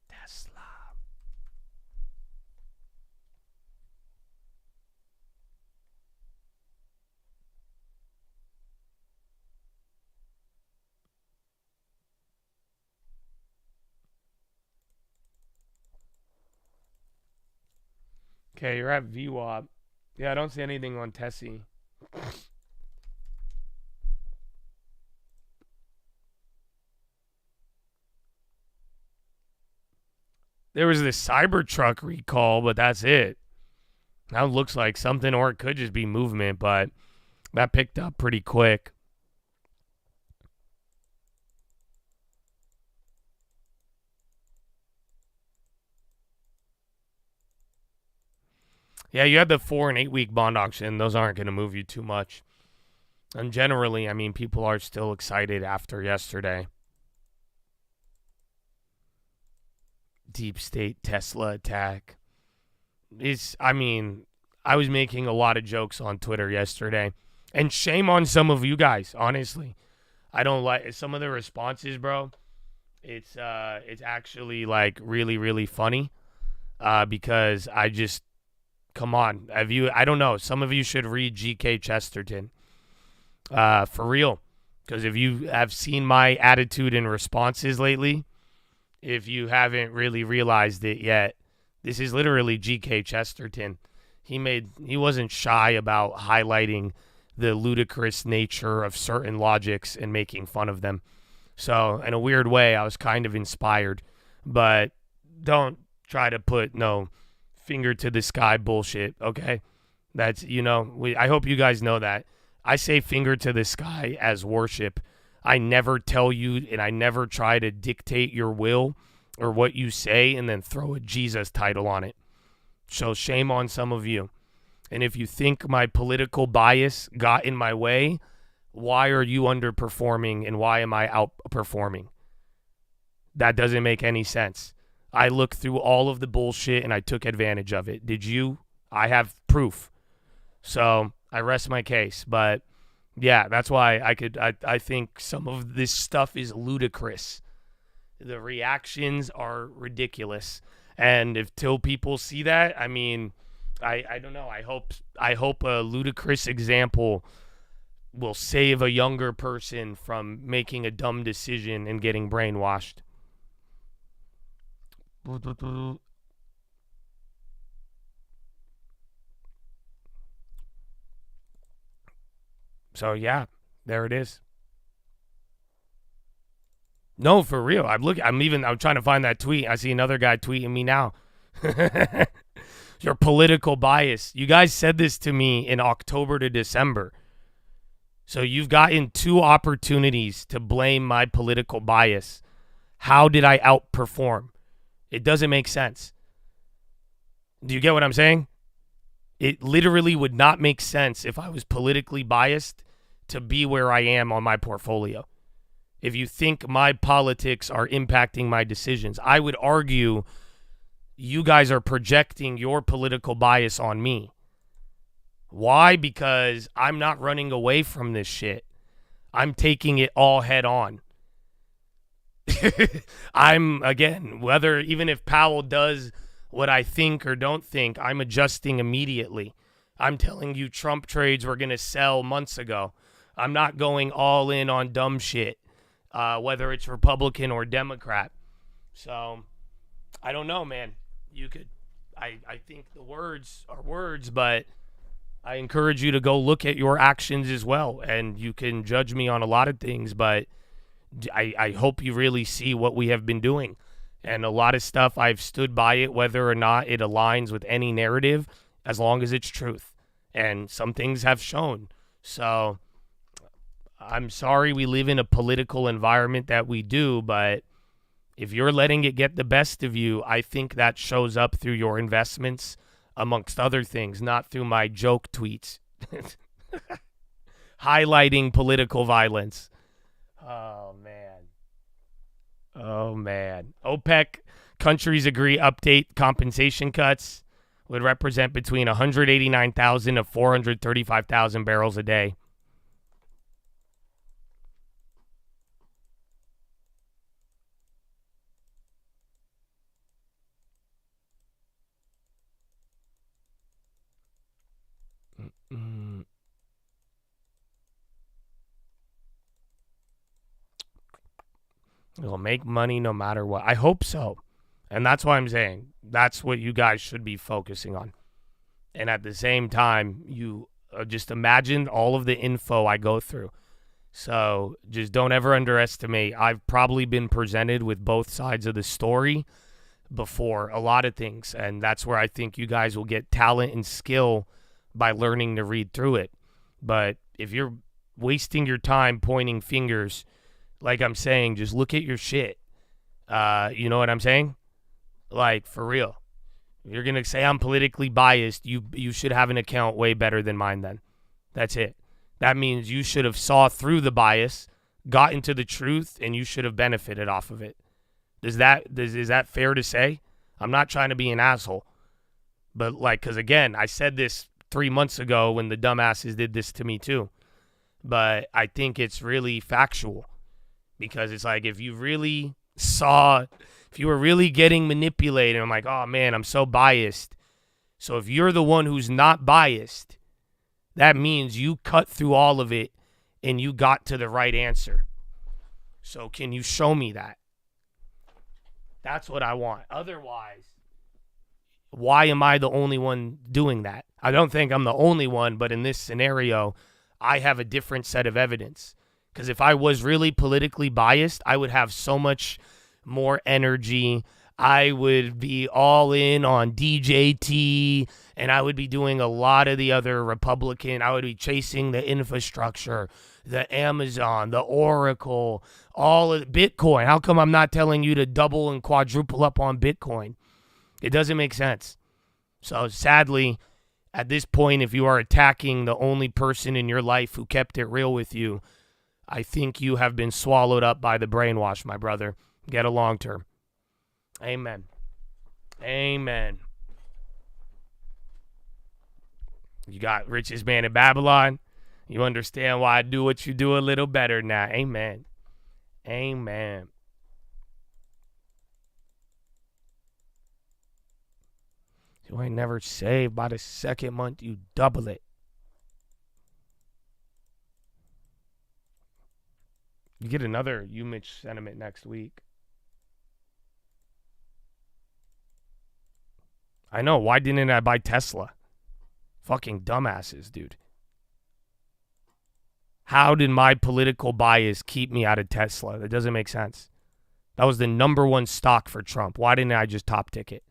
Tesla. Okay, you're at VWAP. Yeah, I don't see anything on Tessie. There was this Cybertruck recall, but that's it. That looks like something, or it could just be movement, but that picked up pretty quick. Yeah, you had the 4 and 8 week bond auction. Those aren't going to move you too much. And generally, I mean, people are still excited after yesterday. Deep state Tesla attack. I was making a lot of jokes on Twitter yesterday. And shame on some of you guys, honestly. I don't like some of the responses, bro. It's actually like really, really funny. Because I just, come on. I don't know. Some of you should read G.K. Chesterton. For real. Because if you have seen my attitude and responses lately, if you haven't really realized it yet, this is literally G.K. Chesterton. He wasn't shy about highlighting the ludicrous nature of certain logics and making fun of them. So, in a weird way, I was kind of inspired. But don't try to put no finger to the sky bullshit, okay? That's, I hope you guys know that. I say finger to the sky as worship. I never tell you, and I never try to dictate your will or what you say and then throw a Jesus title on it. So shame on some of you. And if you think my political bias got in my way, why are you underperforming and why am I outperforming? That doesn't make any sense. I looked through all of the bullshit and I took advantage of it. Did you? I have proof. So I rest my case. But yeah, that's why I think some of this stuff is ludicrous. The reactions are ridiculous. And till people see that, I mean, I don't know. I hope a ludicrous example will save a younger person from making a dumb decision and getting brainwashed. So yeah, there it is. No, for real. I'm trying to find that tweet. I see another guy tweeting me now. Your political bias. You guys said this to me in October to December. So you've gotten 2 opportunities to blame my political bias. How did I outperform? It doesn't make sense. Do you get what I'm saying? It literally would not make sense if I was politically biased to be where I am on my portfolio. If you think my politics are impacting my decisions, I would argue you guys are projecting your political bias on me. Why? Because I'm not running away from this shit. I'm taking it all head on. Even if Powell does what I think or don't think, I'm adjusting immediately. I'm telling you Trump trades were going to sell months ago. I'm not going all in on dumb shit, whether it's Republican or Democrat. So, I don't know, man. I think the words are words, but I encourage you to go look at your actions as well. And you can judge me on a lot of things, but I hope you really see what we have been doing. And a lot of stuff, I've stood by it, whether or not it aligns with any narrative, as long as it's truth. And some things have shown. So I'm sorry we live in a political environment that we do, but if you're letting it get the best of you, I think that shows up through your investments, amongst other things, not through my joke tweets. Highlighting political violence. Oh, man. OPEC countries agree update compensation cuts would represent between 189,000 to 435,000 barrels a day. It'll make money no matter what. I hope so. And that's why I'm saying that's what you guys should be focusing on. And at the same time, you just imagine all of the info I go through. So just don't ever underestimate. I've probably been presented with both sides of the story before a lot of things. And that's where I think you guys will get talent and skill by learning to read through it. But if you're wasting your time pointing fingers, like I'm saying, just look at your shit. You know what I'm saying? Like, for real. If you're going to say I'm politically biased, you should have an account way better than mine then. That's it. That means you should have saw through the bias, got into the truth, and you should have benefited off of it. Is that fair to say? I'm not trying to be an asshole. But, like, because, again, I said this 3 months ago when the dumbasses did this to me too. But I think it's really factual. Because it's like, if you really saw, if you were really getting manipulated, I'm like, oh, man, I'm so biased. So if you're the one who's not biased, that means you cut through all of it and you got to the right answer. So can you show me that? That's what I want. Otherwise, why am I the only one doing that? I don't think I'm the only one, but in this scenario, I have a different set of evidence. Because if I was really politically biased, I would have so much more energy. I would be all in on DJT, and I would be doing a lot of the other Republican. I would be chasing the infrastructure, the Amazon, the Oracle, all of Bitcoin. How come I'm not telling you to double and quadruple up on Bitcoin? It doesn't make sense. So sadly, at this point, if you are attacking the only person in your life who kept it real with you, I think you have been swallowed up by the brainwash, my brother. Get a long term. Amen. Amen. You got richest man in Babylon. You understand why I do what you do a little better now. Amen. Amen. You ain't never saved. By the second month, you double it. You get another Umich sentiment next week. I know. Why didn't I buy Tesla? Fucking dumbasses, dude. How did my political bias keep me out of Tesla? That doesn't make sense. That was the number one stock for Trump. Why didn't I just top tick it?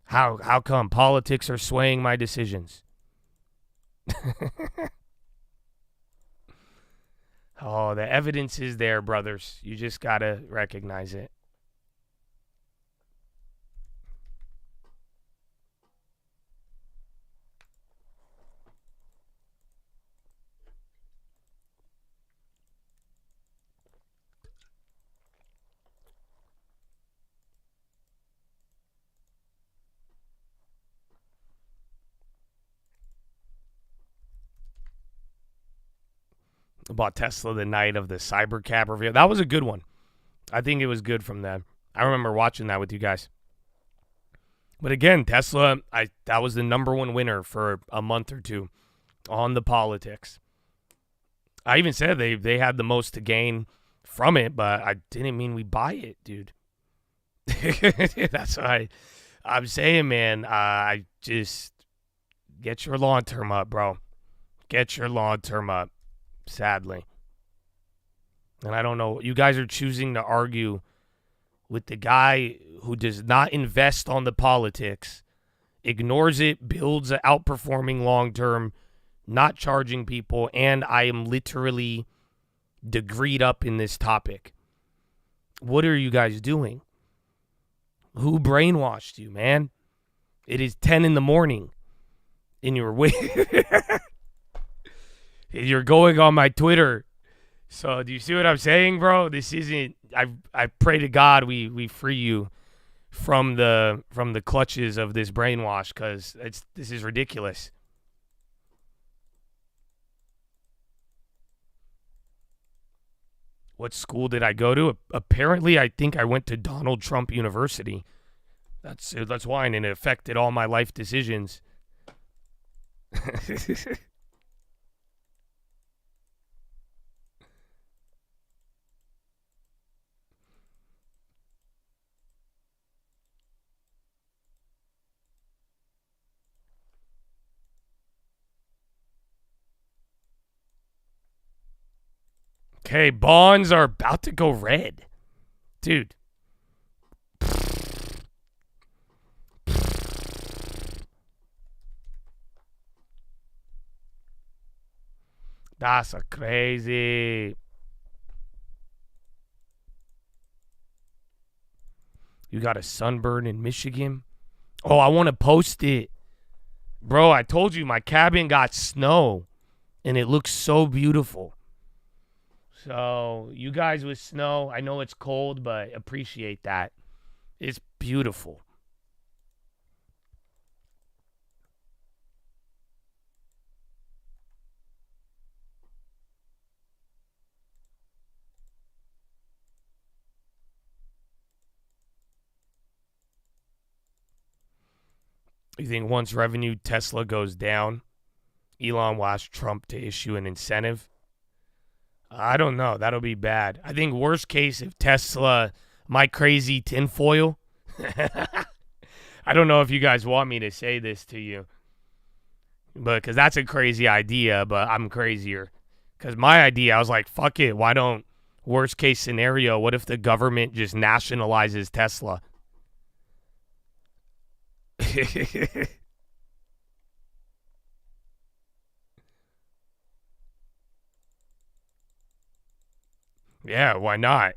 How come politics are swaying my decisions? Oh, the evidence is there, brothers. You just got to recognize it. Bought Tesla the night of the Cybercab reveal. That was a good one. I think it was good from them. I remember watching that with you guys. But again, Tesla, that was the number one winner for a month or two on the politics. I even said they had the most to gain from it, but I didn't mean we buy it, dude. That's why I'm saying, man. I just get your long term up, bro. Get your long term up. Sadly. And I don't know. You guys are choosing to argue with the guy who does not invest on the politics, ignores it, builds an outperforming long term, not charging people, and I am literally degreed up in this topic. What are you guys doing? Who brainwashed you, man? It is 10 in the morning and you're going on my Twitter. So do you see what I'm saying, bro? This isn't. I pray to God we free you from the clutches of this brainwash, because this is ridiculous. What school did I go to? Apparently, I think I went to Donald Trump University. That's why, and it affected all my life decisions. Okay, bonds are about to go red. Dude. That's a crazy. You got a sunburn in Michigan? Oh, I want to post it. Bro, I told you my cabin got snow, and it looks so beautiful. So, you guys with snow, I know it's cold, but appreciate that. It's beautiful. You think once revenue Tesla goes down, Elon will ask Trump to issue an incentive? I don't know. That'll be bad. I think worst case if Tesla, my crazy tinfoil. I don't know if you guys want me to say this to you, but because that's a crazy idea, but I'm crazier. Because my idea, I was like, fuck it. Why don't, worst case scenario, what if the government just nationalizes Tesla? Yeah, why not?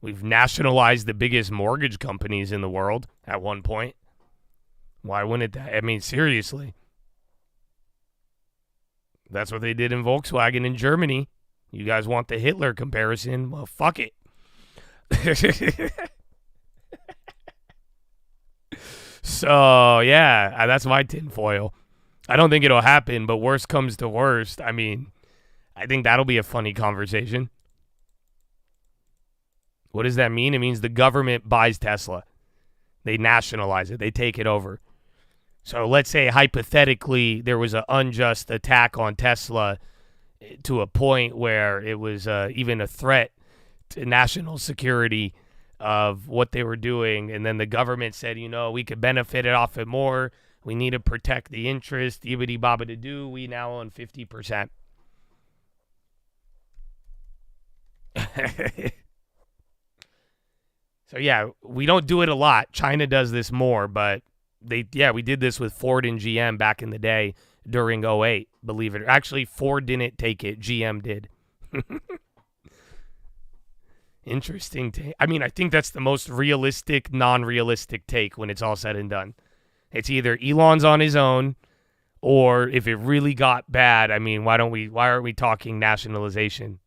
We've nationalized the biggest mortgage companies in the world at one point. Why wouldn't that? I mean, seriously. That's what they did in Volkswagen in Germany. You guys want the Hitler comparison? Well, fuck it. So, yeah, that's my tinfoil. I don't think it'll happen, but worst comes to worst. I mean, I think that'll be a funny conversation. What does that mean? It means the government buys Tesla. They nationalize it. They take it over. So let's say hypothetically there was an unjust attack on Tesla to a point where it was even a threat to national security of what they were doing. And then the government said, you know, we could benefit it off it more. We need to protect the interest. Yibbity baba to do. We now own 50%. So, yeah, we don't do it a lot. China does this more, but we did this with Ford and GM back in the day during 2008, believe it. Actually, Ford didn't take it. GM did. Interesting take. I mean, I think that's the most realistic, non-realistic take when it's all said and done. It's either Elon's on his own, or if it really got bad, I mean, why aren't we talking nationalization?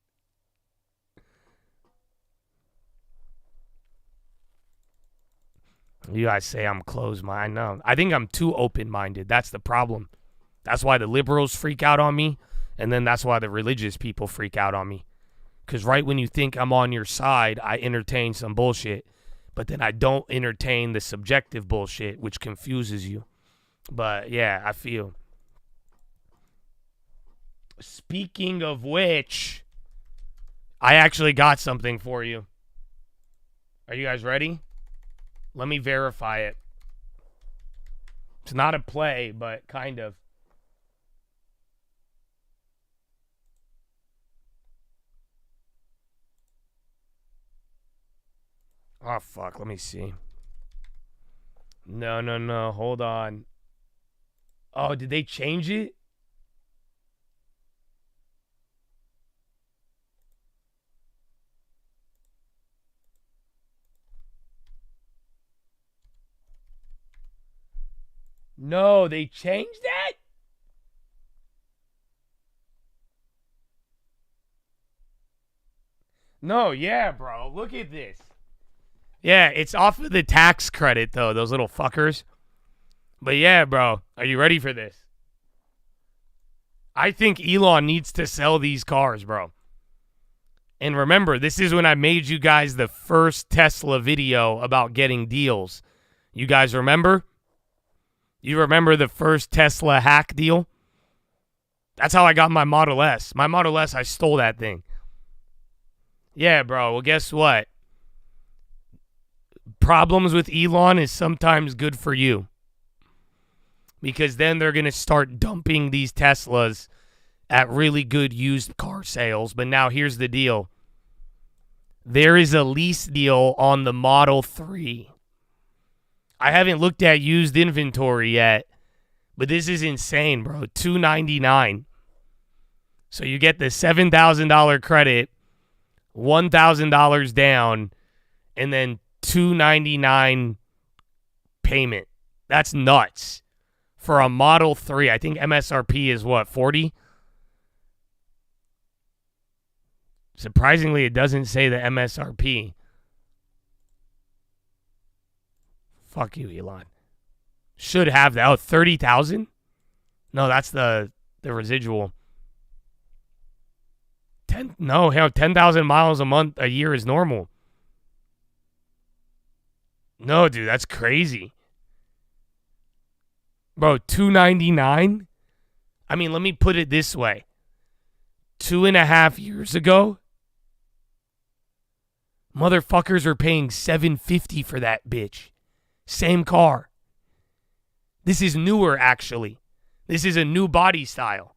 You guys say I'm closed-minded. No, I think I'm too open-minded. That's the problem. That's why the liberals freak out on me, and then that's why the religious people freak out on me. Because right when you think I'm on your side, I entertain some bullshit, but then I don't entertain the subjective bullshit, which confuses you. But, yeah, I feel. Speaking of which, I actually got something for you. Are you guys ready? Let me verify it. It's not a play, but kind of. Oh, fuck. Let me see. No. Hold on. Oh, did they change it? No, they changed that? No, yeah, bro. Look at this. Yeah, it's off of the tax credit, though, those little fuckers. But yeah, bro, are you ready for this? I think Elon needs to sell these cars, bro. And remember, this is when I made you guys the first Tesla video about getting deals. You guys remember? You remember the first Tesla hack deal? That's how I got my Model S. My Model S, I stole that thing. Yeah, bro. Well, guess what? Problems with Elon is sometimes good for you. Because then they're going to start dumping these Teslas at really good used car sales. But now here's the deal. There is a lease deal on the Model 3. I haven't looked at used inventory yet, but this is insane, bro. $299. So you get the $7,000 credit, $1,000 down, and then $299 payment. That's nuts. For a Model 3, I think MSRP is what, 40? Surprisingly, it doesn't say the MSRP. Fuck you, Elon. Should have that. Oh, 30,000? No, that's the residual. 10,000 miles a year is normal. No, dude, that's crazy. Bro, $299? I mean, let me put it this way. 2.5 years ago, motherfuckers are paying $750 for that bitch. Same car. This is newer, actually. This is a new body style.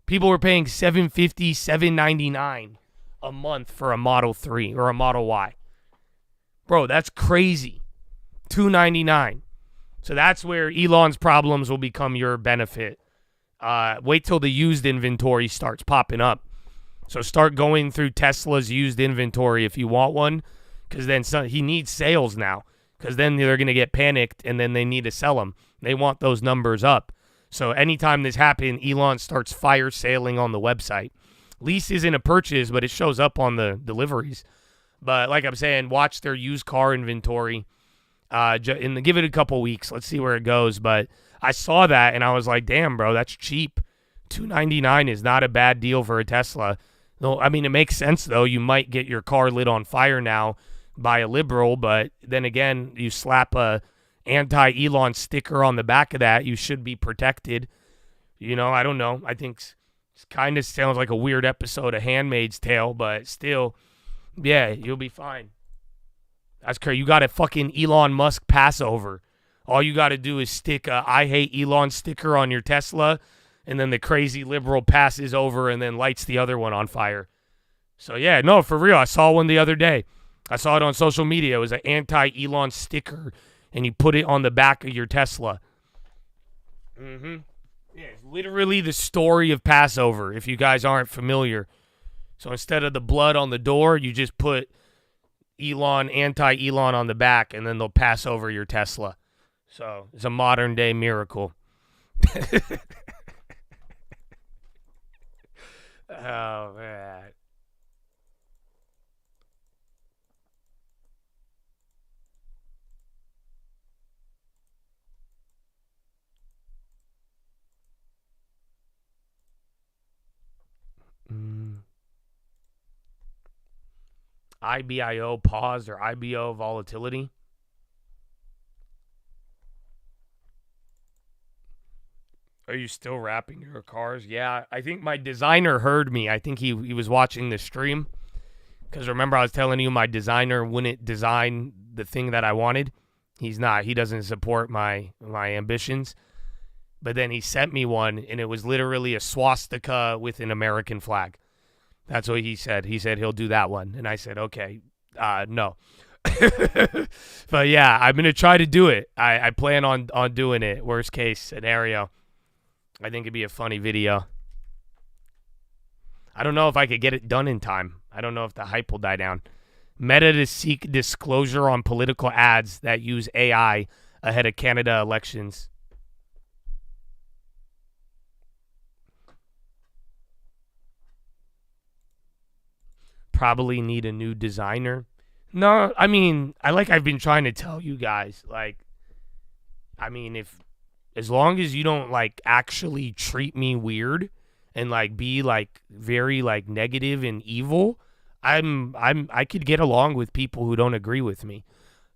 People were paying $750, $799 a month for a Model 3 or a Model Y. Bro, that's crazy. $299. So that's where Elon's problems will become your benefit. Wait till the used inventory starts popping up. So start going through Tesla's used inventory if you want one, because then he needs sales now, because then they're going to get panicked and then they need to sell them. They want those numbers up. So anytime this happens, Elon starts fire sailing on the website. Lease isn't a purchase, but it shows up on the deliveries. But like I'm saying, watch their used car inventory. Give it a couple weeks. Let's see where it goes. But I saw that and I was like, damn, bro, that's cheap. $299 is not a bad deal for a Tesla. No, I mean, it makes sense, though. You might get your car lit on fire now by a liberal, but then again, you slap a anti-Elon sticker on the back of that, you should be protected. You know, I don't know. I think it kind of sounds like a weird episode of Handmaid's Tale, but still, yeah, you'll be fine. That's crazy. You got a fucking Elon Musk Passover. All you got to do is stick a I hate Elon sticker on your Tesla, and then the crazy liberal passes over and then lights the other one on fire. So, yeah, no, for real. I saw one the other day. I saw it on social media. It was an anti-Elon sticker, and you put it on the back of your Tesla. Yeah, it's literally the story of Passover, if you guys aren't familiar. So instead of the blood on the door, you just put Elon, anti-Elon on the back, and then they'll pass over your Tesla. So it's a modern-day miracle. Oh, man. IBIO paused or IBO volatility. Are you still wrapping your cars? Yeah, I think my designer heard me. I think he was watching the stream. Because remember I was telling you my designer wouldn't design the thing that I wanted. He's not. He doesn't support my ambitions. But then he sent me one, and it was literally a swastika with an American flag. That's what he said. He said he'll do that one. And I said, okay, no. But yeah, I'm going to try to do it. I plan on doing it. Worst case scenario. I think it'd be a funny video. I don't know if I could get it done in time. I don't know if the hype will die down. Meta to seek disclosure on political ads that use AI ahead of Canada elections. Probably need a new designer. No, I mean, I've been trying to tell you guys, as long as you don't actually treat me weird and be very negative and evil, I could get along with people who don't agree with me.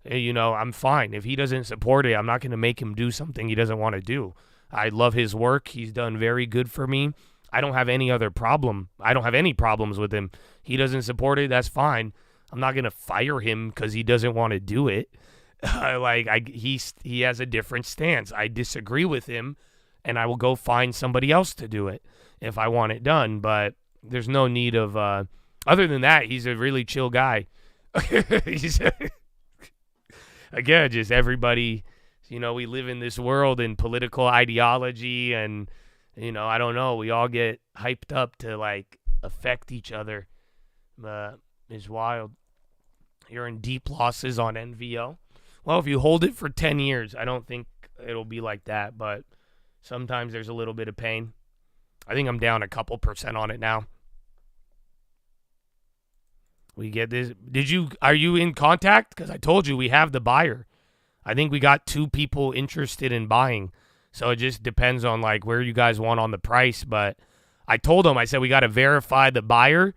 You know, I'm fine. If he doesn't support it, I'm not going to make him do something he doesn't want to do. I love his work. He's done very good for me. I don't have any other problem. I don't have any problems with him. He doesn't support it. That's fine. I'm not going to fire him because he doesn't want to do it. He has a different stance. I disagree with him, and I will go find somebody else to do it. if I want it done. But there's no need of, other than that, he's a really chill guy. He's, again, just everybody, you know, we live in this world in political ideology and, you know, I don't know, we all get hyped up to, like, affect each other. It's wild. You're in deep losses on NVO. Well, if you hold it for 10 years, I don't think it'll be like that, but sometimes there's a little bit of pain. I think I'm down a couple % on it now. We get this. Are you in contact? Because I told you we have the buyer. I think we got 2 people interested in buying. So it just depends on like where you guys want on the price. But I told him, I said, we got to verify the buyer,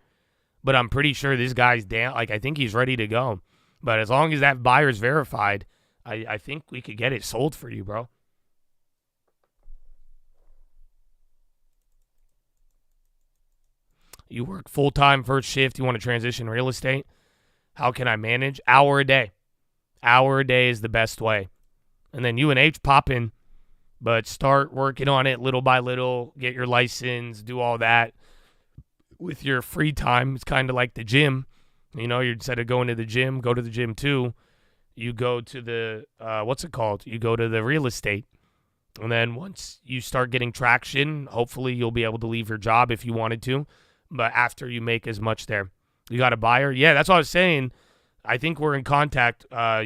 but I'm pretty sure this guy's down. Like, I think he's ready to go. But as long as that buyer's verified, I think we could get it sold for you, bro. You work full-time, first shift. You want to transition real estate. How can I manage? Hour a day. Hour a day is the best way. And then UNH pop in, but start working on it little by little. Get your license, do all that. With your free time, it's kind of like the gym. You know, instead of going to the gym, go to the gym too. You go to the, what's it called? You go to the real estate. And then once you start getting traction, hopefully you'll be able to leave your job if you wanted to. But after you make as much there. You got a buyer? Yeah, that's what I was saying. I think we're in contact. I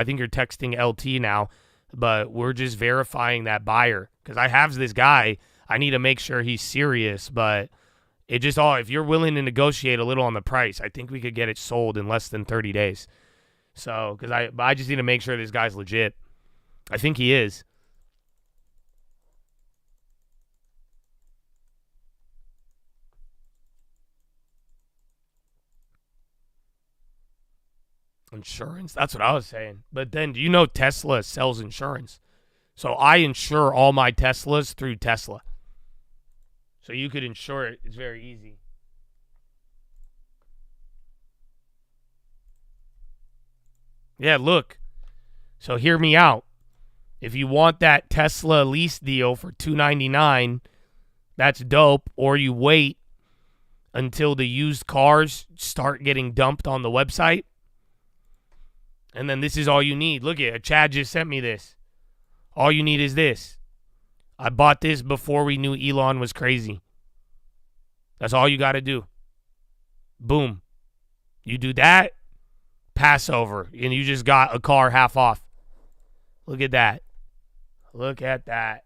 think you're texting LT now. But we're just verifying that buyer. Because I have this guy. I need to make sure he's serious. But it just if you're willing to negotiate a little on the price, I think we could get it sold in less than 30 days. So, because I just need to make sure this guy's legit. I think he is. Insurance? That's what I was saying. But then, do you know Tesla sells insurance? So I insure all my Teslas through Tesla. So you could insure it. It's very easy. Yeah, look. So hear me out. If you want that Tesla lease deal for $299, that's dope. Or you wait until the used cars start getting dumped on the website. And then this is all you need. Look at it. Chad just sent me this. All you need is this. I bought this before we knew Elon was crazy. That's all you got to do. Boom. You do that, Passover, and you just got a car half off. Look at that. Look at that.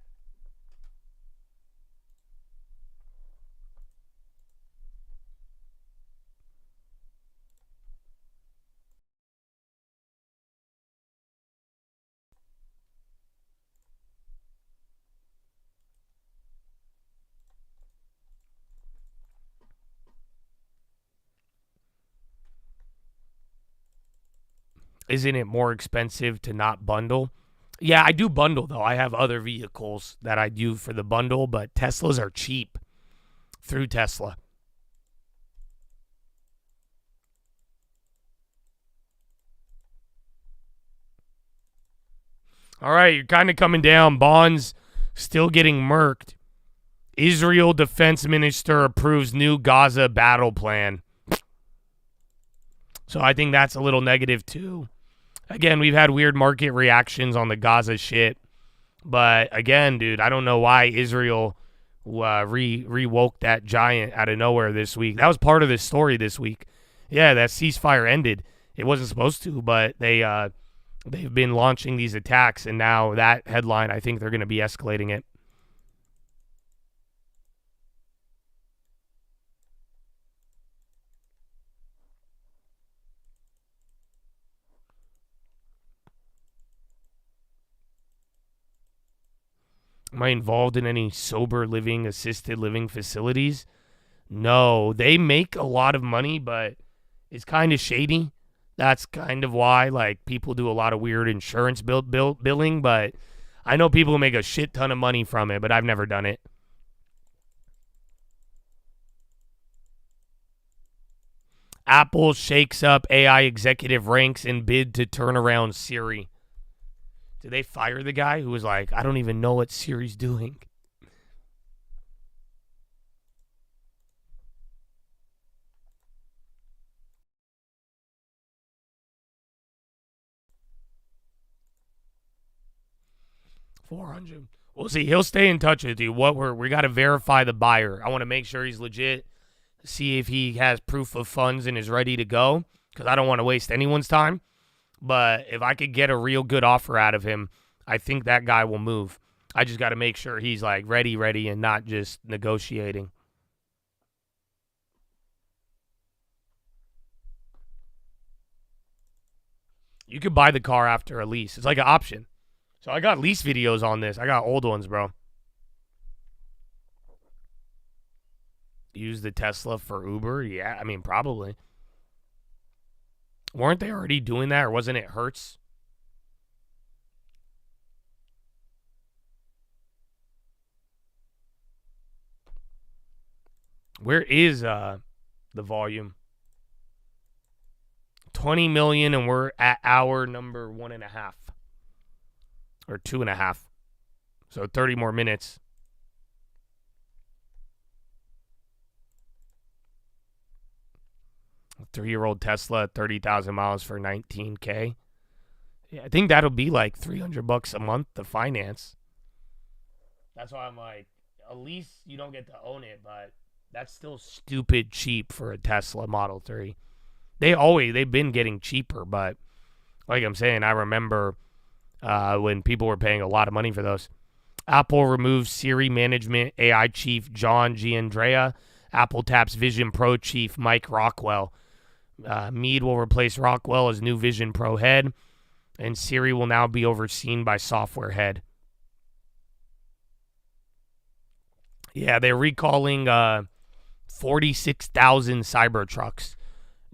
Isn't it more expensive to not bundle? Yeah, I do bundle, though. I have other vehicles that I do for the bundle, but Teslas are cheap through Tesla. All right, you're kind of coming down. Bonds still getting murked. Israel defense minister approves new Gaza battle plan. So I think that's a little negative, too. Again, we've had weird market reactions on the Gaza shit. But again, dude, I don't know why Israel re-woke that giant out of nowhere this week. That was part of this story this week. Yeah, that ceasefire ended. It wasn't supposed to, but they've been launching these attacks, and now that headline, I think they're going to be escalating it. Am I involved in any sober living, assisted living facilities? No. They make a lot of money, but it's kind of shady. That's kind of why, like, people do a lot of weird insurance billing, but I know people who make a shit ton of money from it, but I've never done it. Apple shakes up AI executive ranks in bid to turn around Siri. Did they fire the guy who was like, I don't even know what Siri's doing? 400. We'll see. He'll stay in touch with you. We got to verify the buyer. I want to make sure he's legit. See if he has proof of funds and is ready to go, because I don't want to waste anyone's time. But if I could get a real good offer out of him, I think that guy will move. I just got to make sure he's like ready, and not just negotiating. You could buy the car after a lease. It's like an option. So I got lease videos on this. I got old ones, bro. Use the Tesla for Uber? Yeah, I mean, probably. Weren't they already doing that, or wasn't it Hertz? Where is the volume? 20 million, and we're at hour number 1.5. Or 2.5. So 30 more minutes. A 3-year-old Tesla, 30,000 miles for $19K. Yeah, I think that'll be like $300 a month to finance. That's why I'm like, at least you don't get to own it, but that's still stupid cheap for a Tesla Model 3. They've been getting cheaper, but like I'm saying, I remember when people were paying a lot of money for those. Apple removes Siri management AI chief John Giandrea. Apple taps Vision Pro chief Mike Rockwell. Mead will replace Rockwell as new Vision Pro head, and Siri will now be overseen by software head. Yeah, they're recalling 46,000 Cybertrucks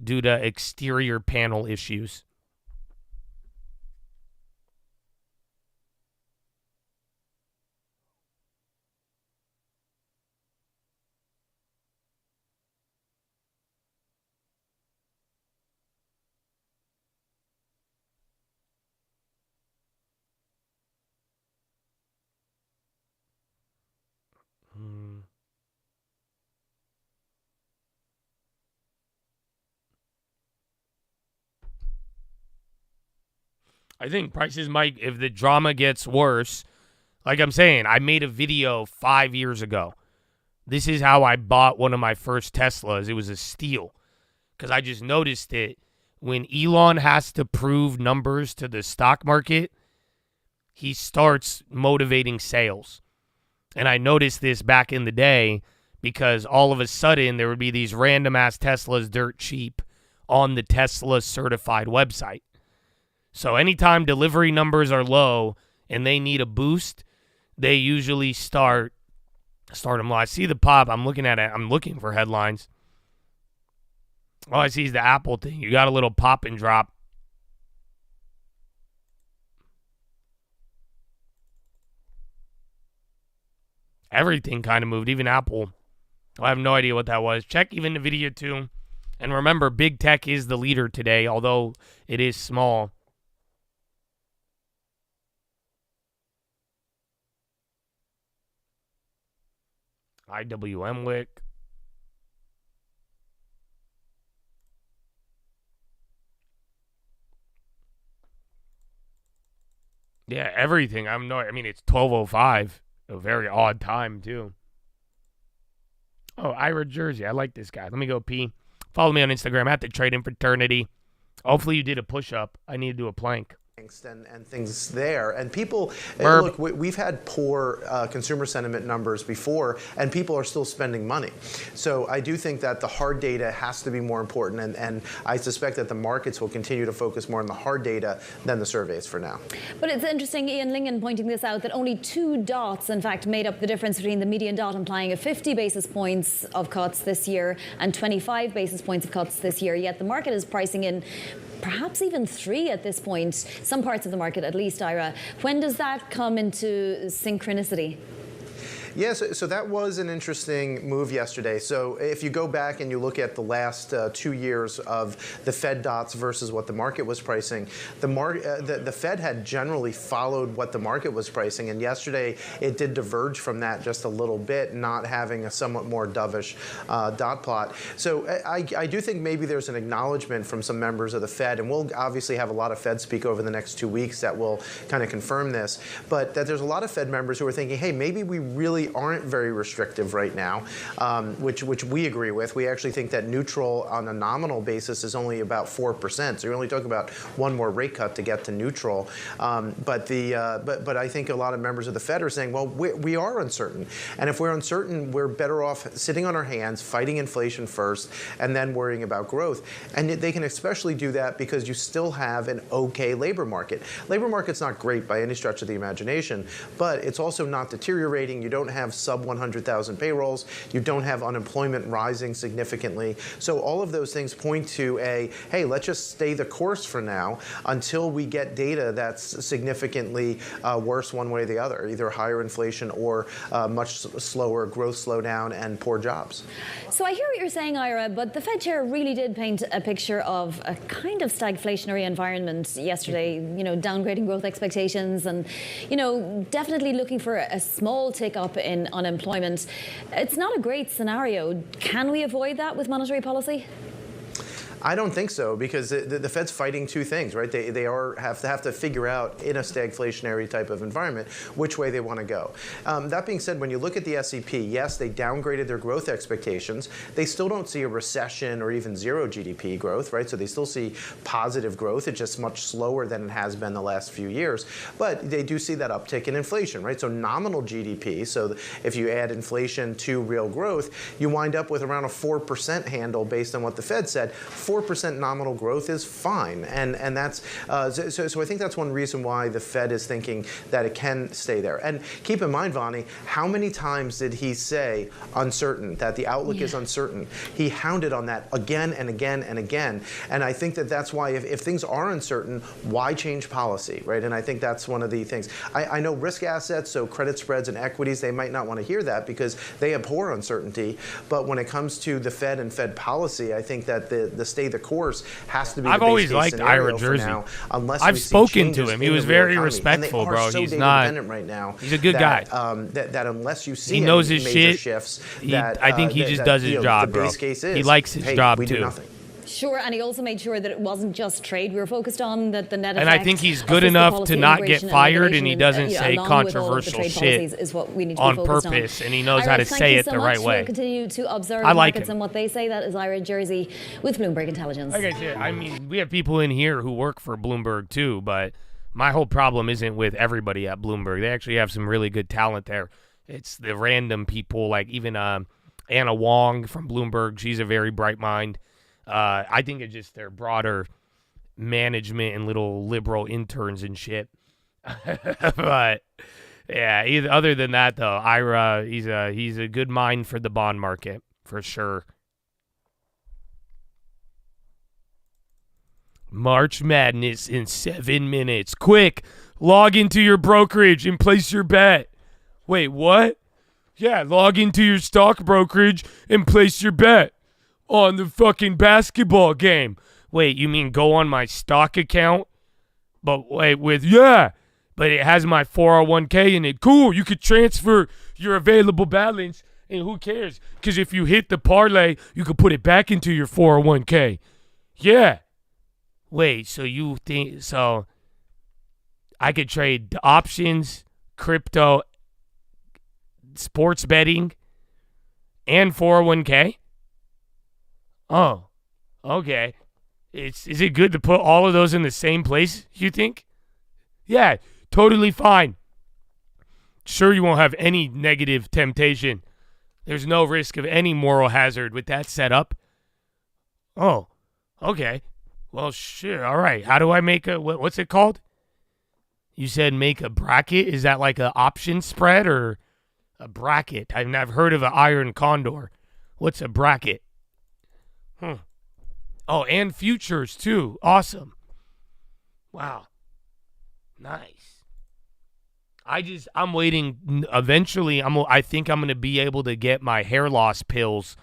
due to exterior panel issues. I think prices might, if the drama gets worse, like I'm saying, I made a video 5 years ago. This is how I bought one of my first Teslas. It was a steal, because I just noticed it. When Elon has to prove numbers to the stock market, he starts motivating sales. And I noticed this back in the day because all of a sudden there would be these random-ass Teslas dirt cheap on the Tesla certified website. So anytime delivery numbers are low and they need a boost, they usually start them low. I see the pop. I'm looking at it. I'm looking for headlines. All I see is the Apple thing. You got a little pop and drop. Everything kind of moved, even Apple. I have no idea what that was. Check even the video too. And remember, big tech is the leader today, although it is small. IWM wick. Yeah, everything. I mean, it's 12:05. A very odd time, too. Oh, Ira Jersey. I like this guy. Let me go pee. Follow me on Instagram at the Trading Fraternity. Hopefully you did a push-up. I need to do a plank. And things there. And people, look, we've had poor consumer sentiment numbers before, and people are still spending money. So I do think that the hard data has to be more important, and I suspect that the markets will continue to focus more on the hard data than the surveys for now. But it's interesting, Ian Lingen pointing this out, that only 2 dots, in fact, made up the difference between the median dot implying a 50 basis points of cuts this year and 25 basis points of cuts this year, yet the market is pricing in perhaps even 3 at this point, some parts of the market at least, Ira. When does that come into synchronicity? Yeah, so that was an interesting move yesterday. So if you go back and you look at the last 2 years of the Fed dots versus what the market was pricing, the Fed had generally followed what the market was pricing, and yesterday it did diverge from that just a little bit, not having a somewhat more dovish dot plot. So I do think maybe there's an acknowledgement from some members of the Fed, and we'll obviously have a lot of Fed speak over the next 2 weeks that will kind of confirm this, but that there's a lot of Fed members who are thinking, hey, maybe we really aren't very restrictive right now, which we agree with. We actually think that neutral on a nominal basis is only about 4%. So you're only talking about one more rate cut to get to neutral. But I think a lot of members of the Fed are saying, well, we are uncertain. And if we're uncertain, we're better off sitting on our hands, fighting inflation first, and then worrying about growth. And they can especially do that because you still have an okay labor market. Labor market's not great by any stretch of the imagination, but it's also not deteriorating. You don't have sub 100,000 payrolls. You don't have unemployment rising significantly. So all of those things point to hey, let's just stay the course for now until we get data that's significantly worse one way or the other, either higher inflation or much slower growth slowdown and poor jobs. So I hear what you're saying, Ira, but the Fed chair really did paint a picture of a kind of stagflationary environment yesterday, downgrading growth expectations and, definitely looking for a small tick up in unemployment. It's not a great scenario. Can we avoid that with monetary policy? I don't think so, because the Fed's fighting two things, right? They have to figure out in a stagflationary type of environment which way they want to go. That being said, when you look at the SEP, yes, they downgraded their growth expectations. They still don't see a recession or even zero GDP growth, right? So they still see positive growth. It's just much slower than it has been the last few years. But they do see that uptick in inflation, right? So nominal GDP, so if you add inflation to real growth, you wind up with around a 4% handle based on what the Fed said. 4% nominal growth is fine, and that's so I think that's one reason why the Fed is thinking that it can stay there. And keep in mind, Vonnie, how many times did he say uncertain, that the outlook is uncertain? He hounded on that again and again and again, and I think that that's why if things are uncertain, why change policy, right? And I think that's one of the things. I know risk assets, so credit spreads and equities, they might not want to hear that because they abhor uncertainty, but when it comes to the Fed and Fed policy, I think that the stay the course has to be. I've always liked Ira Jersey. Now, unless I've spoken to him. He was very respectful, bro. So he's not right now. He's a good guy. That unless you see he knows his major shit. Shifts, I think he just does his job, the bro. base case is, he likes his job we too. Do nothing. Sure, and he also made sure that it wasn't just trade we were focused on, that the net effect. And I think he's good enough to not get fired, and he doesn't say controversial shit is what we need to on be focused purpose, on. and he knows how to say it the right way. We'll continue to observe markets and what they say. That is Ira Jersey with Bloomberg Intelligence. Like I said, I mean, we have people in here who work for Bloomberg too, but my whole problem isn't with everybody at Bloomberg. They actually have some really good talent there. It's the random people, like even Anna Wong from Bloomberg. She's a very bright mind. I think it's just their broader management and little liberal interns and shit. But yeah, other than that though, Ira, he's a good mind for the bond market for sure. March Madness in 7 minutes. Quick, log into your brokerage and place your bet. Wait, what? Yeah, log into your stock brokerage and place your bet on the fucking basketball game. Wait, you mean go on my stock account? But wait, but it has my 401k in it. Cool, you could transfer your available balance, and who cares? Because if you hit the parlay, you could put it back into your 401k. Yeah. Wait, so you think, so I could trade options, crypto, sports betting, and 401k? Oh, okay. Is it good to put all of those in the same place, you think? Yeah, totally fine. Sure, you won't have any negative temptation. There's no risk of any moral hazard with that setup. Oh, okay. Well, sure. All right. How do I make what's it called? You said make a bracket? Is that like an option spread or a bracket? I've heard of an iron condor. What's a bracket? Oh, and futures too. Awesome. Wow. Nice. I'm waiting. Eventually, I think I'm going to be able to get my hair loss pills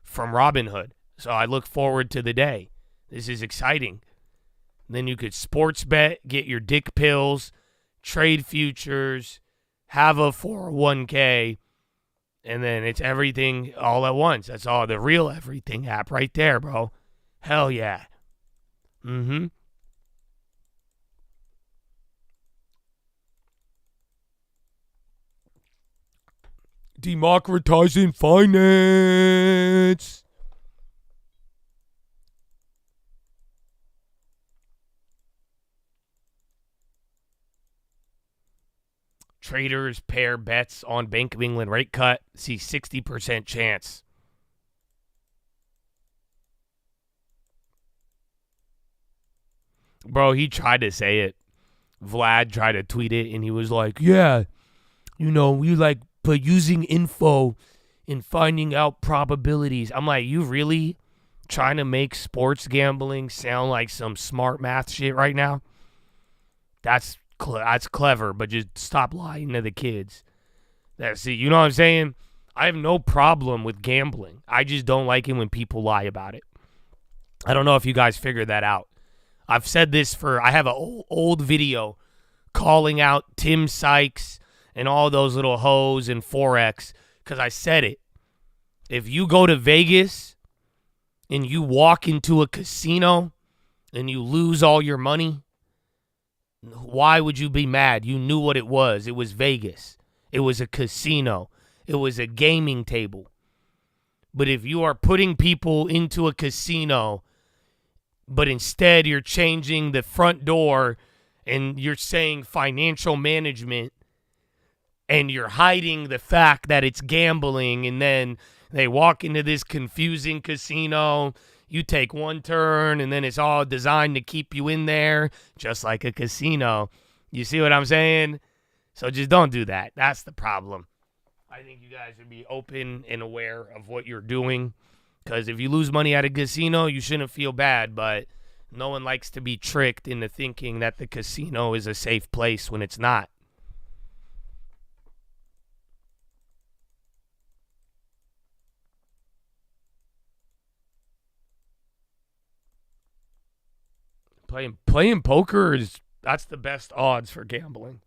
from Robinhood. So I look forward to the day. This is exciting. Then you could sports bet, get your dick pills, trade futures, have a 401k, and then it's everything all at once. That's all the real everything app right there, bro. Hell yeah. Mm-hmm. Democratizing finance. Traders pair bets on Bank of England rate cut. See 60% chance. Bro, he tried to say it. Vlad tried to tweet it, and he was like, yeah, we like, but using info and finding out probabilities. I'm like, you really trying to make sports gambling sound like some smart math shit right now? That's clever, but just stop lying to the kids. See, you know what I'm saying? I have no problem with gambling. I just don't like it when people lie about it. I don't know if you guys figured that out. I've said this I have an old video calling out Tim Sykes and all those little hoes and Forex because I said it. If you go to Vegas and you walk into a casino and you lose all your money, why would you be mad? You knew what it was. It was Vegas. It was a casino. It was a gaming table. But if you are putting people into a casino, but instead you're changing the front door and you're saying financial management and you're hiding the fact that it's gambling, and then they walk into this confusing casino, you take one turn, and then it's all designed to keep you in there, just like a casino. You see what I'm saying? So just don't do that. That's the problem. I think you guys should be open and aware of what you're doing, because if you lose money at a casino, you shouldn't feel bad, but no one likes to be tricked into thinking that the casino is a safe place when it's not. Playing poker that's the best odds for gambling.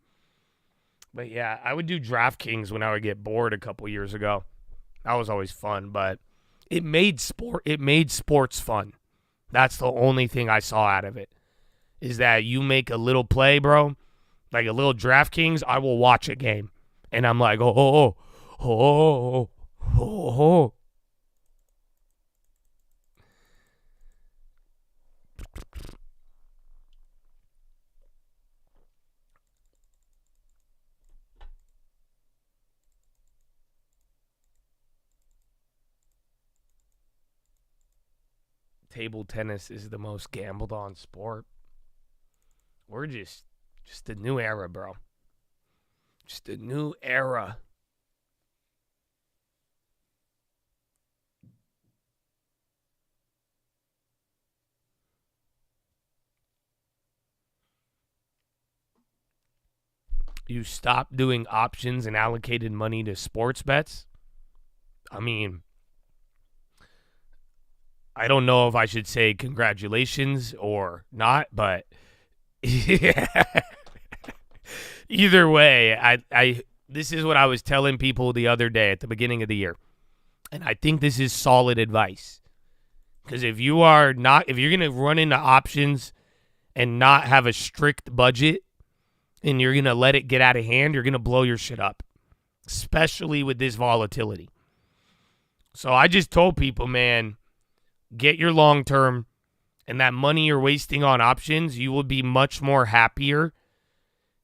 But yeah, I would do DraftKings when I would get bored a couple years ago. That was always fun, but it made sports fun. That's the only thing I saw out of it. Is that you make a little play, bro, like a little DraftKings, I will watch a game. And I'm like, oh. Table tennis is the most gambled on sport. We're just a new era, bro. Just a new era. You stop doing options and allocated money to sports bets. I mean, I don't know if I should say congratulations or not, but either way, I this is what I was telling people the other day at the beginning of the year. And I think this is solid advice. Because if you're going to run into options and not have a strict budget and you're going to let it get out of hand, you're going to blow your shit up, especially with this volatility. So I just told people, man, get your long term, and that money you're wasting on options, you will be much more happier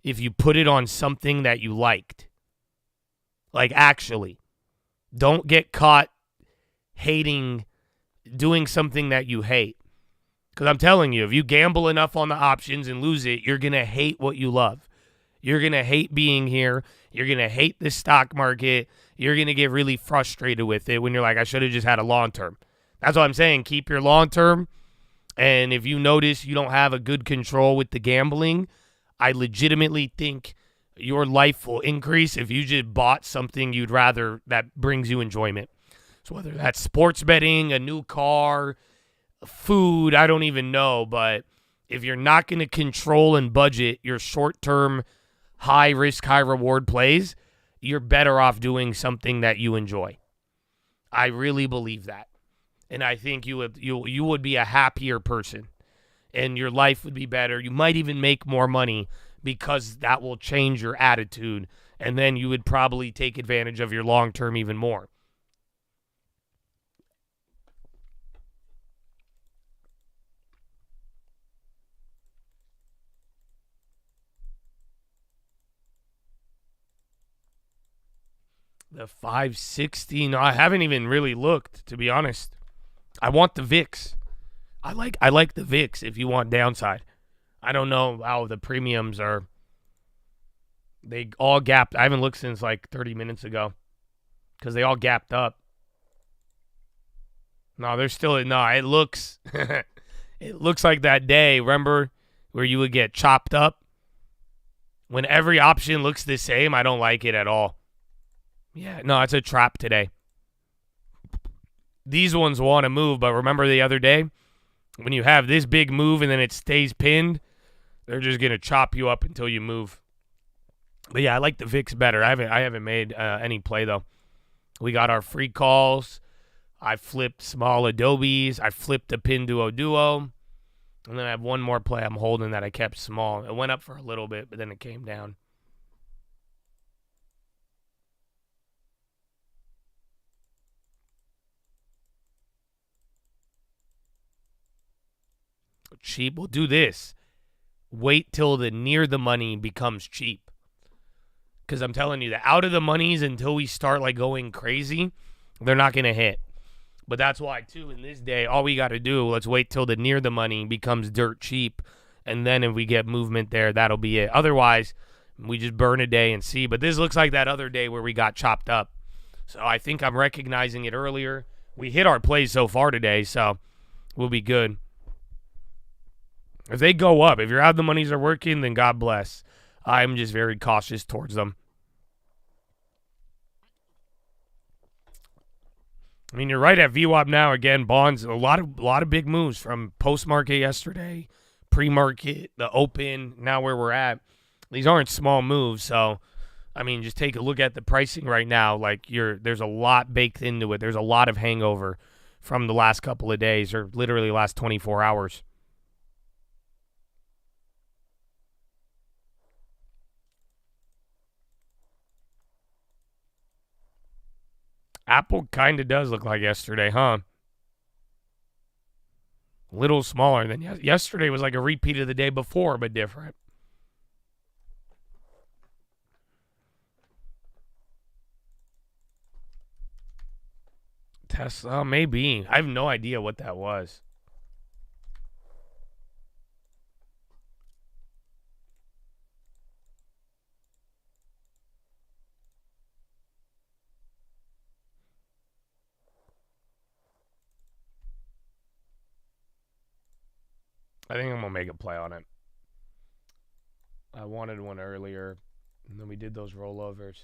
if you put it on something that you liked. Like, actually, don't get caught doing something that you hate. Because I'm telling you, if you gamble enough on the options and lose it, you're going to hate what you love. You're going to hate being here. You're going to hate the stock market. You're going to get really frustrated with it when you're like, I should have just had a long term. That's what I'm saying. Keep your long term. And if you notice you don't have a good control with the gambling, I legitimately think your life will increase if you just bought something you'd rather that brings you enjoyment. So whether that's sports betting, a new car, food, I don't even know. But if you're not going to control and budget your short-term, high-risk, high-reward plays, you're better off doing something that you enjoy. I really believe that. And I think you would be a happier person. And your life would be better. You might even make more money because that will change your attitude. And then you would probably take advantage of your long-term even more. The 560. No, I haven't even really looked, to be honest. I want the VIX. I like the VIX if you want downside. I don't know how the premiums are. They all gapped. I haven't looked since like 30 minutes ago because they all gapped up. No, they're still no. It looks it looks like that day. Remember where you would get chopped up when every option looks the same? I don't like it at all. Yeah, no, it's a trap today. These ones want to move, but remember the other day when you have this big move and then it stays pinned, they're just gonna chop you up until you move. But yeah, I like the VIX better. I haven't made any play though. We got our free calls. I flipped small Adobes. I flipped a Pinduo Duo, and then I have one more play I'm holding that I kept small. It went up for a little bit, but then it came down. Cheap. We'll do this. Wait till the near the money becomes cheap. Because I'm telling you, the out of the monies until we start like going crazy, they're not going to hit. But that's why, too, in this day, all we got to do, let's wait till the near the money becomes dirt cheap. And then if we get movement there, that'll be it. Otherwise, we just burn a day and see. But this looks like that other day where we got chopped up. So I think I'm recognizing it earlier. We hit our plays so far today, so we'll be good. If they go up, if your out of the monies are working, then God bless. I'm just very cautious towards them. I mean, you're right at VWAP now. Again, bonds, a lot of big moves from post-market yesterday, pre-market, the open, now where we're at. These aren't small moves, so I mean, just take a look at the pricing right now. Like there's a lot baked into it. There's a lot of hangover from the last couple of days, or literally last 24 hours. Apple kind of does look like yesterday, huh? A little smaller than yesterday. Was like a repeat of the day before, but different. Tesla, maybe. I have no idea what that was. I think I'm going to make a play on it. I wanted one earlier, and then we did those rollovers.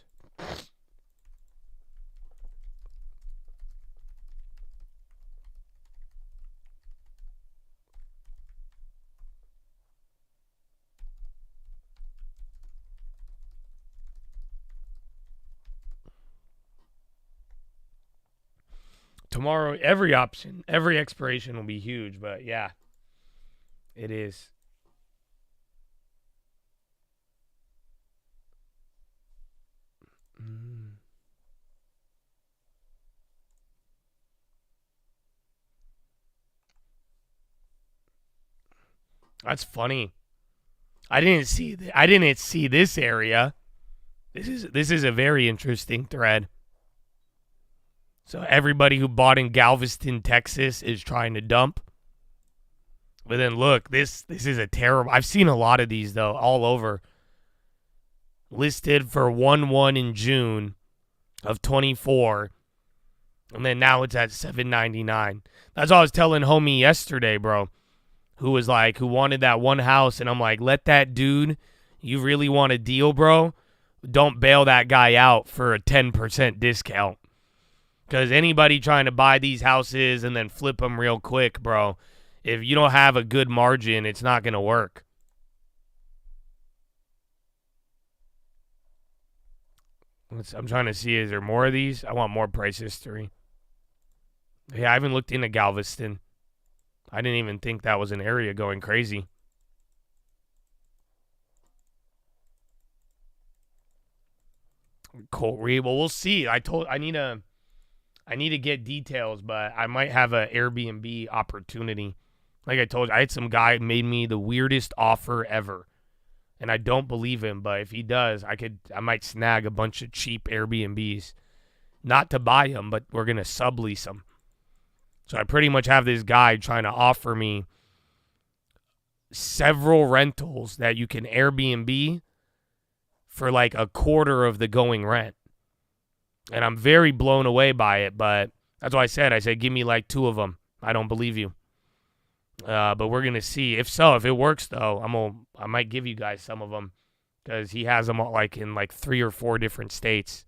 Tomorrow, every option, every expiration will be huge, but yeah. It is. That's funny. I didn't see this area. This is a very interesting thread. So everybody who bought in Galveston, Texas is trying to dump. But then look, this is a terrible. I've seen a lot of these though, all over. Listed for 1-1 in June of 24, and then now it's at $7.99. That's what I was telling homie yesterday, bro. Who was like, who wanted that one house, and I'm like, let that dude. You really want a deal, bro? don't bail that guy out for a 10% discount. Because anybody trying to buy these houses and then flip them real quick, bro, if you don't have a good margin, it's not going to work. I'm trying to see, is there more of these? I want more price history. Yeah, I haven't looked into Galveston. I didn't even think that was an area going crazy. Colt Reed. Well, we'll see. I need to get details, but I might have an Airbnb opportunity. Like I told you, I had some guy made me the weirdest offer ever. And I don't believe him, but if he does, I might snag a bunch of cheap Airbnbs. Not to buy them, but we're going to sublease them. So I pretty much have this guy trying to offer me several rentals that you can Airbnb for like a quarter of the going rent. And I'm very blown away by it, but that's why I said, give me like 2 of them. I don't believe you. But we're going to see. If it works, though, I might give you guys some of them because he has them all in 3 or 4 different states.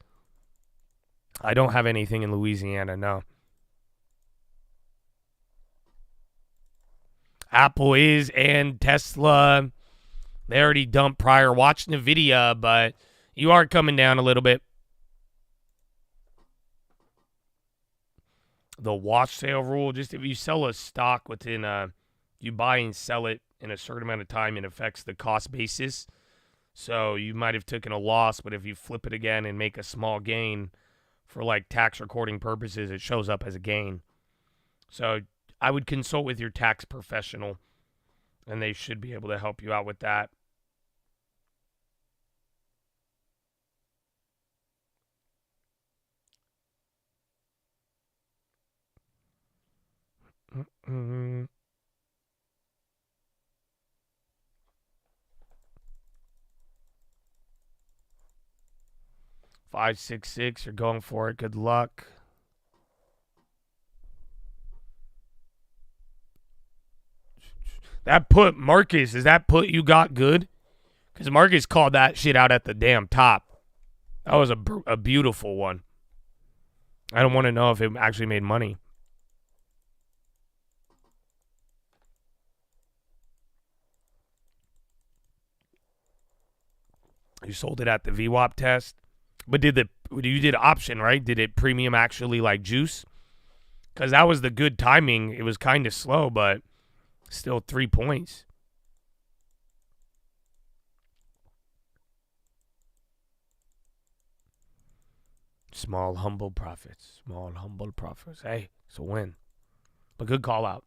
I don't have anything in Louisiana, no. Apple is and Tesla. They already dumped prior. Watch NVIDIA, but you are coming down a little bit. The watch sale rule, just if you sell a stock within you buy and sell it in a certain amount of time, it affects the cost basis. So you might have taken a loss, but if you flip it again and make a small gain for tax recording purposes, it shows up as a gain. So I would consult with your tax professional, and they should be able to help you out with that. Mm-hmm. Five, 6, 6. You're going for it. Good luck. That put, Marcus, is that put you got good? Because Marcus called that shit out at the damn top. That was a beautiful one. I don't want to know if it actually made money. You sold it at the VWAP test. But you did option, right? Did it premium actually juice? Because that was the good timing. It was kind of slow, but still 3 points. Small, humble profits. Small, humble profits. Hey, it's a win. But good call out.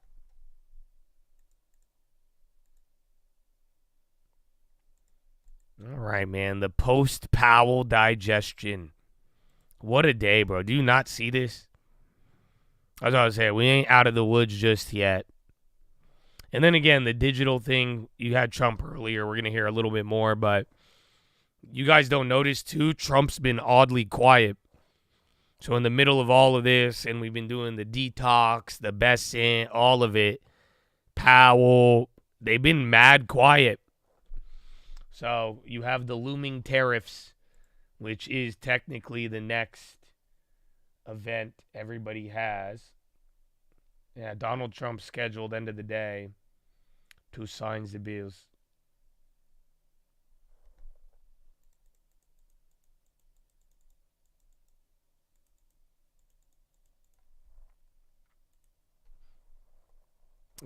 All right, man. The post-Powell digestion. What a day, bro. Do you not see this? That's what I was saying. We ain't out of the woods just yet. And then again, the digital thing, you had Trump earlier. We're going to hear a little bit more, but you guys don't notice, too, Trump's been oddly quiet. So in the middle of all of this, and we've been doing the detox, the best in, all of it, Powell, they've been mad quiet. So you have the looming tariffs, which is technically the next event everybody has. Yeah, Donald Trump scheduled end of the day to sign the bills.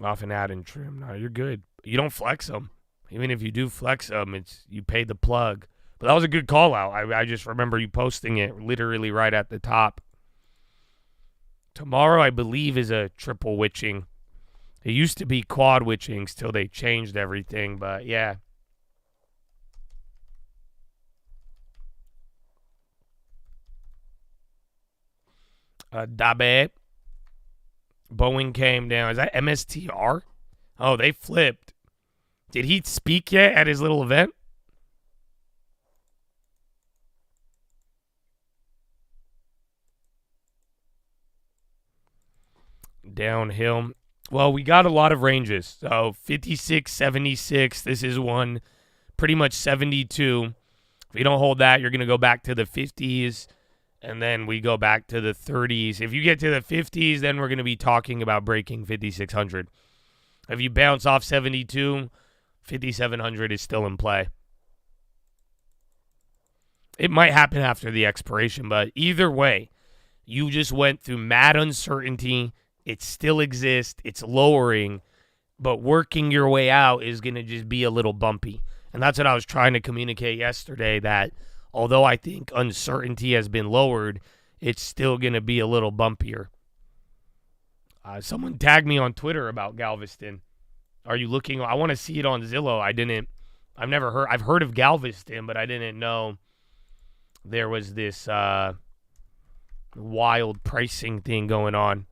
Off and add and trim. No, you're good. You don't flex them. Even if you do flex them, it's you pay the plug. But that was a good call out. I just remember you posting it literally right at the top. Tomorrow, I believe, is a triple witching. It used to be quad witchings till they changed everything, but yeah. Dabe. Boeing came down. Is that MSTR? Oh, they flipped. Did he speak yet at his little event? Downhill. Well, we got a lot of ranges. So 56, 76. This is one pretty much 72. If we don't hold that, you're going to go back to the 50s, and then we go back to the 30s. If you get to the 50s, then we're going to be talking about breaking 5,600. If you bounce off 72, 5,700 is still in play. It might happen after the expiration, but either way, you just went through mad uncertainty. It still exists. It's lowering, but working your way out is going to just be a little bumpy. And that's what I was trying to communicate yesterday, that although I think uncertainty has been lowered, it's still going to be a little bumpier. Someone tagged me on Twitter about Galveston. Are you looking? I want to see it on Zillow. I've heard of Galveston, but I didn't know there was this wild pricing thing going on.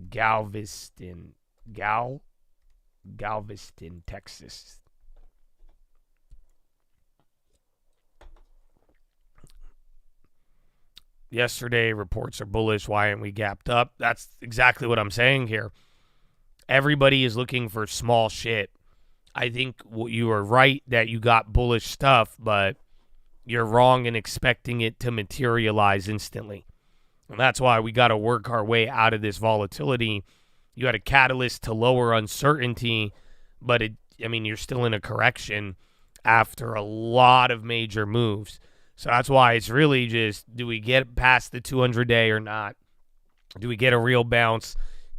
Galveston, Texas. Yesterday, reports are bullish. Why aren't we gapped up? That's exactly what I'm saying here. Everybody is looking for small shit. I think you are right that you got bullish stuff, but you're wrong in expecting it to materialize instantly. And that's why we got to work our way out of this volatility. You had a catalyst to lower uncertainty, but you're still in a correction after a lot of major moves. So that's why it's really just, do we get past the 200-day or not? Do we get a real bounce?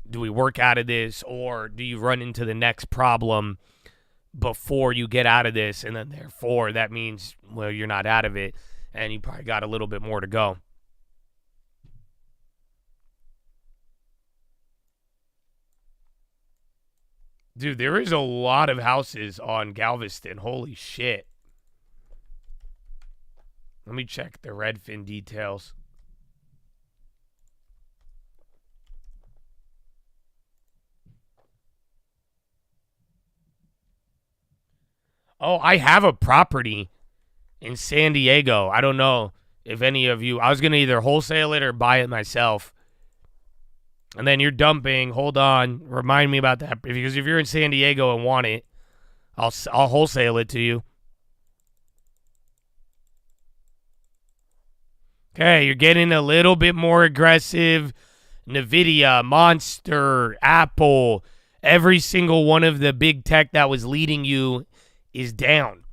Do we work out of this, or do you run into the next problem before you get out of this? And then therefore that means, well, you're not out of it, and you probably got a little bit more to go. Dude, there is a lot of houses on Galveston. Holy shit. Let me check the Redfin details. Oh, I have a property in San Diego. I don't know if any of you... I was going to either wholesale it or buy it myself. And then you're dumping. Hold on. Remind me about that. Because if you're in San Diego and want it, I'll wholesale it to you. Okay, you're getting a little bit more aggressive. NVIDIA, Monster, Apple, every single one of the big tech that was leading you is down.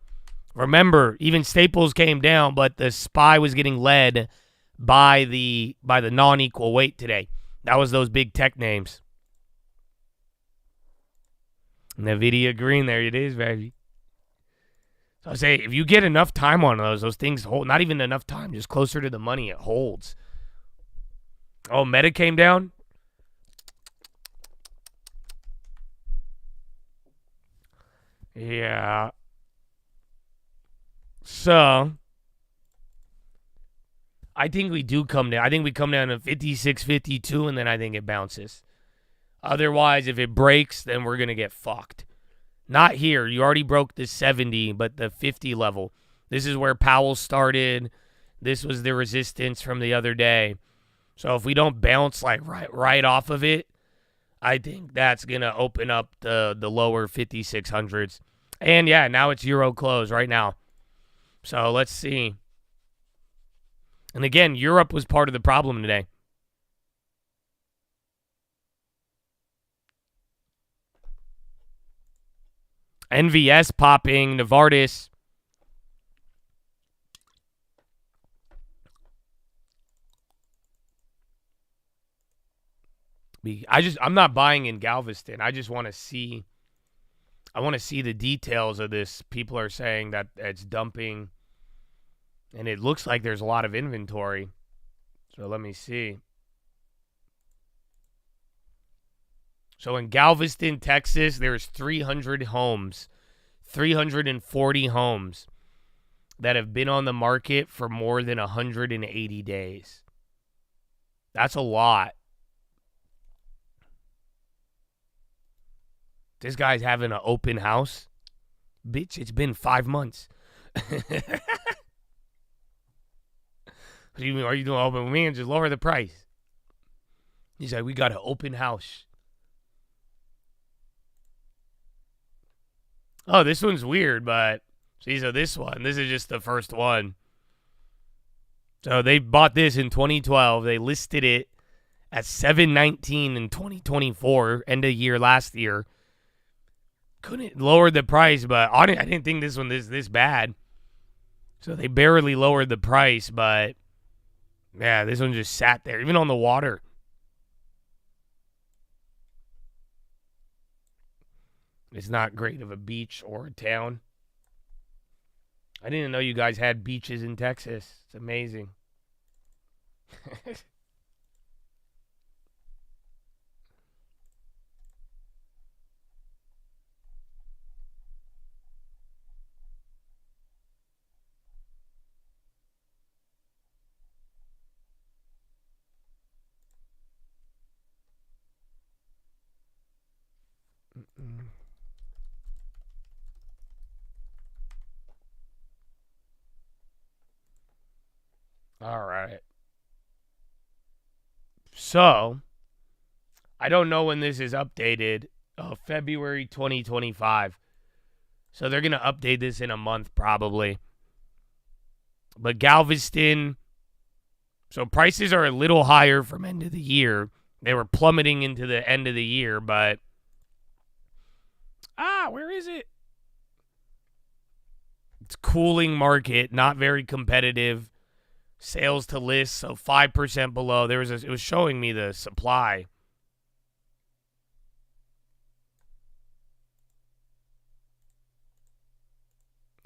Remember, even Staples came down, but the SPY was getting led by the non-equal weight today. That was those big tech names. NVIDIA green, there it is, baby. So I say, if you get enough time on those things hold. Not even enough time, just closer to the money, it holds. Oh, Meta came down? Yeah. So, I think we do come down. I think we come down to 56, 52, and then I think it bounces. Otherwise, if it breaks, then we're going to get fucked. Not here. You already broke the 70, but the 50 level. This is where Powell started. This was the resistance from the other day. So if we don't bounce like right off of it, I think that's going to open up the lower 5600s. And yeah, now it's Euro close right now. So let's see. And again, Europe was part of the problem today. NVS popping, Novartis. I'm not buying in Galveston. I just want to see. I want to see the details of this. People are saying that it's dumping, and it looks like there's a lot of inventory. So let me see. So in Galveston, Texas, there's 300 homes, 340 homes that have been on the market for more than 180 days. That's a lot. This guy's having an open house. Bitch, it's been 5 months. What do you mean? Are you doing open with me and just lower the price? He's like, we got an open house. Oh, this one's weird, but see, so this is just the first one. So they bought this in 2012. They listed it at $719 in 2024, end of year last year. Couldn't lower the price, but I didn't think this one this bad. So they barely lowered the price, but yeah, this one just sat there, even on the water. It's not great of a beach or a town. I didn't know you guys had beaches in Texas. It's amazing. All right. So, I don't know when this is updated. February 2025. So they're going to update this in a month probably. But Galveston, so prices are a little higher from end of the year. They were plummeting into the end of the year, but where is it? It's cooling market, not very competitive. Sales to list, so 5% below. It was showing me the supply.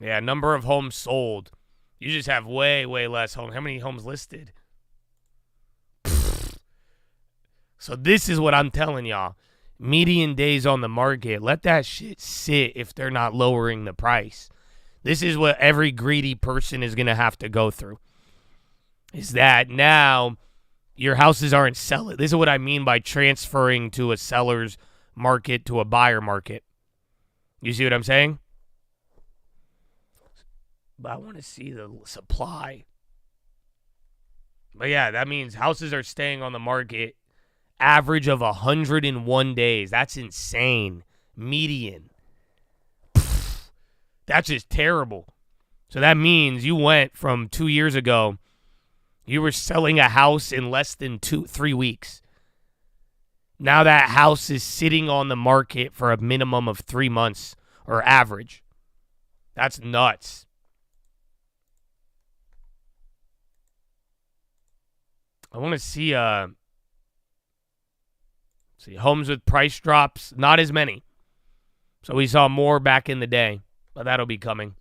Yeah, number of homes sold. You just have way, way less homes. How many homes listed? So this is what I'm telling y'all. Median days on the market. Let that shit sit if they're not lowering the price. This is what every greedy person is going to have to go through. Is that now your houses aren't selling. This is what I mean by transferring to a seller's market to a buyer market. You see what I'm saying? But I want to see the supply. But yeah, that means houses are staying on the market average of 101 days. That's insane. Median. That's just terrible. So that means you went from 2 years ago, you were selling a house in less than 3 weeks. Now that house is sitting on the market for a minimum of 3 months or average. That's nuts. I want to see homes with price drops, not as many. So we saw more back in the day, but that'll be coming.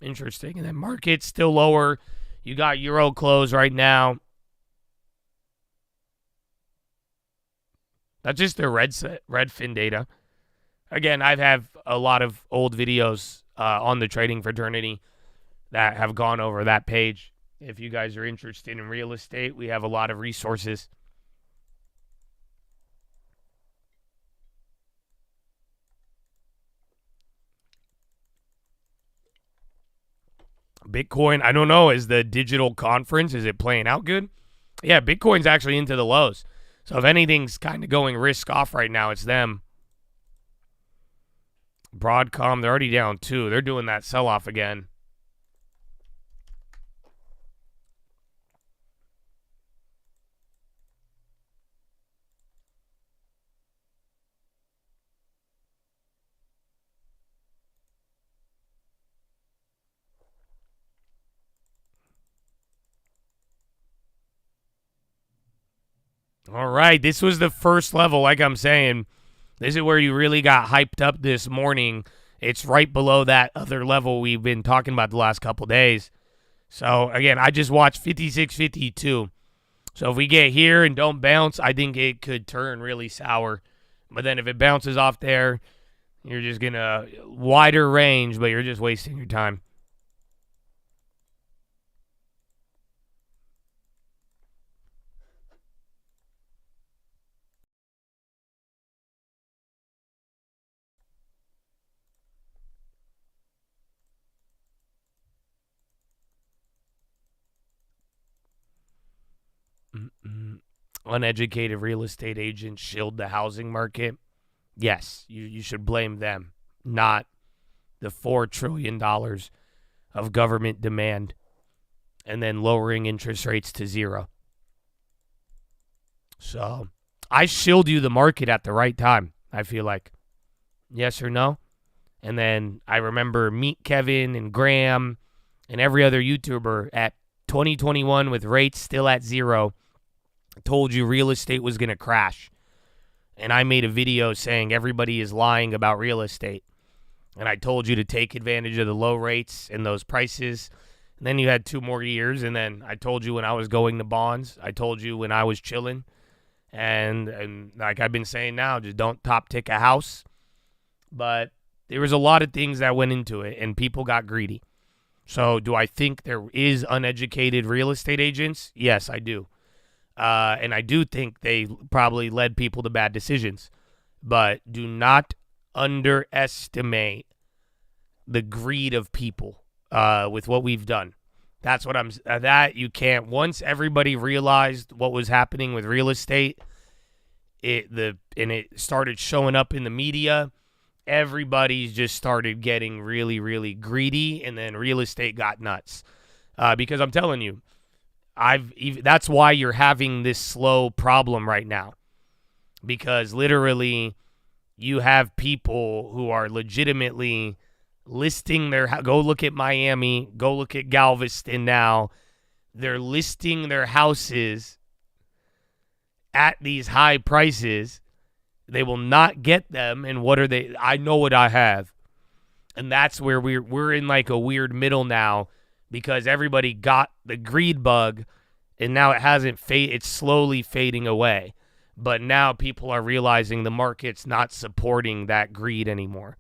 Interesting. And then market's still lower. You got Euro close right now. That's just their Redfin data. Again, I have a lot of old videos on the trading fraternity that have gone over that page. If you guys are interested in real estate, we have a lot of resources. Bitcoin, I don't know, is the digital conference, is it playing out good? Yeah, Bitcoin's actually into the lows. So if anything's kind of going risk off right now, it's them. Broadcom, they're already down too. They're doing that sell-off again. All right, this was the first level, like I'm saying. This is where you really got hyped up this morning. It's right below that other level we've been talking about the last couple days. So, again, I just watched 56.52. So if we get here and don't bounce, I think it could turn really sour. But then if it bounces off there, you're just going to wider range, but you're just wasting your time. Uneducated real estate agents shield the housing market. Yes, you should blame them, not the $4 trillion of government demand and then lowering interest rates to 0. So I shilled you the market at the right time, I feel like. Yes or no? And then I remember Meet Kevin and Graham and every other YouTuber at 2021 with rates still at 0 told you real estate was going to crash. And I made a video saying everybody is lying about real estate. And I told you to take advantage of the low rates and those prices. And then you had 2 more years. And then I told you when I was going to bonds. I told you when I was chilling. And like I've been saying now, just don't top tick a house. But there was a lot of things that went into it, and people got greedy. So do I think there is uneducated real estate agents? Yes, I do. And I do think they probably led people to bad decisions. But do not underestimate the greed of people with what we've done. That's what that you can't. Once everybody realized what was happening with real estate, it started showing up in the media. Everybody's just started getting really, really greedy, and then real estate got nuts. Because I'm telling you, that's why you're having this slow problem right now. Because literally, you have people who are legitimately listing go look at Miami, go look at Galveston now. They're listing their houses at these high prices. They will not get them, and what are they? I know what I have. And that's where we're in like a weird middle now, because everybody got the greed bug, and now it's slowly fading away. But now people are realizing the market's not supporting that greed anymore.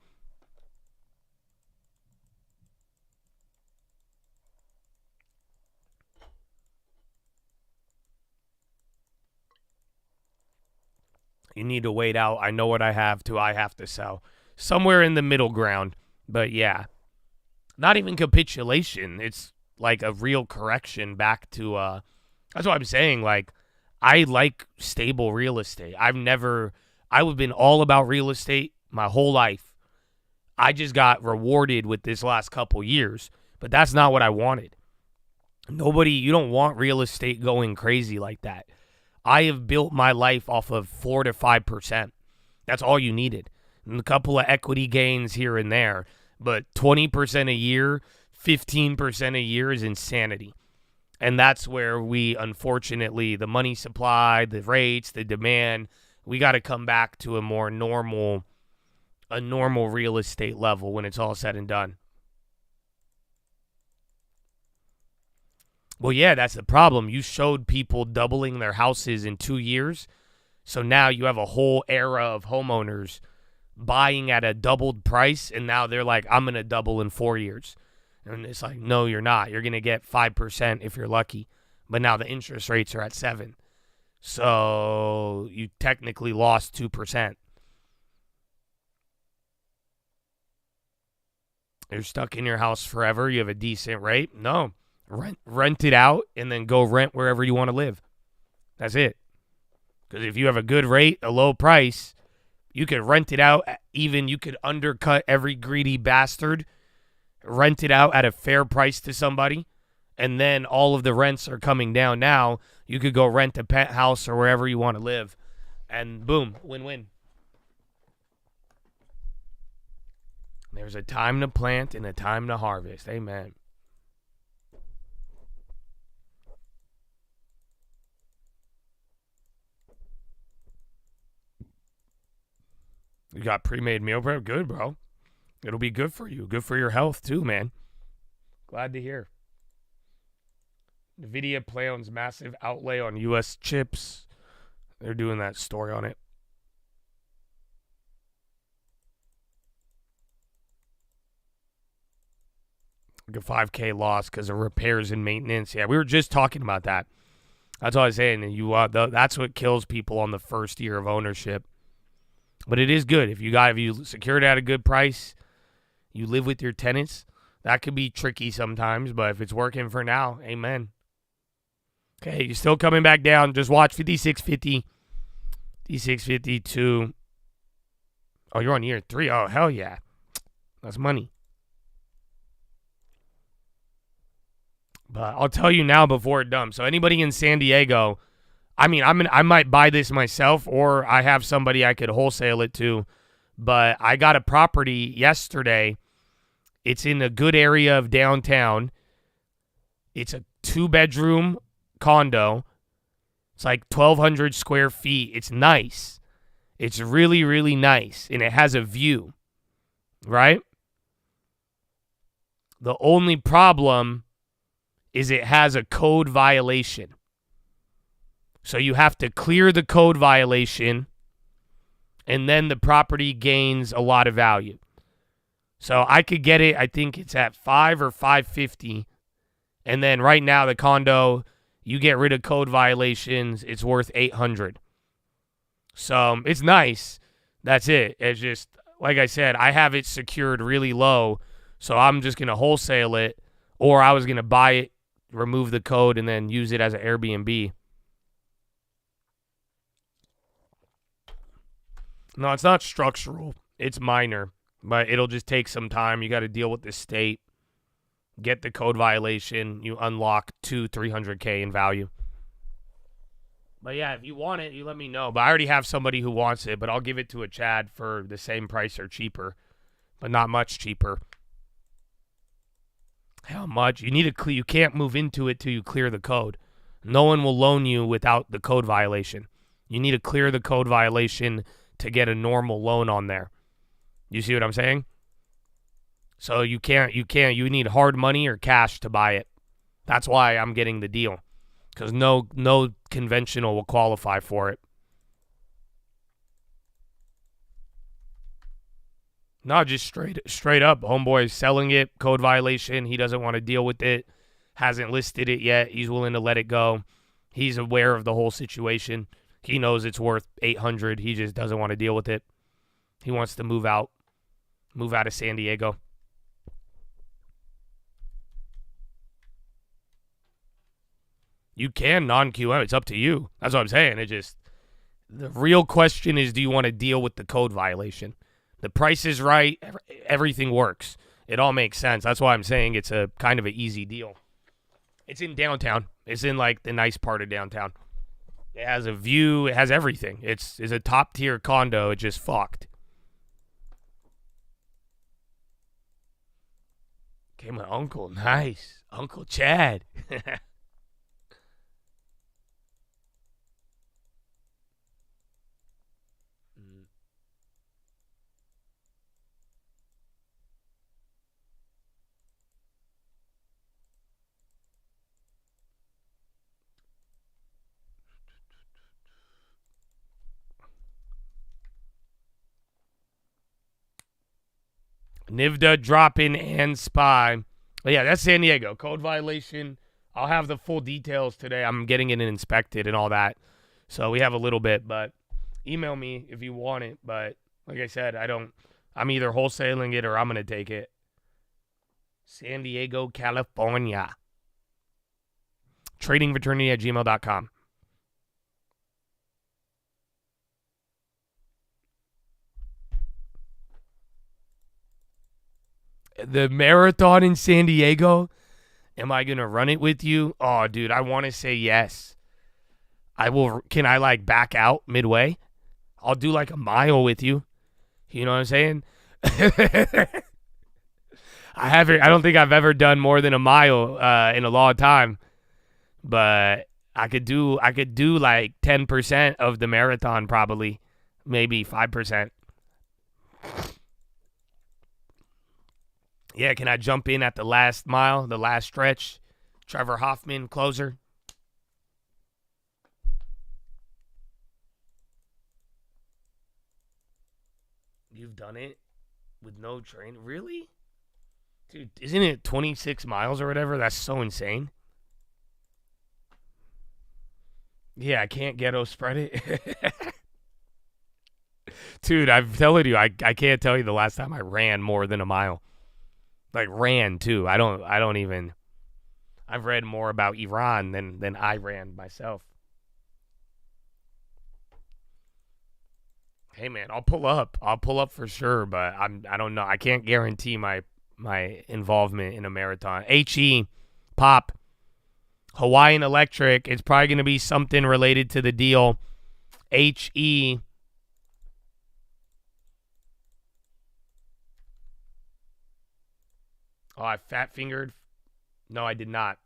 You need to wait out. I know what I have to sell. Somewhere in the middle ground. But yeah, not even capitulation. It's like a real correction back to, that's what I'm saying. Like, I like stable real estate. I've been all about real estate my whole life. I just got rewarded with this last couple years, but that's not what I wanted. You don't want real estate going crazy like that. I have built my life off of 4 to 5%. That's all you needed. And a couple of equity gains here and there. But 20% a year, 15% a year is insanity. And that's where unfortunately, the money supply, the rates, the demand, we got to come back to a more normal real estate level when it's all said and done. Well, yeah, that's the problem. You showed people doubling their houses in 2 years. So now you have a whole era of homeowners buying at a doubled price, and now they're like, I'm going to double in 4 years. And it's like, no, you're not. You're going to get 5% if you're lucky. But now the interest rates are at 7%. So you technically lost 2%. You're stuck in your house forever. You have a decent rate. No. Rent it out and then go rent wherever you want to live. That's it. Because if you have a good rate, a low price, you could rent it out. Even you could undercut every greedy bastard, rent it out at a fair price to somebody, and then all of the rents are coming down now. You could go rent a penthouse or wherever you want to live, and boom, win-win. There's a time to plant and a time to harvest. Amen. You got pre-made meal prep? Good, bro. It'll be good for you. Good for your health, too, man. Glad to hear. NVIDIA plans massive outlay on U.S. chips. They're doing that story on it. Like a $5,000 loss because of repairs and maintenance. Yeah, we were just talking about that. That's what I was saying. That's what kills people on the first year of ownership. But it is good. If you secure it at a good price, you live with your tenants. That could be tricky sometimes, but if it's working for now, amen. Okay, you're still coming back down. Just watch 5650. 5652. Oh, you're on year 3. Oh, hell yeah. That's money. But I'll tell you now before it dumps. So anybody in San Diego, I mean, I might buy this myself, or I have somebody I could wholesale it to. But I got a property yesterday. It's in a good area of downtown. It's a 2-bedroom condo. It's like 1,200 square feet. It's nice. It's really, really nice. And it has a view, right? The only problem is it has a code violation. So you have to clear the code violation, and then the property gains a lot of value. So I could get it, I think it's at $5 or $550. And then right now the condo, you get rid of code violations, it's worth $800. So it's nice. That's it. It's just, like I said, I have it secured really low. So I'm just going to wholesale it, or I was going to buy it, remove the code, and then use it as an Airbnb. No, it's not structural. It's minor, but it'll just take some time. You got to deal with the state, get the code violation. You unlock $200,000-300K in value. But yeah, if you want it, you let me know. But I already have somebody who wants it, but I'll give it to a Chad for the same price or cheaper, but not much cheaper. How much? You can't move into it till you clear the code. No one will loan you without the code violation. You need to clear the code violation to get a normal loan on there. You see what I'm saying? So you need hard money or cash to buy it. That's why I'm getting the deal. Because no conventional will qualify for it. No, just straight up. Homeboy's selling it, code violation. He doesn't want to deal with it. Hasn't listed it yet. He's willing to let it go. He's aware of the whole situation. He knows it's worth $800. He just doesn't want to deal with it. He wants to move out of San Diego. You can non-QM. It's up to you. That's what I'm saying. The real question is, do you want to deal with the code violation? The price is right. Everything works. It all makes sense. That's why I'm saying it's a kind of an easy deal. It's in downtown. It's in like the nice part of downtown. It has a view. It has everything. It's a top tier condo. It just fucked. Okay, my uncle. Nice. Uncle Chad. NVIDIA dropping and SPY. But yeah, that's San Diego. Code violation. I'll have the full details today. I'm getting it inspected and all that. So we have a little bit, but email me if you want it. But like I said, I'm either wholesaling it or I'm going to take it. San Diego, California. Tradingfraternity@gmail.com. The marathon in San Diego, am I going to run it with you? Oh, dude, I want to say yes. I will. Can I like back out midway? I'll do like a mile with you. You know what I'm saying? I don't think I've ever done more than a mile in a long time, but I could do like 10% of the marathon, probably, maybe 5%. Yeah, can I jump in at the last mile, the last stretch? Trevor Hoffman, closer. You've done it with no train? Really? Dude, isn't it 26 miles or whatever? That's so insane. Yeah, I can't ghetto spread it. Dude, I'm telling you, I can't tell you the last time I ran more than a mile. Like ran too. I've read more about Iran than I ran myself. Hey man, I'll pull up for sure, but I don't know. I can't guarantee my involvement in a marathon. HE Pop, Hawaiian Electric, it's probably going to be something related to the deal. HE. Oh, I fat fingered? No, I did not.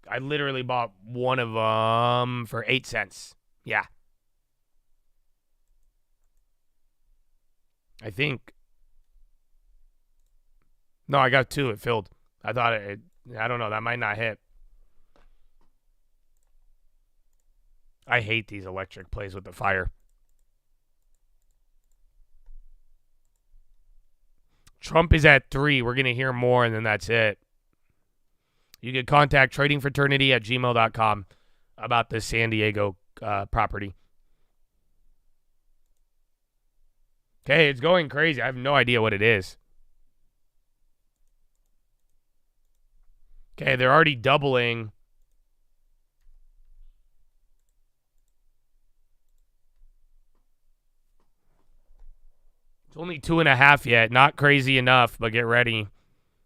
I literally bought one of them for 8 cents. Yeah. I think. No, I got 2. It filled. I thought I don't know. That might not hit. I hate these electric plays with the fire. Trump is at 3. We're going to hear more, and then that's it. You can contact tradingfraternity@gmail.com about the San Diego property. Okay, it's going crazy. I have no idea what it is. Okay, they're already doubling. It's only 2.5 yet. Not crazy enough, but get ready.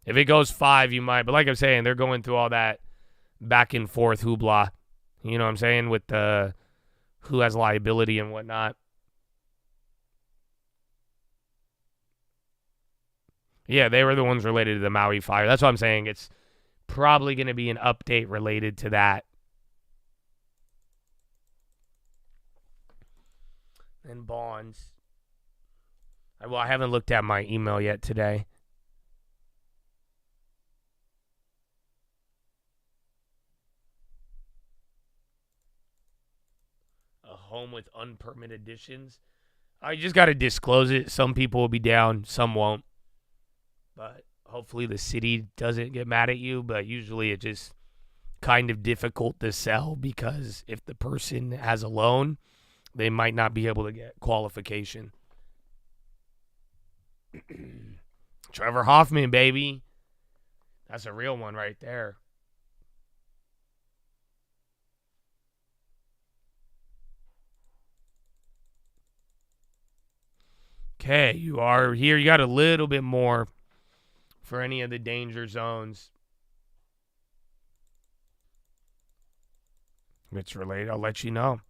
If it goes 5, you might. But like I'm saying, they're going through all that back and forth hoopla. You know what I'm saying? With the who has liability and whatnot. Yeah, they were the ones related to the Maui fire. That's what I'm saying. It's probably going to be an update related to that. And bonds. Well, I haven't looked at my email yet today. A home with unpermitted additions. I just got to disclose it. Some people will be down, some won't. But hopefully the city doesn't get mad at you. But usually it's just kind of difficult to sell because if the person has a loan, they might not be able to get qualification. Trevor Hoffman, baby. That's a real one right there. Okay, you are here. You got a little bit more for any of the danger zones. If it's related, I'll let you know.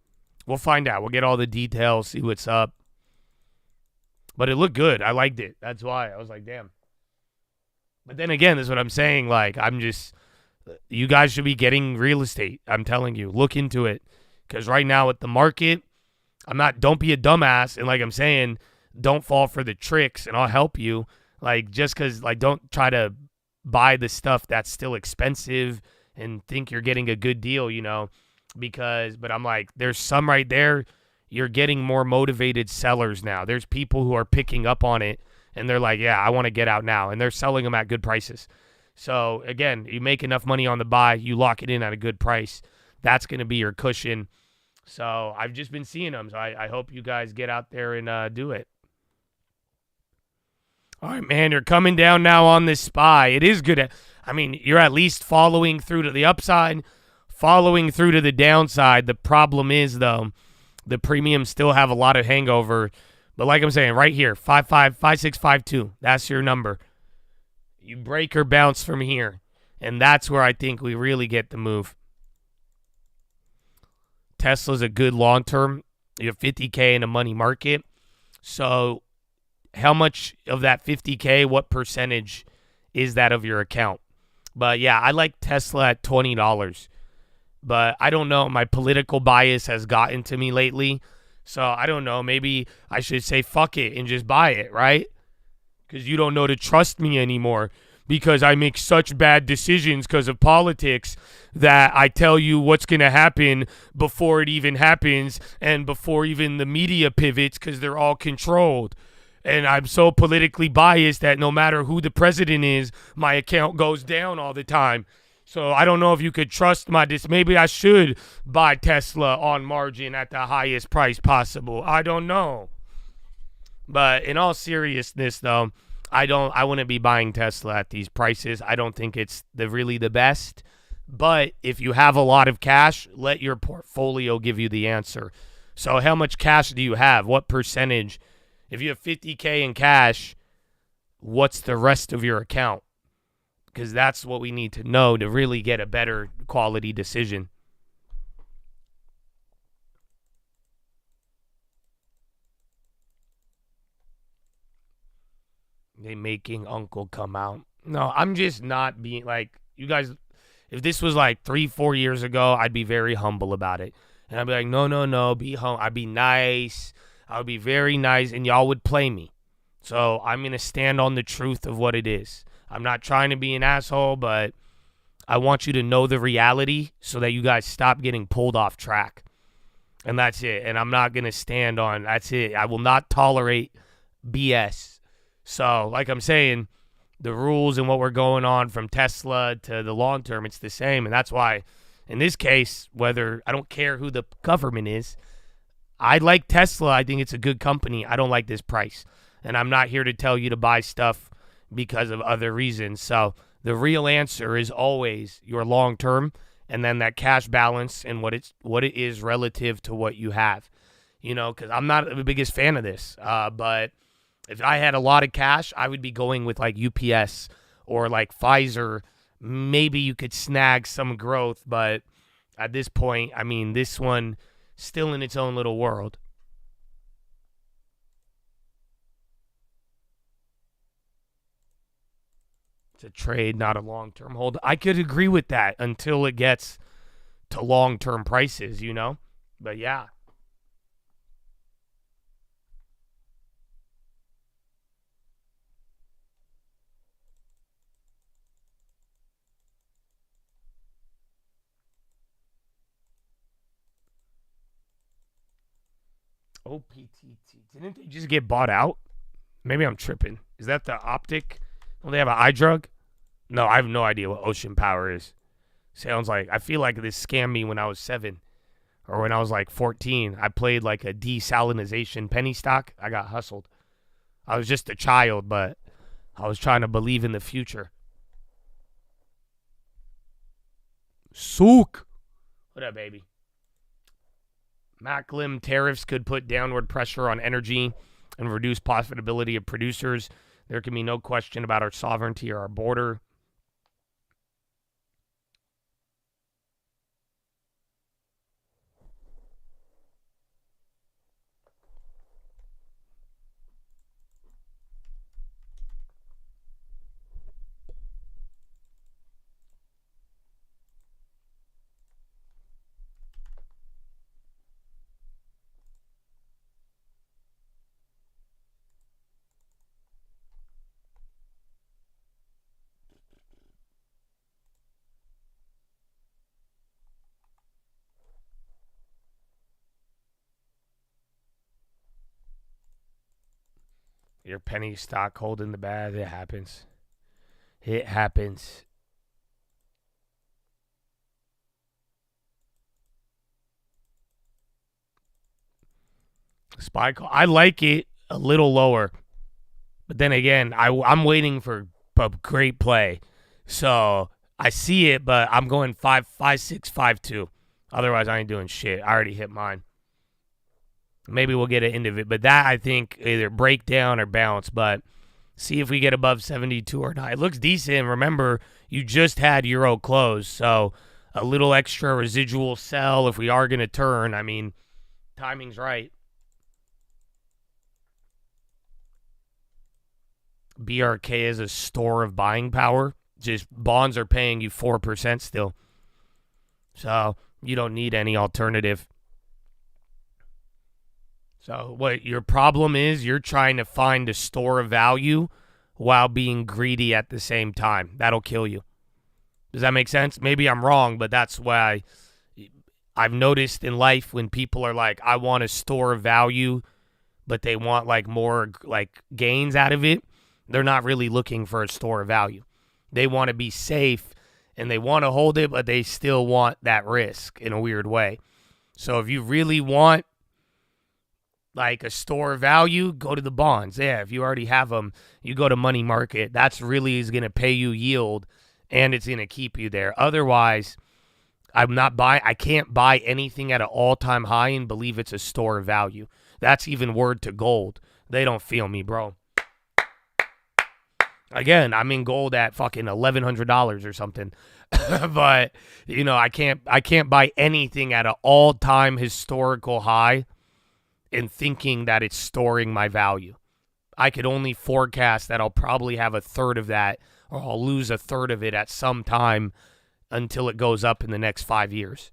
We'll find out. We'll get all the details, see what's up. But it looked good. I liked it. That's why. I was like, damn. But then again, this is what I'm saying. Like, you guys should be getting real estate. I'm telling you. Look into it. Because right now with the market, don't be a dumbass. And like I'm saying, don't fall for the tricks and I'll help you. Like, just because, like, don't try to buy the stuff that's still expensive and think you're getting a good deal, you know. But I'm like, there's some right there. You're getting more motivated sellers now. There's people who are picking up on it, and they're like, yeah, I want to get out now. And they're selling them at good prices. So, again, you make enough money on the buy, you lock it in at a good price. That's going to be your cushion. So, I've just been seeing them. So, I hope you guys get out there and do it. All right, man, you're coming down now on this SPY. It is good. You're at least following through to the upside, following through to the downside. The problem is, though, the premiums still have a lot of hangover. But like I'm saying, right here, 5652. That's your number. You break or bounce from here. And that's where I think we really get the move. Tesla's a good long-term. You have 50K in a money market. So how much of that 50K, what percentage is that of your account? But yeah, I like Tesla at $20. But I don't know. My political bias has gotten to me lately. So I don't know. Maybe I should say fuck it and just buy it, right? Because you don't know to trust me anymore. Because I make such bad decisions because of politics that I tell you what's going to happen before it even happens and before even the media pivots because they're all controlled. And I'm so politically biased that no matter who the president is, my account goes down all the time. So I don't know if you could trust maybe I should buy Tesla on margin at the highest price possible. I don't know. But in all seriousness, though, I wouldn't be buying Tesla at these prices. I don't think it's really the best. But if you have a lot of cash, let your portfolio give you the answer. So how much cash do you have? What percentage? If you have 50K in cash, what's the rest of your account? because that's what we need to know to really get a better quality decision. They making Uncle come out. No, I'm just not being like, you guys, if this was like 3-4 years ago, I'd be very humble about it. And I'd be like, no, be home. I'd be nice. I would be very nice, and y'all would play me. So I'm going to stand on the truth of what it is. I'm not trying to be an asshole, but I want you to know the reality so that you guys stop getting pulled off track. And that's it. And I'm not going to stand on, that's it. I will not tolerate BS. So, like I'm saying, the rules and what we're going on from Tesla to the long term, it's the same. And that's why, in this case, whether I don't care who the government is, I like Tesla. I think it's a good company. I don't like this price. And I'm not here to tell you to buy stuff because of other reasons. So the real answer is always your long term, and then that cash balance and what it is relative to what you have. You know, because I'm not the biggest fan of this, but if I had a lot of cash, I would be going with like UPS or like Pfizer. Maybe you could snag some growth, but at this point, I mean, this one still in its own little world. It's a trade, not a long-term hold. I could agree with that until it gets to long-term prices, you know? But yeah. OPTT. Didn't they just get bought out? Maybe I'm tripping. Is that the optic? Well, they have an eye drug? No, I have no idea what Ocean Power is. Sounds like, I feel like this scammed me when I was 7 or when I was like 14. I played like a desalinization penny stock. I got hustled. I was just a child, but I was trying to believe in the future. Sook. What up, baby? Maclim tariffs could put downward pressure on energy and reduce profitability of producers. There can be no question about our sovereignty or our border. Your penny stock holding the bad. It happens. It happens. Spy call. I like it a little lower. But then again, I'm waiting for a great play. So I see it, but I'm going 5.56, 5.2. Otherwise, I ain't doing shit. I already hit mine. Maybe we'll get an end of it. But that, I think, either break down or bounce. But see if we get above 72 or not. It looks decent. Remember, you just had Euro close. So a little extra residual sell if we are going to turn. I mean, timing's right. BRK is a store of buying power. Just bonds are paying you 4% still. So you don't need any alternative. So what your problem is, you're trying to find a store of value while being greedy at the same time. That'll kill you. Does that make sense? Maybe I'm wrong, but that's why I've noticed in life when people are like, I want a store of value, but they want like more like gains out of it. They're not really looking for a store of value. They want to be safe and they want to hold it, but they still want that risk in a weird way. So if you really want like a store of value, go to the bonds. Yeah, if you already have them, you go to money market. That's really is going to pay you yield, and it's going to keep you there. Otherwise, I can't buy anything at an all-time high and believe it's a store of value. That's even word to gold. They don't feel me, bro. Again, I'm in gold at fucking $1,100 or something. But, I can't buy anything at an all-time historical high and thinking that it's storing my value. I could only forecast that I'll probably have a third of that, or I'll lose a third of it at some time until it goes up in the next 5 years.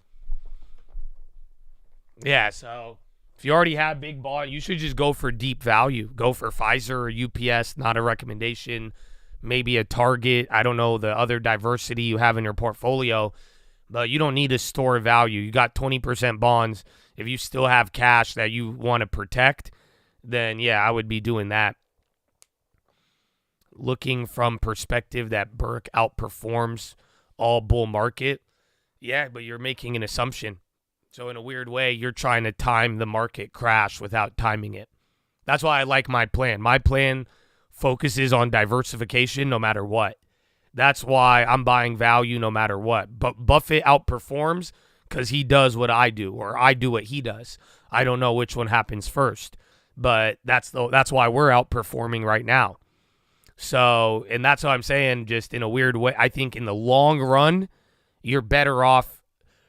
Yeah, so if you already have big bond, you should just go for deep value. Go for Pfizer or UPS, not a recommendation. Maybe a Target. I don't know the other diversity you have in your portfolio, but you don't need to store value. You got 20% bonds. If you still have cash that you want to protect, then yeah, I would be doing that. Looking from perspective that Burke outperforms all bull market. Yeah, but you're making an assumption. So in a weird way, you're trying to time the market crash without timing it. That's why I like my plan. My plan focuses on diversification no matter what. That's why I'm buying value no matter what. But Buffett outperforms because he does what I do, or I do what he does. I don't know which one happens first, but that's why we're outperforming right now. So, and that's what I'm saying, just in a weird way. I think in the long run, you're better off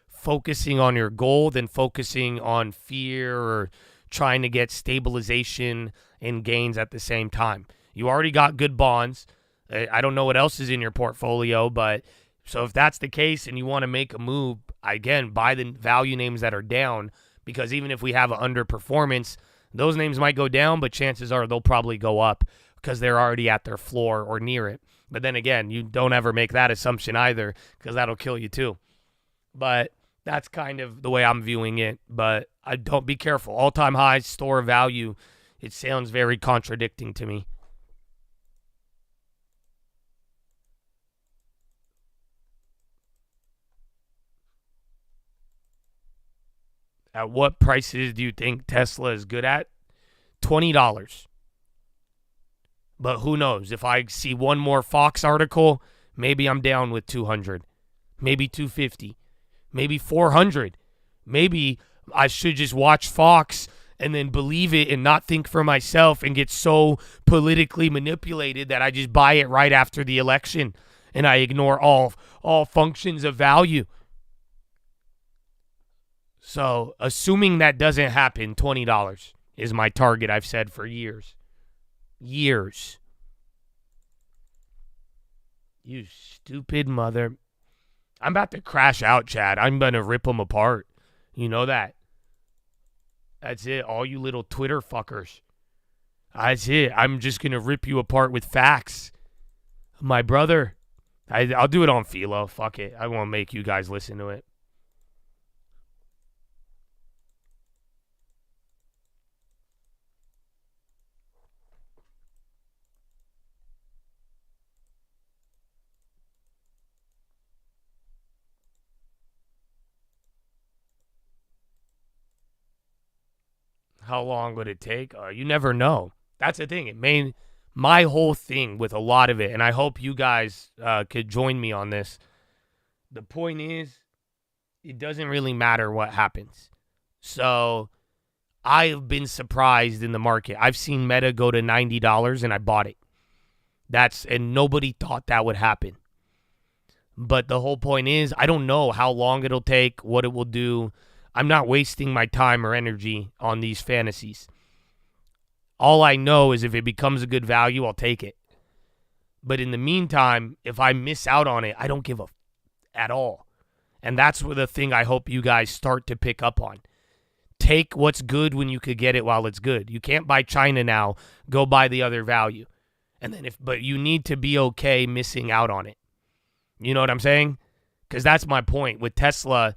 focusing on your goal than focusing on fear or trying to get stabilization and gains at the same time. You already got good bonds. I don't know what else is in your portfolio, but so if that's the case and you want to make a move, again, buy the value names that are down, because even if we have an underperformance, those names might go down, but chances are they'll probably go up because they're already at their floor or near it. But then again, you don't ever make that assumption either, because that'll kill you too. But that's kind of the way I'm viewing it. But I don't be careful. All-time highs, store value. It sounds very contradicting to me. At what prices do you think Tesla is good at? $20. But who knows? If I see one more Fox article, maybe I'm down with 200. Maybe 250. Maybe 400. Maybe I should just watch Fox and then believe it and not think for myself and get so politically manipulated that I just buy it right after the election and I ignore all functions of value. So, assuming that doesn't happen, $20 is my target, I've said for years. Years. You stupid mother. I'm about to crash out, Chad. I'm going to rip them apart. You know that. That's it. All you little Twitter fuckers. That's it. I'm just going to rip you apart with facts. My brother. I'll do it on Philo. Fuck it. I won't make you guys listen to it. How long would it take? You never know. That's the thing. My whole thing with a lot of it, and I hope you guys could join me on this. The point is, it doesn't really matter what happens. So I've been surprised in the market. I've seen Meta go to $90 and I bought it. And nobody thought that would happen. But the whole point is, I don't know how long it'll take, what it will do. I'm not wasting my time or energy on these fantasies. All I know is if it becomes a good value, I'll take it. But in the meantime, if I miss out on it, I don't give a at all. And that's the thing I hope you guys start to pick up on. Take what's good when you could get it while it's good. You can't buy China now. Go buy the other value. But you need to be okay missing out on it. You know what I'm saying? Because that's my point. With Tesla,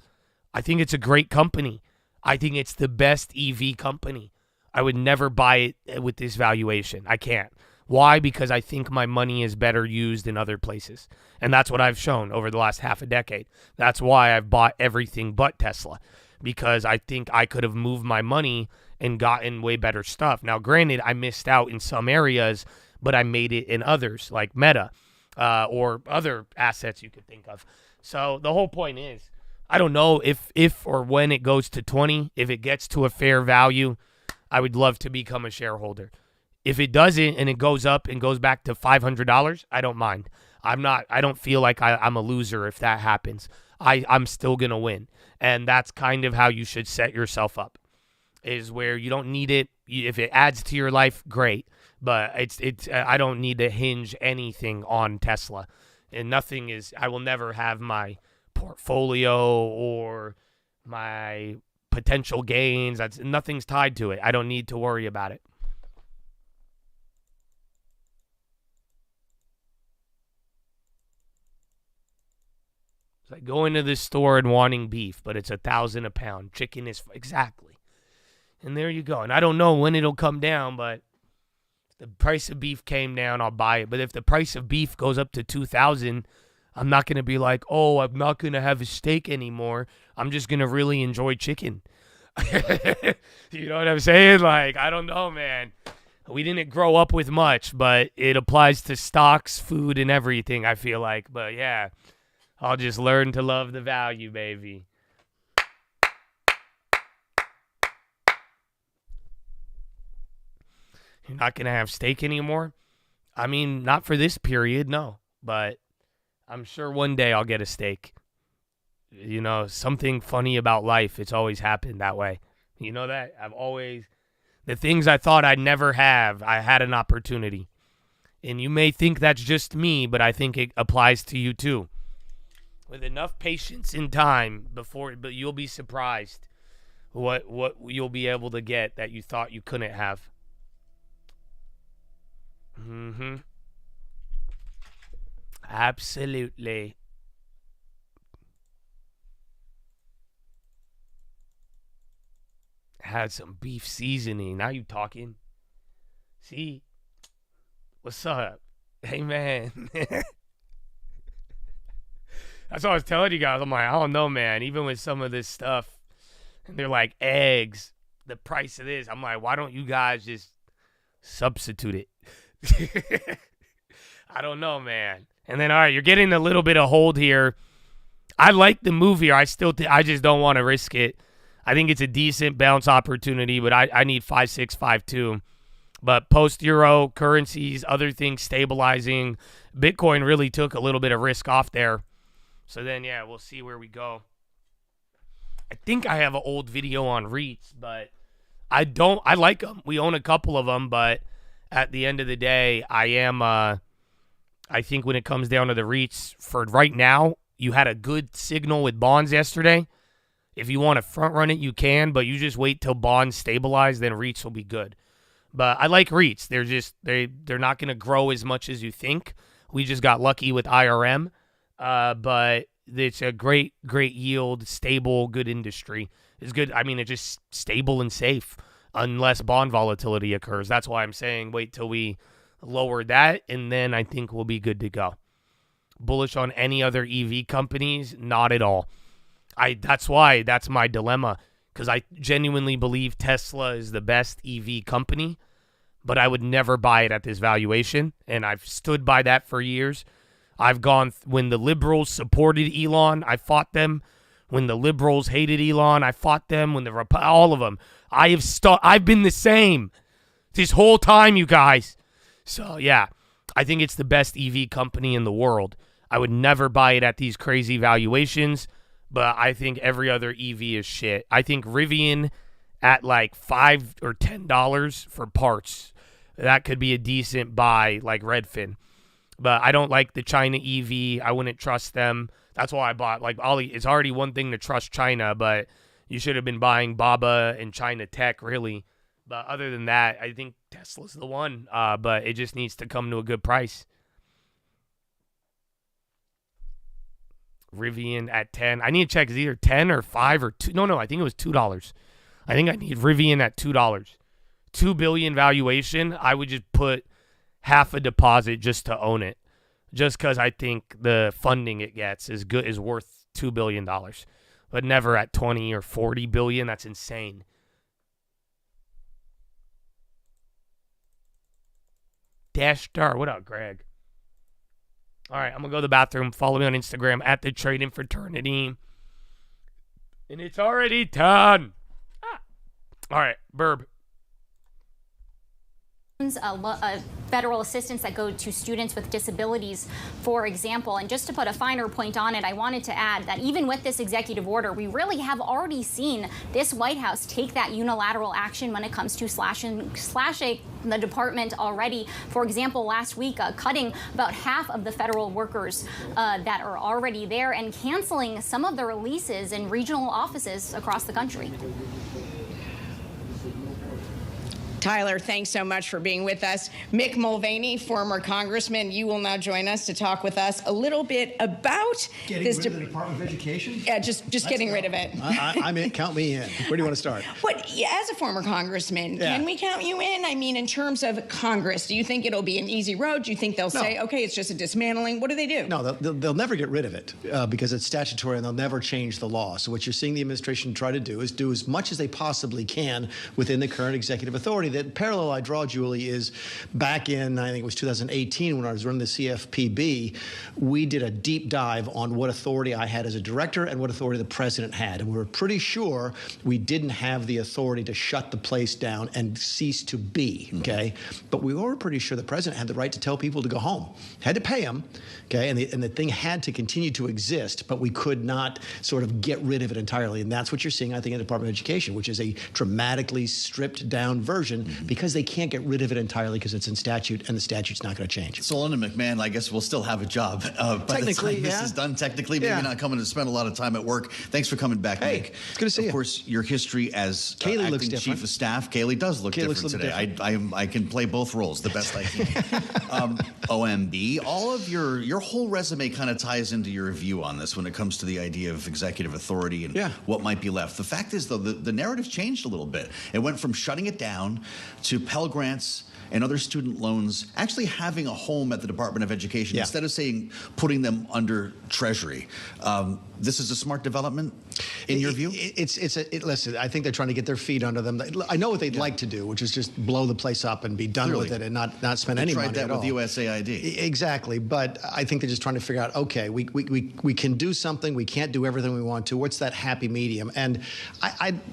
I think it's a great company. I think it's the best EV company. I would never buy it with this valuation. I can't. Why? Because I think my money is better used in other places. And that's what I've shown over the last half a decade. That's why I've bought everything but Tesla. Because I think I could have moved my money and gotten way better stuff. Now, granted, I missed out in some areas, but I made it in others, like Meta or other assets you could think of. So the whole point is, I don't know if or when it goes to 20, if it gets to a fair value, I would love to become a shareholder. if it doesn't and it goes up and goes back to $500, I don't mind. I don't feel like I'm a loser if that happens. I'm still going to win. And that's kind of how you should set yourself up, is where you don't need it. If it adds to your life, great. But I don't need to hinge anything on Tesla. And I will never have my portfolio or my potential gains. Nothing's tied to it. I don't need to worry about it. It's like going to the store and wanting beef, but it's $1,000 a pound. Chicken is exactly. And there you go. And I don't know when it'll come down, but if the price of beef came down, I'll buy it. But if the price of beef goes up to $2,000, I'm not going to be like, oh, I'm not going to have a steak anymore. I'm just going to really enjoy chicken. You know what I'm saying? Like, I don't know, man. We didn't grow up with much, but it applies to stocks, food, and everything, I feel like. But yeah, I'll just learn to love the value, baby. You're not going to have steak anymore? I mean, not for this period, no. But I'm sure one day I'll get a steak. You know, something funny about life. It's always happened that way. You know that? The things I thought I'd never have, I had an opportunity. And you may think that's just me, but I think it applies to you too. With enough patience and time but you'll be surprised what you'll be able to get that you thought you couldn't have. Absolutely. Had some beef seasoning. Now you talking. See? What's up? Hey, man. That's what I was telling you guys. I'm like, I don't know, man. Even with some of this stuff, and they're like eggs, the price of this. I'm like, why don't you guys just substitute it? I don't know, man. And then, all right, you're getting a little bit of hold here. I like the move here. I just don't want to risk it. I think it's a decent bounce opportunity, but I need 5.652. But post-euro currencies, other things stabilizing. Bitcoin really took a little bit of risk off there. So then, yeah, we'll see where we go. I think I have an old video on REITs, but I like them. We own a couple of them, but at the end of the day, I think when it comes down to the REITs, for right now, you had a good signal with bonds yesterday. If you want to front run it, you can, but you just wait till bonds stabilize, then REITs will be good. But I like REITs. They're not going to grow as much as you think. We just got lucky with IRM, but it's a great yield, stable, good industry. It's good. I mean, it's just stable and safe unless bond volatility occurs. That's why I'm saying wait till we lower that, and then I think we'll be good to go. Bullish on any other EV companies? Not at all. That's my dilemma, because I genuinely believe Tesla is the best EV company, but I would never buy it at this valuation, and I've stood by that for years. I've gone when the liberals supported Elon, I fought them. When the liberals hated Elon, I fought them. When all of them, I've been the same this whole time, you guys. So yeah, I think it's the best EV company in the world. I would never buy it at these crazy valuations. But I think every other EV is shit. I think Rivian at like $5 or $10 for parts, that could be a decent buy, like Redfin. But I don't like the China EV. I wouldn't trust them. That's why I bought like Ollie. It's already one thing to trust China, but you should have been buying Baba and China Tech, really. But other than that, I think Tesla's the one. But it just needs to come to a good price. Rivian at 10. I need to check. It's either 10 or 5 or 2. No, I think it was $2. I think I need Rivian at $2. $2 billion valuation. I would just put half a deposit just to own it, just because I think the funding it gets is worth $2 billion, but never at 20 or 40 billion. That's insane. Dash Star, what up, Greg? All right, I'm going to go to the bathroom. Follow me on Instagram at The Trading Fraternity. And it's already done. All right, Burb. Federal assistance that go to students with disabilities, for example. And just to put a finer point on it, I wanted to add that even with this executive order, we really have already seen this White House take that unilateral action when it comes to slashing the department already. For example, last week, cutting about half of the federal workers that are already there and canceling some of the releases in regional offices across the country. Tyler, thanks so much for being with us. Mick Mulvaney, former congressman, you will now join us to talk with us a little bit about getting rid of the Department of Education? Yeah, just getting rid of it. I'm in. Count me in. Where do you want to start? What, as a former congressman, can we count you in? I mean, in terms of Congress, do you think it'll be an easy road? Do you think they'll say, okay, it's just a dismantling? What do they do? No, they'll never get rid of it because it's statutory and they'll never change the law. So what you're seeing the administration try to do is do as much as they possibly can within the current executive authority. The parallel I draw, Julie, is back in, I think it was 2018 when I was running the CFPB, we did a deep dive on what authority I had as a director and what authority the president had. And we were pretty sure we didn't have the authority to shut the place down and cease to be, okay? But we were pretty sure the president had the right to tell people to go home. Had to pay them, okay? And the thing had to continue to exist, but we could not sort of get rid of it entirely. And that's what you're seeing, I think, in the Department of Education, which is a dramatically stripped down version because they can't get rid of it entirely because it's in statute and the statute's not going to change. So Linda McMahon, I guess we'll still have a job by the time this is done. Technically, maybe not coming to spend a lot of time at work. Thanks for coming back, Nick. It's good to see you. Of course, your history as Kaylee looks acting different. chief of staff. Kaylee does look different today. I can play both roles the best I can. OMB, all of your whole resume kind of ties into your view on this when it comes to the idea of executive authority and what might be left. The fact is, though, the narrative changed a little bit. It went from shutting it down to Pell Grants and other student loans actually having a home at the Department of Education instead of saying putting them under Treasury. This is a smart development in your view? Listen, I think they're trying to get their feet under them. I know what they'd like to do, which is just blow the place up and be done with it and not spend any money at all. They tried that with USAID. Exactly, but I think they're just trying to figure out, okay, we can do something, we can't do everything we want to. What's that happy medium? And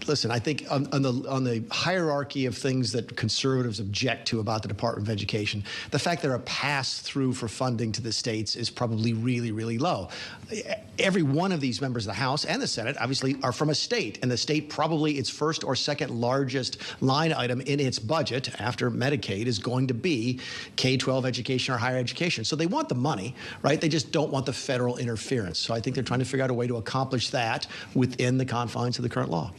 listen, I think on the hierarchy of things that conservatives object to about the Department of Education, the fact they're a pass-through for funding to the states is probably really, really low. Every one of these members of the House and the Senate obviously are from a state, and the state probably its first or second largest line item in its budget after Medicaid is going to be K-12 education or higher education. So they want the money, right? They just don't want the federal interference. So I think they're trying to figure out a way to accomplish that within the confines of the current law.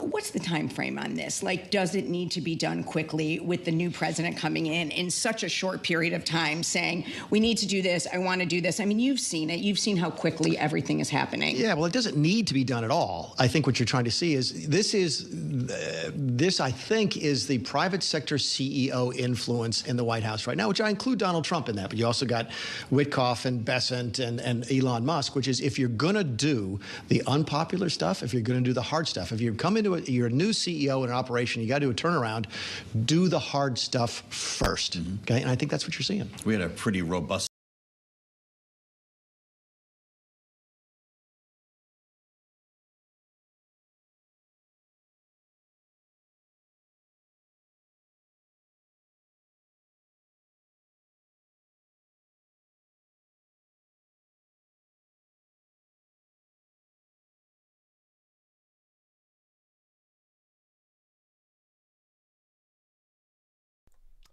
What's the time frame on this? Like, does it need to be done quickly with the new president coming in such a short period of time saying, we need to do this, I want to do this? I mean, you've seen it. You've seen how quickly everything is happening. Yeah, well, it doesn't need to be done at all. I think what you're trying to see is this I think is the private sector CEO influence in the White House right now, which I include Donald Trump in that, but you also got Witkoff and Bessent and Elon Musk, which is if you're going to do the unpopular stuff, if you're going to do the hard stuff, if you come into you're a new CEO in an operation, you got to do a turnaround, do the hard stuff first, okay? And I think that's what you're seeing. We had a pretty robust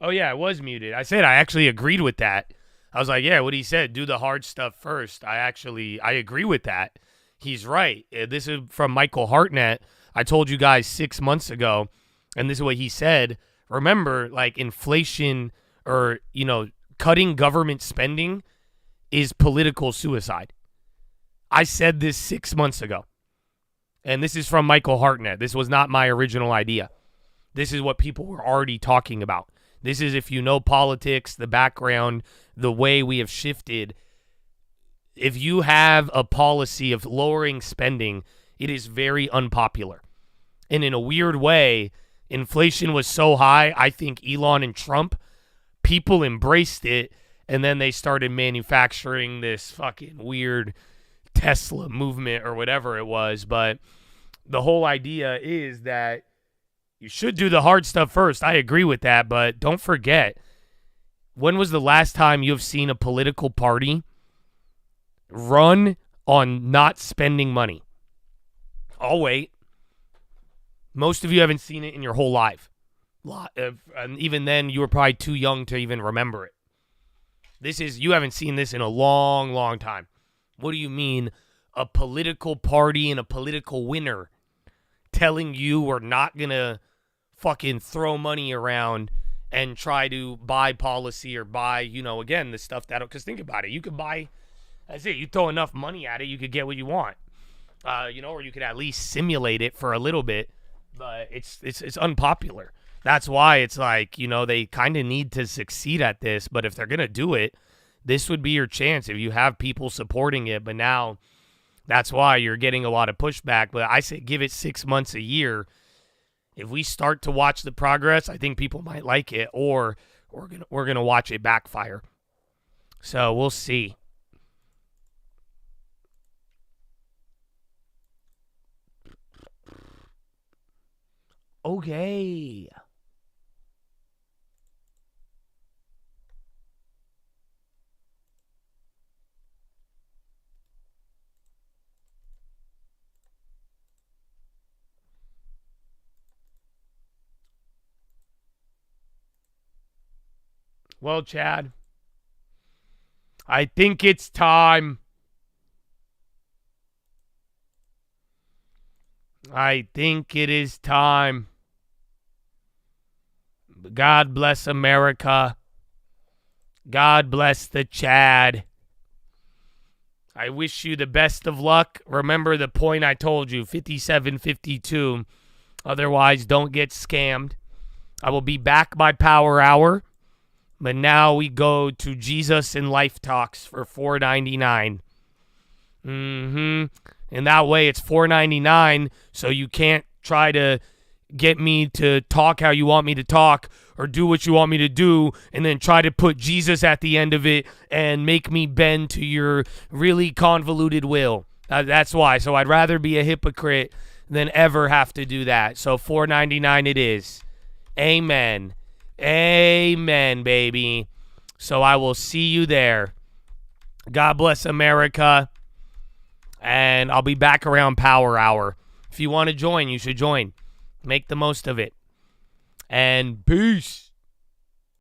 Oh, yeah, I was muted. I said I actually agreed with that. I was like, yeah, what he said, do the hard stuff first. I agree with that. He's right. This is from Michael Hartnett. I told you guys 6 months ago, and this is what he said. Remember, like, inflation or, cutting government spending is political suicide. I said this 6 months ago. And this is from Michael Hartnett. This was not my original idea. This is what people were already talking about. This is, if you know politics, the background, the way we have shifted. If you have a policy of lowering spending, it is very unpopular. And in a weird way, inflation was so high, I think Elon and Trump, people embraced it, and then they started manufacturing this fucking weird Tesla movement or whatever it was. But the whole idea is that You should do the hard stuff first. I agree with that, but don't forget, when was the last time you have seen a political party run on not spending money? I'll wait. Most of you haven't seen it in your whole life. And even then, you were probably too young to even remember it. You haven't seen this in a long, long time. What do you mean a political party and a political winner telling you we're not going to fucking throw money around and try to buy policy or buy, again, the stuff because think about it. You could buy, that's it. You throw enough money at it, you could get what you want. Or you could at least simulate it for a little bit, but it's unpopular. That's why it's like, they kind of need to succeed at this, but if they're going to do it, this would be your chance if you have people supporting it. But now that's why you're getting a lot of pushback. But I say give it 6 months, a year. If we start to watch the progress, I think people might like it, or we're gonna watch it backfire. So we'll see. Okay. Well, Chad, I think it's time. I think it is time. God bless America. God bless the Chad. I wish you the best of luck. Remember the point I told you, 57.52. Otherwise, don't get scammed. I will be back by Power Hour. But now we go to Jesus and Life Talks for $4.99. And that way it's $4.99, so you can't try to get me to talk how you want me to talk or do what you want me to do and then try to put Jesus at the end of it and make me bend to your really convoluted will. That's why. So I'd rather be a hypocrite than ever have to do that. So $4.99 it is. Amen. Amen, baby. So I will see you there. God bless America. And I'll be back around Power Hour. If you want to join, you should join. Make the most of it. And peace.